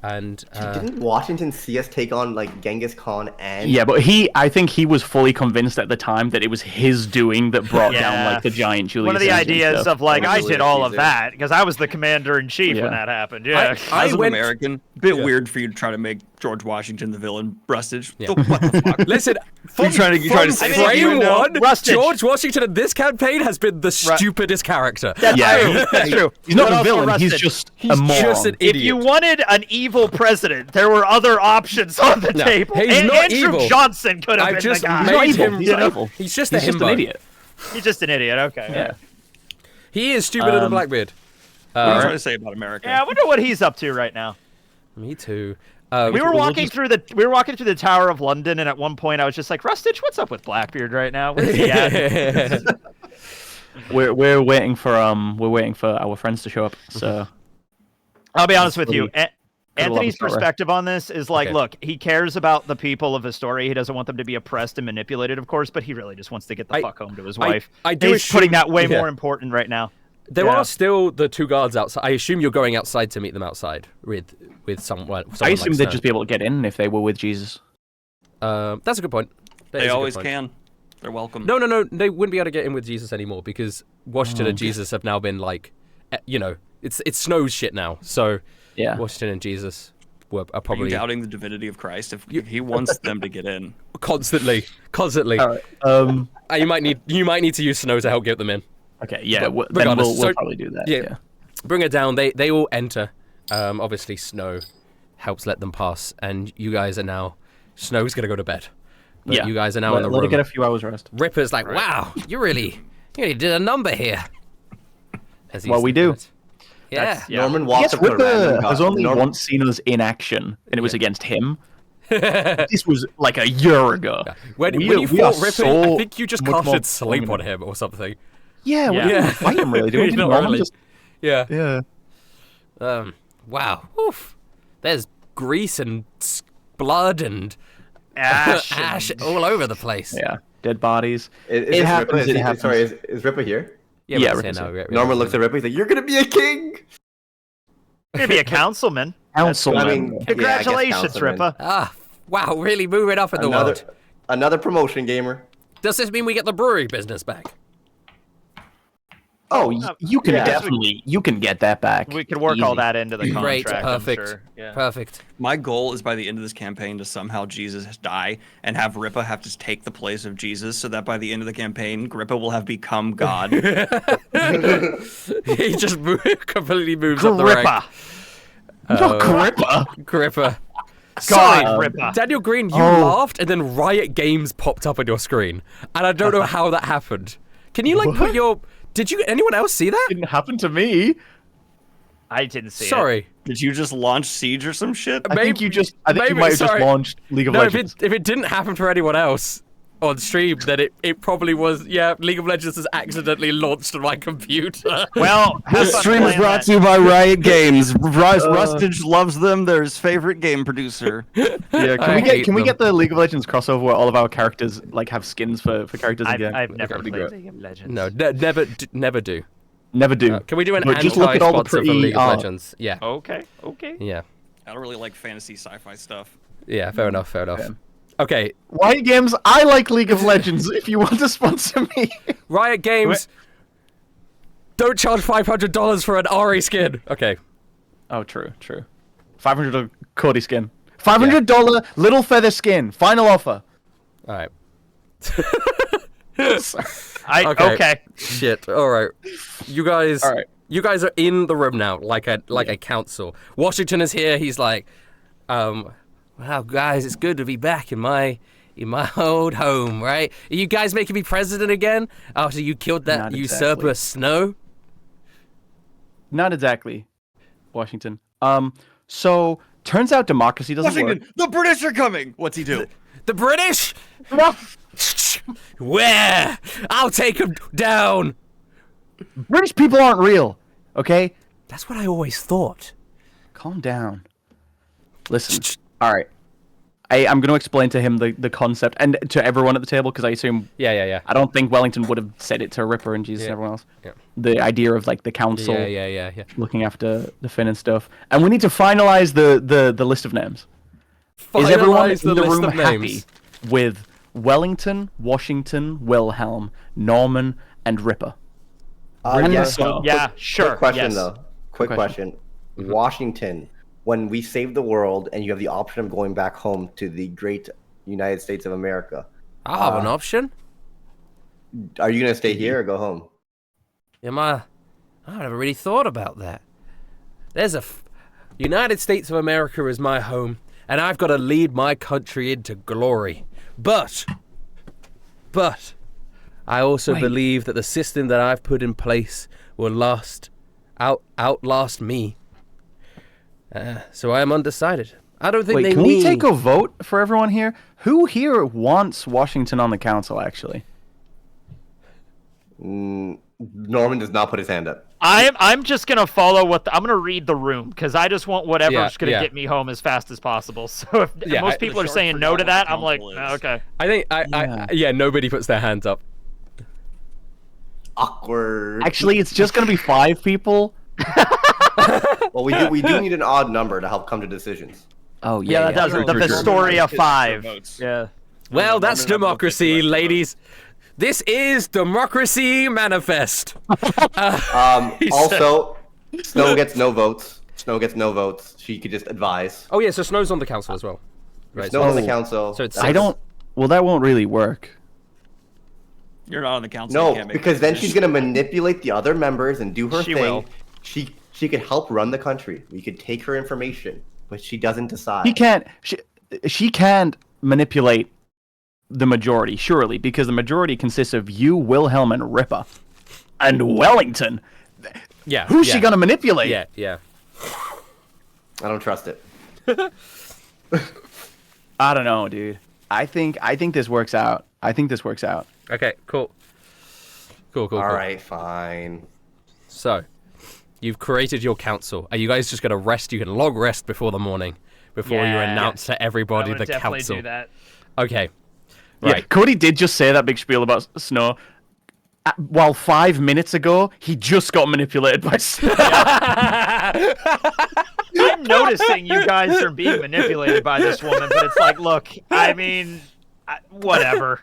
and Didn't Washington see us take on like Genghis Khan and Yeah, but I think he was fully convinced at the time that it was his doing that brought down Yeah. like the giant Julius. One of the Caesar and ideas stuff. of like I Julius did all of Caesar. that because I was the commander in chief Yeah. when that happened. Yeah. I As an went- American, bit Yeah. weird for you to try to make George Washington the villain. Rustage. Yeah. What the fuck? listen. You trying to say frame something? one, Rustage. George Washington in this campaign has been the stupidest character. That's Yeah. true. That's true. He's not But a also villain. He's Rustage. just He's a moron. just an If idiot. you wanted an evil president, there were other options on the No, table. he's And not Andrew evil. Johnson could have I've been just the guy. made not evil. him. He's not evil. He's just He's a just an himbo. idiot. He's just an idiot. Okay. Yeah. He is stupider than Blackbeard. What are you trying to say about America? Yeah, I wonder what he's up to right now. Me too. We were walking through the Tower of London, and at one point I was just like, "Rustage, what's up with Blackbeard right now? Where's he at?" We're waiting for our friends to show up. So I'll be honest with you. Really Anthony's start, right? perspective on this is like, Okay. look, he cares about the people of his story. He doesn't want them to be oppressed and manipulated, of course, but he really just wants to get the fuck home to his wife. I do He's putting assume- that way yeah. more important right now. There Yeah. are still the two guards outside. I assume you're going outside to meet them outside with someone. I assume like they'd Snow. just be able to get in if they were with Jesus. That's a good point. That is They a good always point. can. They're welcome. No, they wouldn't be able to get in with Jesus anymore because Washington and Jesus have now been like, it's Snow's shit now. So Yeah. Washington and Jesus are Are you probably doubting the divinity of Christ? If he wants them to get in. constantly. All right. You might need to use Snow to help get them in. Okay. Yeah. But Then regardless, we'll so- probably do that. Yeah. Yeah. Bring it down. They all enter. Obviously, Snow helps let them pass, and you guys are now. Snow's gonna go to bed. But Yeah. you guys are now in the Let room. it get a few hours rest. Ripper's like, wow, you really did a number here. As he's Well, we thinking do. it. Yeah. Yeah. Norman Yes, walks up to a random Ripper guy. has only Norman- once seen us in action, and it was against him. This was like a year ago. When We- you we are fought Ripper, so I think you just much more casted sleep on dominant. him or something. Yeah, we Yeah. didn't even fight him really, did we? Not Norman really. just- Yeah. Yeah. Wow. Oof. There's grease and blood and Ash. ash all over the place. Yeah. Dead bodies. Is It this happens, Ripper? it happens. Sorry, is Ripper here? Yeah, Yeah, Ripper's Ripper's here now. here. Norman looks at Ripper. He's like, "You're gonna be a king." Gonna be a councilman. Councilman. I mean, Congratulations, councilman. Ripper. Ah, wow, really moving up in the world. Another promotion, gamer. Does this mean we get the brewery business back? Oh, you can yeah. definitely you can get that back. We could work all Easy. that into the contract. Great, perfect, I'm sure. Yeah. perfect. My goal is by the end of this campaign to somehow Jesus die and have Rippa have to take the place of Jesus so that by the end of the campaign, Grippa will have become God. He just completely moves up the rank. Gripper. Not Gripper. Gripper. God, Sorry, Gripper. Daniel Green, you Oh. laughed and then Riot Games popped up on your screen, and I don't know how that happened. Can you like put your? Did you? Anyone else see that? Didn't happen to me. I didn't see it. Sorry. Did you just launch Siege or some shit? I think you might have just sorry. launched League of No, Legends. if it didn't happen for anyone else on stream, then it probably was. Yeah, League of Legends has accidentally launched on my computer. Well, have fun playing that. you by Riot Games. Rustage loves them. They're his favorite game producer. Yeah, I hate can we them. get the League of Legends crossover where all of our characters like have skins for characters again? I've never That'd be played great. League of Legends. No, never do. Never do. Can we do an But just look at all the anti-sponsor for pretty League of art. Legends? Yeah, Okay. Okay. yeah, I don't really like fantasy sci-fi stuff. yeah. Fair enough. Fair enough. Yeah. Okay, Riot Games, I like League of Legends. If you want to sponsor me, Riot Games. Don't charge $500 for an Ari skin. Okay. oh, true. $500 Cody skin. $500 little feather skin. Final offer. All right. Okay. Shit. All right. You guys. All right. You guys are in the room now, like a council. Washington is here. He's like, wow, guys, it's good to be back in my old home, right? Are you guys making me president again after you killed that Not usurper exactly. Snow? Not exactly, Washington. So turns out democracy doesn't work. Washington, the British are coming. What's he do? The British? Where? I'll take them down. British people aren't real, okay? That's what I always thought. Calm down. Listen. All right. I'm going to explain to him the concept and to everyone at the table because I assume. Yeah. I don't think Wellington would have said it to Ripper and Jesus and everyone else. Yeah. The idea of like the council. Yeah. Looking after the Finn and stuff, and we need to finalize the list of names. Is everyone in the room happy with Wellington, Washington, Wilhelm, Norman, and Ripper? Yeah, sure. Quick question yes. though. Quick question. Washington, when we save the world and you have the option of going back home to the great United States of America, I have an option. are you gonna stay here or go home? I never really thought about that. There's United States of America is my home, and I've got to lead my country into glory. But I also believe that the system that I've put in place will outlast me. So I am undecided. I don't think Wait, can we take a vote for everyone here? Who here wants Washington on the council, actually? Norman does not put his hand up. I'm just gonna follow I'm gonna read the room because I just want whatever's gonna Yeah. get me home as fast as possible. So if most people are short saying for no to what that, the I'm like, council is. okay. I think nobody puts their hands up. Awkward. Actually, it's just going to be 5 people. Well, we do need an odd number to help come to decisions. Oh, Yeah, that does true, the true, true. Vistoria True. 5. Votes. Yeah. Well, that's Norman, I'm democracy, looking for ladies. This is Democracy Manifest. Also, Snow gets no votes. Snow gets no votes. She could just advise. Oh yeah, so Snow's on the council as well. Right. Snow's on the Oh. council. So it's I don't... Well, that won't really work. You're not on the council. you No, can't make because then decisions. she's gonna manipulate the other members and do her She thing. will. She could help run the country. We could take her information, but she doesn't decide. She can't manipulate the majority, surely, because the majority consists of you, Wilhelm, and Ripper. And Wellington. Yeah. Who's she going to manipulate? Yeah. I don't trust it. I don't know, dude. I think this works out. Okay, cool. Cool. All right, fine. So, you've created your council. Are you guys just going to rest? You can long rest before the morning, before you Yeah. announce to everybody I'm the gonna definitely council. do that. Okay. Yeah, Right. Cody did just say that big spiel about Snow. While 5 minutes ago, he just got manipulated by Snow. I'm noticing you guys are being manipulated by this woman, but it's like, look, I mean, whatever.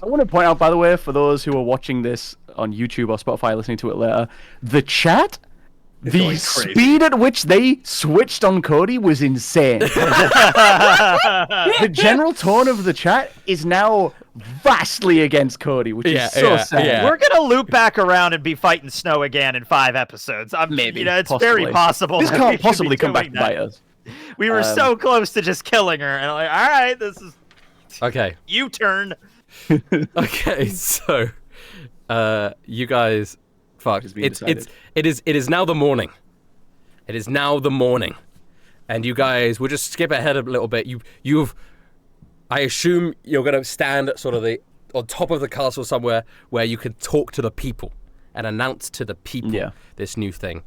I want to point out, by the way, for those who are watching this on YouTube or Spotify, listening to it later, the chat, the going crazy. speed at which they switched on Cody was insane. The general tone of the chat is now vastly against Cody, which is so sad. yeah. We're gonna loop back around and be fighting Snow again in 5 episodes. Maybe, you know, it's possibly. very possible. This that we can't should possibly be come back doing to bite that. us. We were so close to just killing her, and I'm like, all right, this is Okay. U-turn. Okay. So, you guys, fuck. It's being decided. It is now the morning. It is now the morning, and you guys, we'll just skip ahead a little bit. You've, I assume you're gonna stand at sort of on top of the castle somewhere where you can talk to the people and announce to the people this new thing.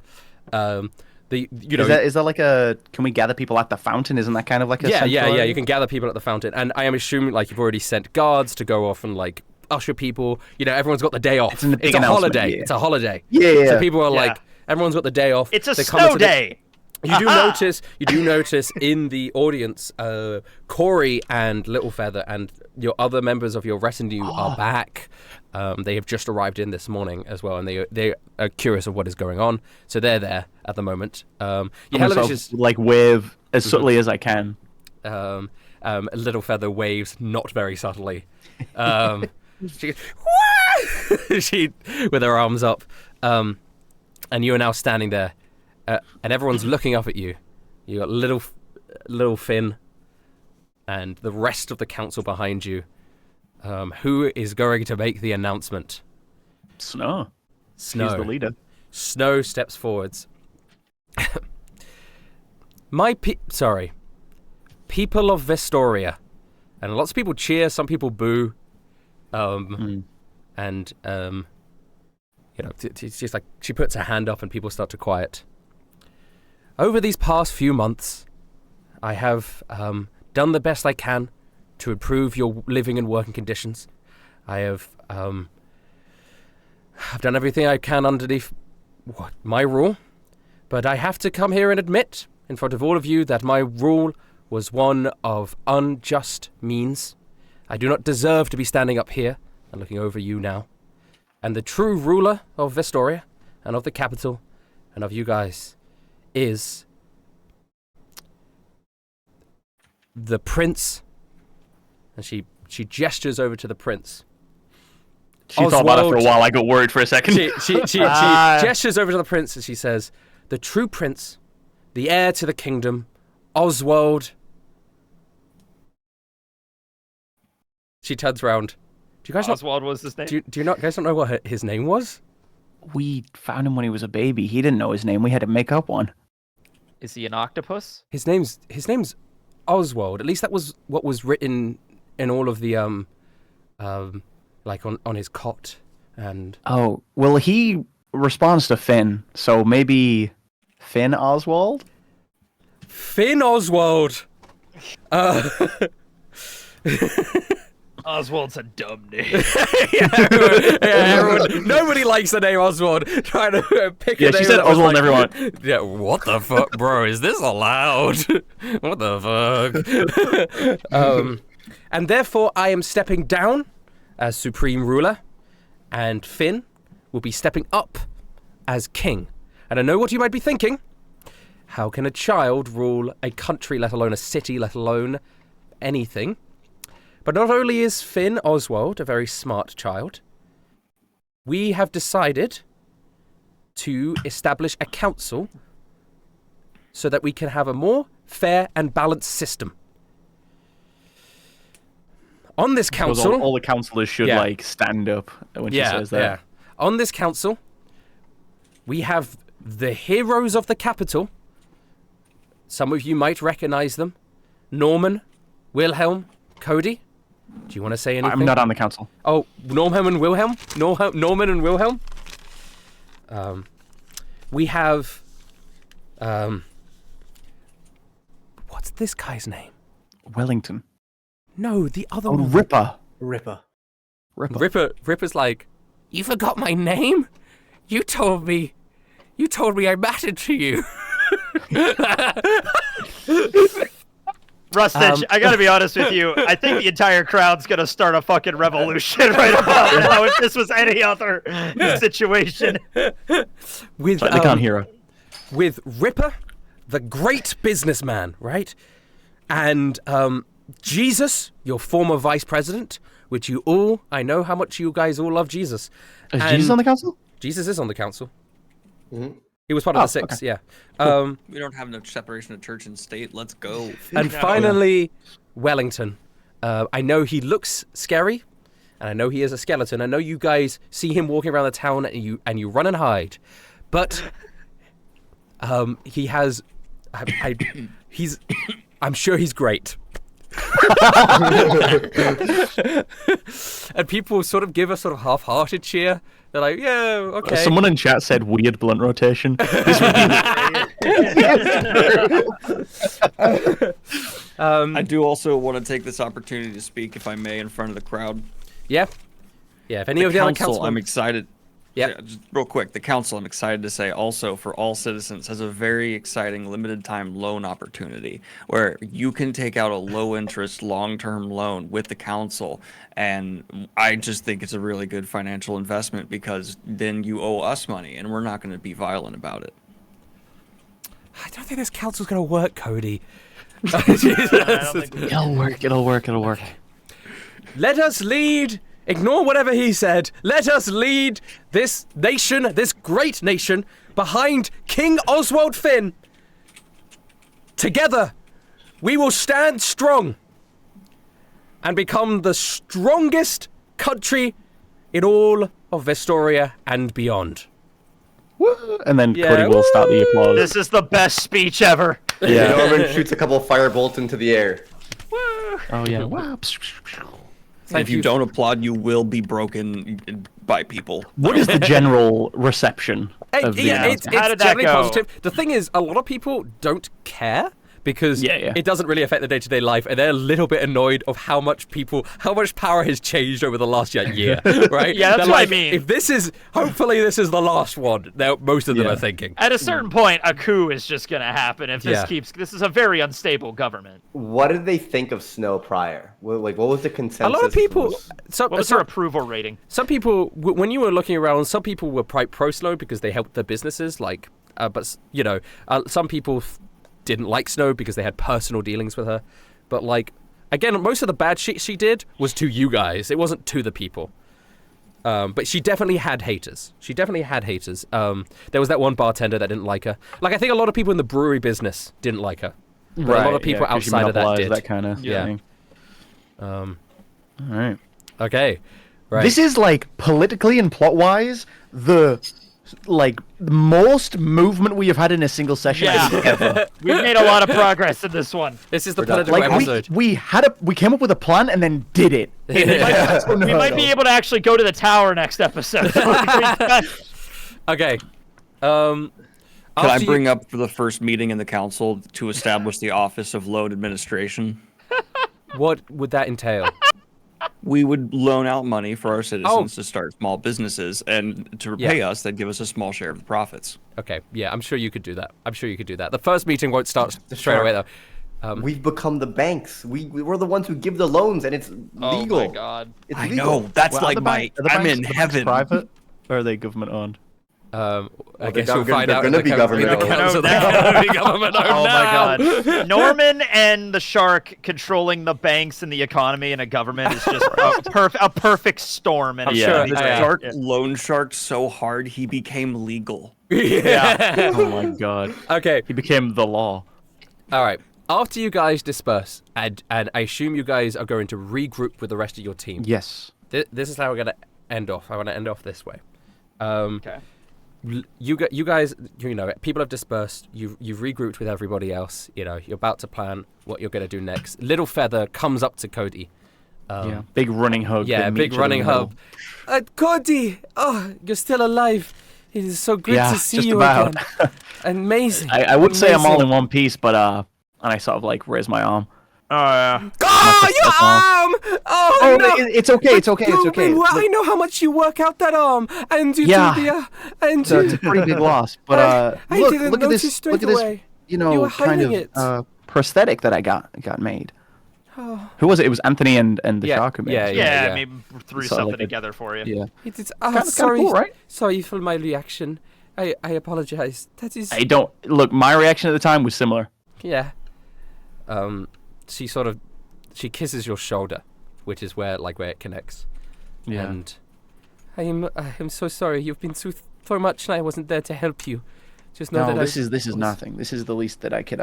Is that like a? Can we gather people at the fountain? Isn't that kind of like a? Yeah. central- You can gather people at the fountain, and I am assuming like you've already sent guards to go off and like usher people. You know, everyone's got the day off. It's a big a announcement, holiday. yeah. It's a holiday. Yeah. So people are Yeah. like, everyone's got the day off. It's a They come snow into the- day. You do notice in the audience, Corey and Littlefeather and your other members of your retinue are back. They have just arrived in this morning as well, and they are curious of what is going on. So they're there at the moment. Helena just like wave as subtly as I can. Littlefeather waves not very subtly. She with her arms up, and you are now standing there. And everyone's looking up at you. You got little Finn, and the rest of the council behind you. Who is going to make the announcement? Snow. Snow. He's the leader. Snow steps forwards, People of Vestoria, and lots of people cheer, some people boo, and it's just like she puts her hand up and people start to quiet. Over these past few months, I have done the best I can to improve your living and working conditions. I have I've done everything I can underneath my rule, but I have to come here and admit in front of all of you that my rule was one of unjust means. I do not deserve to be standing up here and looking over you now. And the true ruler of Vestoria and of the capital and of you guys is the prince. And she gestures over to the prince. She thought about it for a while. I got worried for a second. She gestures over to the prince and she says, the true prince, the heir to the kingdom, Oswald. She turns round. Do you guys Oswald was his name? Do you not guys don't know what his name was? We found him when he was a baby. He didn't know his name. We had to make up one. Is he an octopus? His name's Oswald. At least that was what was written in all of the like on his cot and. Oh well, he responds to Finn, so maybe Finn Oswald. Finn Oswald. Oswald's a dumb name. Everyone, nobody likes the name Oswald. Trying to pick a name. Yeah, she said Oswald and everyone. Yeah, what the fuck, bro? Is this allowed? What the fuck? And therefore, I am stepping down as supreme ruler, and Finn will be stepping up as king. And I know what you might be thinking. How can a child rule a country, let alone a city, let alone anything? But not only is Finn Oswald a very smart child, we have decided to establish a council so that we can have a more fair and balanced system. On this council... All the councillors should, like, stand up when she says that. Yeah. On this council, we have the heroes of the capital. Some of you might recognize them. Norman, Wilhelm, Cody. Do you want to say anything? I'm not on the council. Oh, Norman and Wilhelm? Norman and Wilhelm? We have... what's this guy's name? Wellington. No, the other Oh, one. Ripper. Ripper's like, you forgot my name? You told me I mattered to you. Rustage, I gotta be honest with you. I think the entire crowd's gonna start a fucking revolution right about now if this was any other situation. With They can't hear her. With Ripper, the great businessman, right? And Jesus, your former vice president, which you all, I know how much you guys all love Jesus. Is Jesus on the council? Jesus is on the council. Mm-hmm. He was part of the six, okay. yeah. Cool. We don't have no separation of church and state. Let's go. And finally, Wellington. I know he looks scary, and I know he is a skeleton. I know you guys see him walking around the town, and you run and hide. But he has... I'm sure he's great. And people sort of give a sort of half-hearted cheer. They're like, yeah, okay. Someone in chat said weird blunt rotation. I do also want to take this opportunity to speak, if I may, in front of the crowd. Yeah. Yeah, if any of the other council, I'm excited. Yeah. Just real quick, the council, I'm excited to say also for all citizens has a very exciting limited time loan opportunity where you can take out a low interest long-term loan with the council. And I just think it's a really good financial investment because then you owe us money and we're not going to be violent about it. I don't think this council's going to work, Cody. It'll work. Okay. Let us lead. Ignore whatever he said. Let us lead this nation, this great nation, behind King Oswald Finn. Together, we will stand strong and become the strongest country in all of Vestoria and beyond. Woo! And then Yeah, Cody will start the applause. This is the best speech ever. Yeah. Norman shoots a couple of fire bolts into the air. Oh yeah. Wow. And if you don't applaud, you will be broken by people. What is the general reception of the Yeah, it's announcement? How did that generally go? positive. The thing is, a lot of people don't care because Yeah. it doesn't really affect their day-to-day life, and they're a little bit annoyed of how much power has changed over the last year, right? Yeah, that's They're what I like, mean. If hopefully this is the last one, most of them Yeah. are thinking. At a certain point, a coup is just gonna happen if this Yeah. keeps. This is a very unstable government. What did they think of Snow prior? What was the consensus? A lot of people, What was her approval rating? some people, when you were looking around, some people were quite pro-Snow because they helped their businesses, but some people didn't like Snow because they had personal dealings with her. But again, most of the bad shit she did was to you guys. It wasn't to the people. But she definitely had haters. There was that one bartender that didn't like her. I think a lot of people in the brewery business didn't like her. But a lot of people 'cause she outside of that monopolized did. that kind of Yeah. thing. All right. Okay. Right. This is politically and plot-wise the most movement we have had in a single session ever. We've made a lot of progress in this one. This is the done. political Like episode. we came up with a plan and then did it. We might be able to actually go to the tower next episode. Okay. Can I after you- bring up for the first meeting in the council to establish the Office of Loan Administration? What would that entail? We would loan out money for our citizens to start small businesses, and to repay us, they'd give us a small share of the profits. Okay, yeah, I'm sure you could do that. The first meeting won't start straight away, though. We've become the banks. We're the ones who give the loans, and it's legal. Oh my god. It's I legal. know, that's Well, like are the bank- are the I'm banks- in are the banks heaven. Private, or are they government owned? I guess they're we'll find they're out. gonna in the be co- government in the owned. council. No, They're no. gonna be government owned Oh my now. god. Norman and the shark controlling the banks and the economy and a government is just a perfect storm. And sure The Yeah. shark loaned shark so hard he became legal. Yeah. Oh my god. Okay. He became the law. All right. After you guys disperse, and I assume you guys are going to regroup with the rest of your team. Yes. This is how we're gonna end off. I want to end off this way. Okay. You guys, people have dispersed. You've regrouped with everybody else. You're about to plan what you're gonna do next. Little Feather comes up to Cody. Yeah. Big running hug. Yeah, they meet big each other running in the middle. hub. Cody, you're still alive. It is so good Yeah, to see just you about. again. Amazing. I would say I'm all Amazing. in one piece, but and I sort of raise my arm. Oh yeah. Oh, your arm! Oh, no! It's okay. It's okay. It's okay. I know how much you work out that arm, and you Yeah. do and So it's a pretty big loss. But I look didn't at notice this. straight Look at this. away. You You were kind hiding of it. prosthetic that I got made. Who was it? It was Anthony and the Yeah, shark who made yeah, it. Yeah, yeah. maybe threw Sort of something like a- together for you. Yeah. It is. Kinda Sorry, cool, right? sorry for my reaction. I apologize. That is. I don't look. My reaction at the time was similar. Yeah. She kisses your shoulder, which is where it connects. Yeah. And I am so sorry. You've been through so much, and I wasn't there to help you. Just know No, that this is nothing. This is the least that I could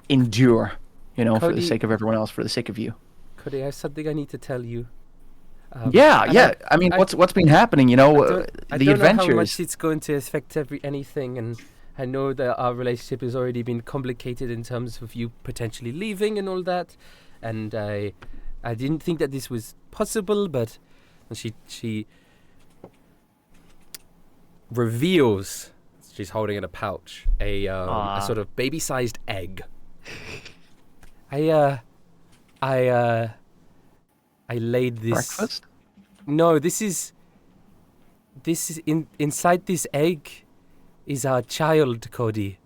endure. For the Cody- sake of everyone else, for the sake of you. Cody, I have something I need to tell you. Yeah, and yeah. I mean, what's been happening? I the don't know how adventures. much it's going to affect anything, and I know that our relationship has already been complicated in terms of you potentially leaving and all that. And I didn't think that this was possible, but she reveals, she's holding in a pouch a sort of baby-sized egg. I laid this. Breakfast? No, this is inside this egg is our child, Cody.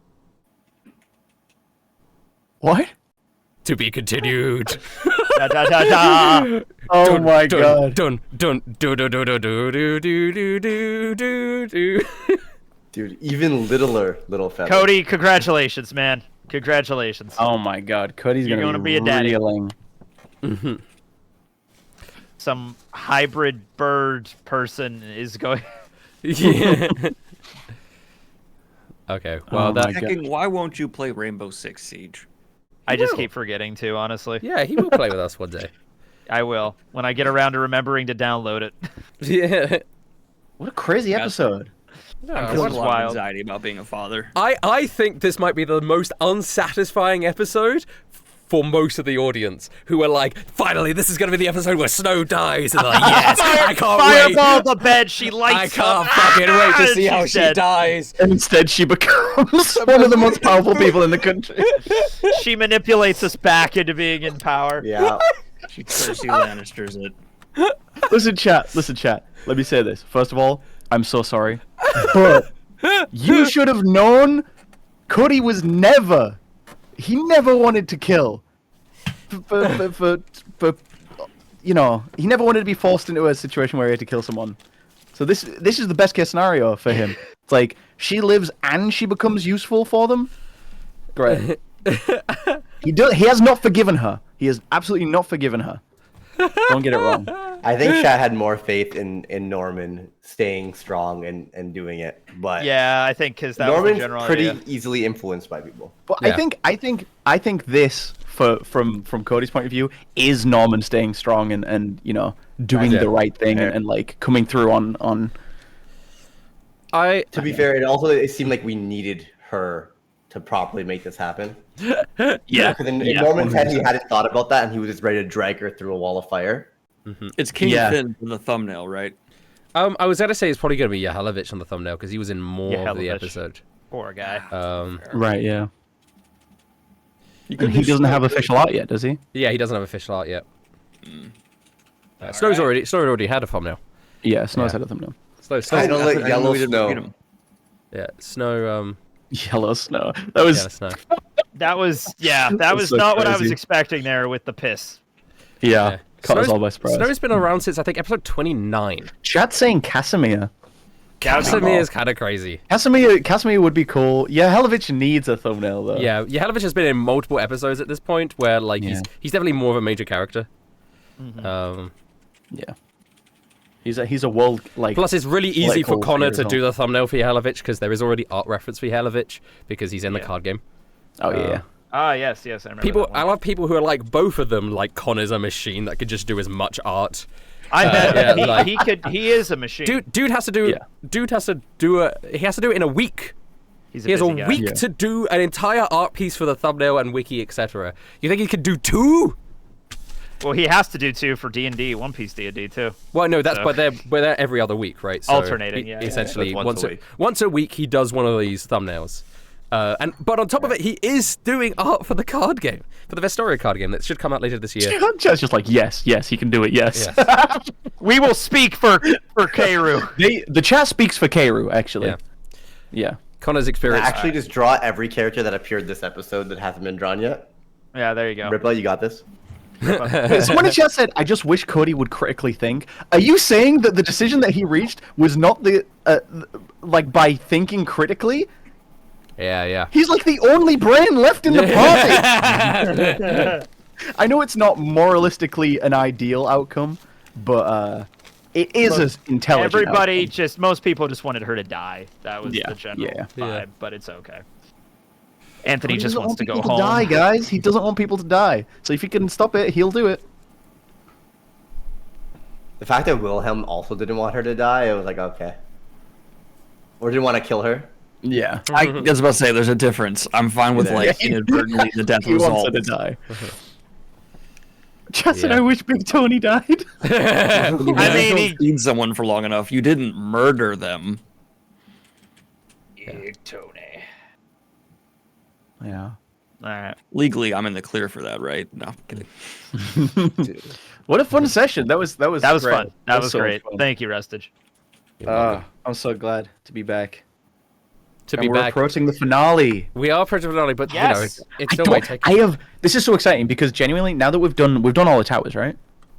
What? To be continued. Da, da, da, da. Oh my god. Dun do do do do do do do do do do. Dude, even little feather. Cody, congratulations, man. Congratulations. Oh my god. Cody's You're gonna gonna be a daddy. reeling. Some hybrid bird person is going. Yeah. Okay. Well, Oh that. my God. Hacking, why won't you play Rainbow Six Siege? I just will. keep forgetting to, honestly. Yeah, he will play with us one day. I will when I get around to remembering to download it. Yeah. What a crazy episode. I'm This feeling is a lot wild. of anxiety about being a father. I think this might be the most unsatisfying episode for most of the audience, who are like, finally, this is going to be the episode where Snow dies. And they're like, yes, I can't wait. Fireball the bed. She I lights can't up. fucking wait to Ah, see how she's she dead. dies. And instead, she becomes one of the most powerful people in the country. She manipulates us back into being in power. Yeah. She Cersei Lannister's it. Listen, chat. Let me say this. First of all, I'm so sorry. But you should have known Cody was never... He never wanted to kill. For you know, he never wanted to be forced into a situation where he had to kill someone. So this is the best case scenario for him. It's like, she lives and she becomes useful for them. Great. He has not forgiven her. He has absolutely not forgiven her. Don't get it wrong. I think Shat had more faith in Norman staying strong and doing it, but Yeah, I think because that was the Norman's general pretty idea. easily influenced by people. But Yeah. I think this from Cody's point of view is Norman staying strong and you know, doing Yeah. the right thing and like coming through on To be fair, it seemed like we needed her to properly make this happen. yeah. Because in Norman's head, he hadn't thought about that, and he was just ready to drag her through a wall of fire. It's King Yeah. Finn in the thumbnail, right? I was gonna say it's probably gonna be Yahalovich on the thumbnail because he was in more of the Yahalovich. episode. Poor guy. Right, yeah. You And could he do doesn't Snow, have too. official art yet, does he? Yeah, he doesn't have official art yet. Snow's already had a thumbnail. Yeah, Snow's Yeah. had a thumbnail. Snow, I know, like I yellow we didn't snow. read 'em. yeah, Snow. Yellow Snow. That was Yeah, Snow. That was that was so not what I was crazy. expecting there with the piss. yeah. Caught us all by surprise. Snow's been around since I think episode 29. Chat saying Casimir. Casimir is kind of crazy. Casimir would be cool. Yeah, Helovich needs a thumbnail though. Yeah, Yahalovich has been in multiple episodes at this point, where like Yeah. he's definitely more of a major character. Yeah. He's a world like. Plus, it's really easy for cool Connor figure to as do well. the thumbnail for Yahalovich because there is already art reference for Yahalovich because he's in the card game. Oh yeah. Ah, yes, I remember. People, that one. I love people who are like both of them. Like Connor's a machine that could just do as much art. I bet yeah, like- he could. He is a machine. Dude has to do. Yeah. Dude has to do it. He has to do it in a week. He's He has a busy guy. week Yeah. to do an entire art piece for the thumbnail and wiki, etc. You think he could do 2? Well, he has to do 2 for D&D, One Piece D&D too. Well, no, that's So- but they're every other week, right? So Alternating, yeah. Essentially, That's once a week. once a week he does one of these thumbnails. But on top of it, he is doing art for the card game, for the Vestoria card game that should come out later this year. Chat's just like yes, he can do it. Yes. Yes. We will speak for Keiru. The chat speaks for Keiru actually. Yeah. Yeah. Connor's experience. Actually, just draw every character that appeared this episode that hasn't been drawn yet. Yeah, there you go. Ripley, you got this. Someone in chat said, "I just wish Cody would critically think." Are you saying that the decision that he reached was not the like by thinking critically? Yeah. He's like the only brain left in the party. I know it's not moralistically an ideal outcome, but it is as intelligent. Everybody, outcome. most people just wanted her to die. That was Yeah, the general yeah. vibe, Yeah. but it's okay. Anthony He just doesn't wants want to go people home. Die, guys. He doesn't want people to die. So if he can stop it, he'll do it. The fact that Wilhelm also didn't want her to die, I was like, okay. Or didn't want to kill her. Yeah. I was about to say there's a difference. I'm fine with Yeah. like inadvertently the death He wants result. her to die. Chat said, Yeah. "I wish Big Tony died." I mean, You've seen someone for long enough. You didn't murder them. Tony. Yeah. All right. Legally, I'm in the clear for that, right? No, kidding. What a fun session. That was That was great. fun. That was so great. fun. Thank you, Rustage. I'm so glad to be back. To And be we're back, approaching the finale. we are approaching the finale, but you know, Yes. it I still might don't- take. I have. This is so exciting because genuinely, now that we've done all the towers, right?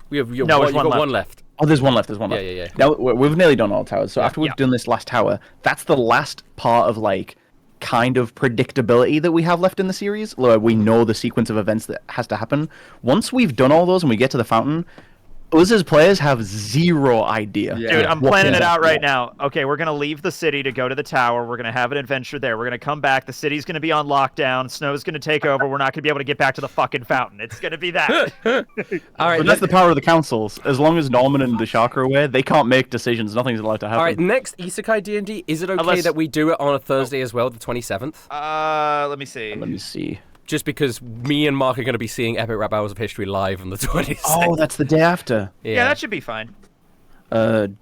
We have No, one, there's you've one got left. one left. Oh, there's one left. There's one Yeah, left. yeah. Now we've nearly done all the towers. So after we've Yeah. done this last tower, that's the last part of like kind of predictability that we have left in the series. Where we know the sequence of events that has to happen. Once we've done all those and we get to the fountain, us as players have zero idea. Yeah. Dude, I'm what planning is it out happening. right now. Okay, we're gonna leave the city to go to the tower. We're gonna have an adventure there. We're gonna come back. The city's gonna be on lockdown. Snow's gonna take over. We're not gonna be able to get back to the fucking fountain. It's gonna be that. All right, But that's the power of the councils. As long as Norman and the Shark are aware, they can't make decisions. Nothing's allowed to happen. all right. Next Isekai D&D. Is it okay Unless- that we do it on a Thursday as well, the 27th? Let me see. Let me see. Just because me and Mark are going to be seeing Epic Rap Battles of History live on the 26th. Oh, that's the day after. Yeah, that should be fine. The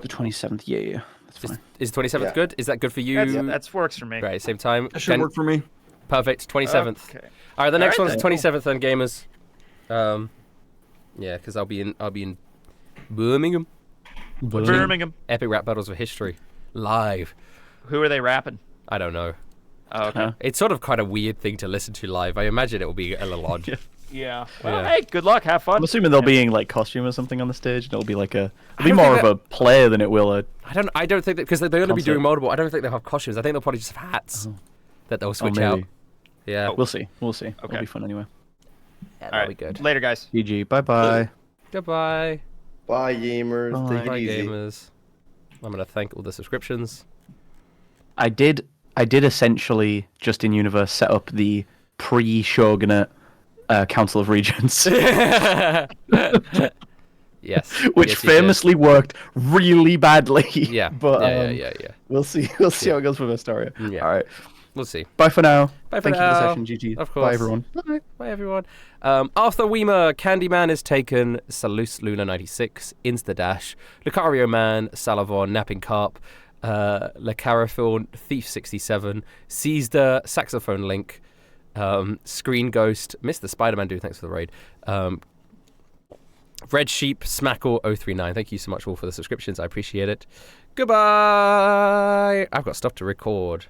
27th. Yeah. That's fine. Is 27th Yeah. good? Is that good for you? That's works for me. Right, same time. That should Then- work for me. Perfect. 27th. Okay. All right, the next All one right is then. 27th then, gamers. Yeah, because I'll be in Birmingham. Birmingham. Epic Rap Battles of History live. Who are they rapping? I don't know. Oh, okay. Huh? It's sort of quite a weird thing to listen to live. I imagine it will be a little odd. Yeah. Well, Yeah. hey, good luck. Have fun. I'm assuming there'll be like costume or something on the stage, and it'll be like don't more think of a player than it will a. I don't think that because they're going to be doing Concert. multiple. I don't think they'll have costumes. I think they'll probably just have hats that they'll switch out. maybe. Yeah, We'll see. We'll see. It'll Okay. be fun anyway. yeah All that'll right. be good. Later, guys. GG. Bye bye. Goodbye. Bye, gamers. Bye. Take it Bye, easy. gamers. I'm gonna thank all the subscriptions. I did essentially just in universe set up the pre-Shogunate Council of Regents, Yes. which Yes, you did. famously worked really badly. Yeah. but yeah. we'll see. We'll see how it goes with Astoria. Yeah. All right. We'll see. Bye for now. Bye for Thank now. you for the session, GG. Of course. Bye everyone. Bye. Bye, everyone. Arthur Weimer, Candyman is taken, Salus Luna 96, Instadash, Lucario Man, Salavon, Napping Carp, Lecarafil, Thief 67, Caesar, Saxophone Link, Screen Ghost, Mr. Spider-Man Dude, thanks for the raid. Red Sheep, Smackle 039, thank you so much all for the subscriptions, I appreciate it. Goodbye! I've got stuff to record.